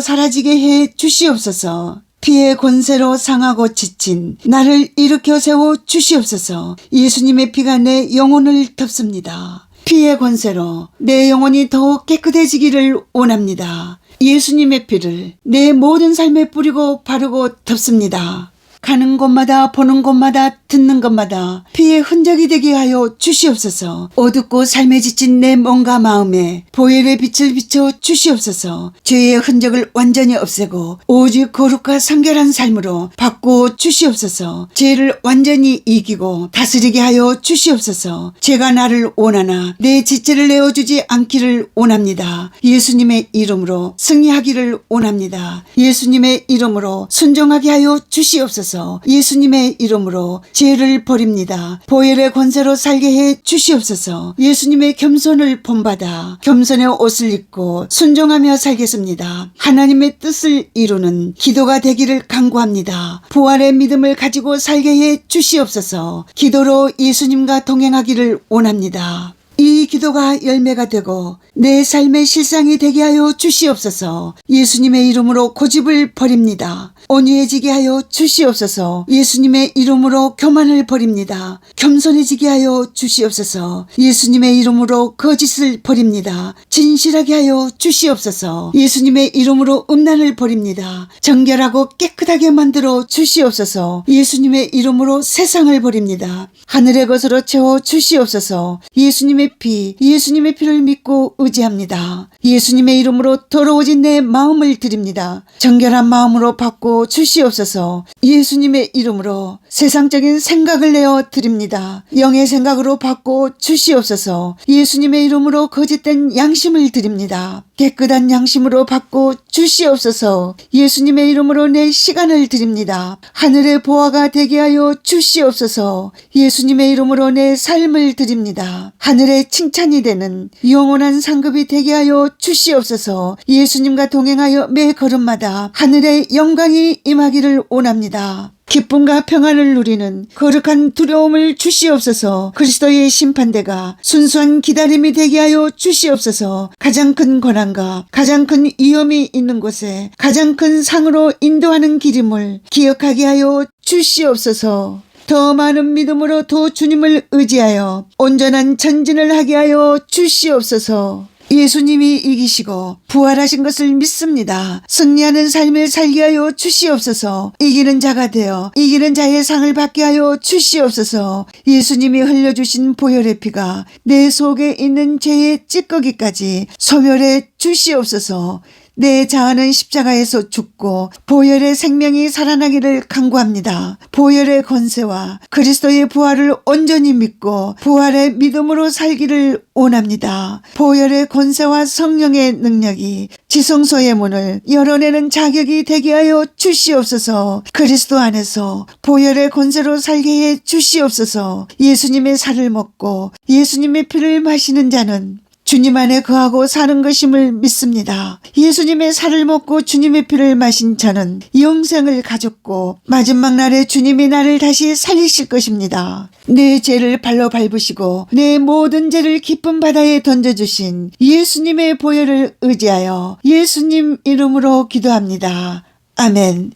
[SPEAKER 1] 사라지게 해 주시옵소서. 피의 권세로 상하고 지친 나를 일으켜 세워 주시옵소서. 예수님의 피가 내 영혼을 덮습니다. 피의 권세로 내 영혼이 더욱 깨끗해지기를 원합니다. 예수님의 피를 내 모든 삶에 뿌리고 바르고 덮습니다. 가는 곳마다 보는 곳마다 듣는 것마다 피의 흔적이 되게 하여 주시옵소서. 어둡고 삶에 지친 내 몸과 마음에 보혈의 빛을 비춰 주시옵소서. 죄의 흔적을 완전히 없애고 오직 거룩과 성결한 삶으로 바꾸어 주시옵소서. 죄를 완전히 이기고 다스리게 하여 주시옵소서. 죄가 나를 원하나 내 지체를 내어주지 않기를 원합니다. 예수님의 이름으로 승리하기를 원합니다. 예수님의 이름으로 순종하게 하여 주시옵소서. 예수님의 이름으로 죄를 버립니다. 보혈의 권세로 살게 해 주시옵소서. 예수님의 겸손을 본받아 겸손의 옷을 입고 순종하며 살겠습니다. 하나님의 뜻을 이루는 기도가 되기를 간구합니다. 부활의 믿음을 가지고 살게 해 주시옵소서. 기도로 예수님과 동행하기를 원합니다. 이 기도가 열매가 되고 내 삶의 실상이 되게 하여 주시옵소서. 예수님의 이름으로 고집을 버립니다. 온유해지게 하여 주시옵소서. 예수님의 이름으로 교만을 버립니다. 겸손해지게 하여 주시옵소서. 예수님의 이름으로 거짓을 버립니다. 진실하게 하여 주시옵소서. 예수님의 이름으로 음란을 버립니다. 정결하고 깨끗하게 만들어 주시옵소서. 예수님의 이름으로 세상을 버립니다. 하늘의 것으로 채워 주시옵소서. 예수님의 피, 예수님의 피를 믿고 의지합니다. 예수님의 이름으로 더러워진 내 마음을 드립니다. 정결한 마음으로 바꿔 주시옵소서. 예수님의 이름으로 세상적인 생각을 내어 드립니다. 영의 생각으로 바꿔 주시옵소서. 예수님의 이름으로 거짓된 양심을 드립니다. 깨끗한 양심으로 바꿔 주시옵소서. 예수님의 이름으로 내 시간을 드립니다. 하늘의 보화가 되게 하여 주시옵소서. 예수님의 이름으로 내 삶을 드립니다. 하늘의 칭찬이 되는 영원한 상급이 되게 하여 주시옵소서. 예수님과 동행하여 매 걸음마다 하늘의 영광이 임하기를 원합니다. 기쁨과 평안을 누리는 거룩한 두려움을 주시옵소서. 그리스도의 심판대가 순수한 기다림이 되게 하여 주시옵소서. 가장 큰 고난과 가장 큰 위험이 있는 곳에 가장 큰 상으로 인도하는 길임을 기억하게 하여 주시옵소서. 더 많은 믿음으로 더 주님을 의지하여 온전한 전진을 하게 하여 주시옵소서. 예수님이 이기시고 부활하신 것을 믿습니다. 승리하는 삶을 살게 하여 주시옵소서. 이기는 자가 되어 이기는 자의 상을 받게 하여 주시옵소서. 예수님이 흘려주신 보혈의 피가 내 속에 있는 죄의 찌꺼기까지 소멸해 주시옵소서. 내 자아는 십자가에서 죽고 보혈의 생명이 살아나기를 간구합니다. 보혈의 권세와 그리스도의 부활을 온전히 믿고 부활의 믿음으로 살기를 원합니다. 보혈의 권세와 성령의 능력이 지성소의 문을 열어내는 자격이 되게 하여 주시옵소서. 그리스도 안에서 보혈의 권세로 살게 해 주시옵소서. 예수님의 살을 먹고 예수님의 피를 마시는 자는 주님 안에 거하고 사는 것임을 믿습니다. 예수님의 살을 먹고 주님의 피를 마신 저는 영생을 가졌고 마지막 날에 주님이 나를 다시 살리실 것입니다. 내 죄를 발로 밟으시고 내 모든 죄를 깊은 바다에 던져주신 예수님의 보혈을 의지하여 예수님 이름으로 기도합니다. 아멘.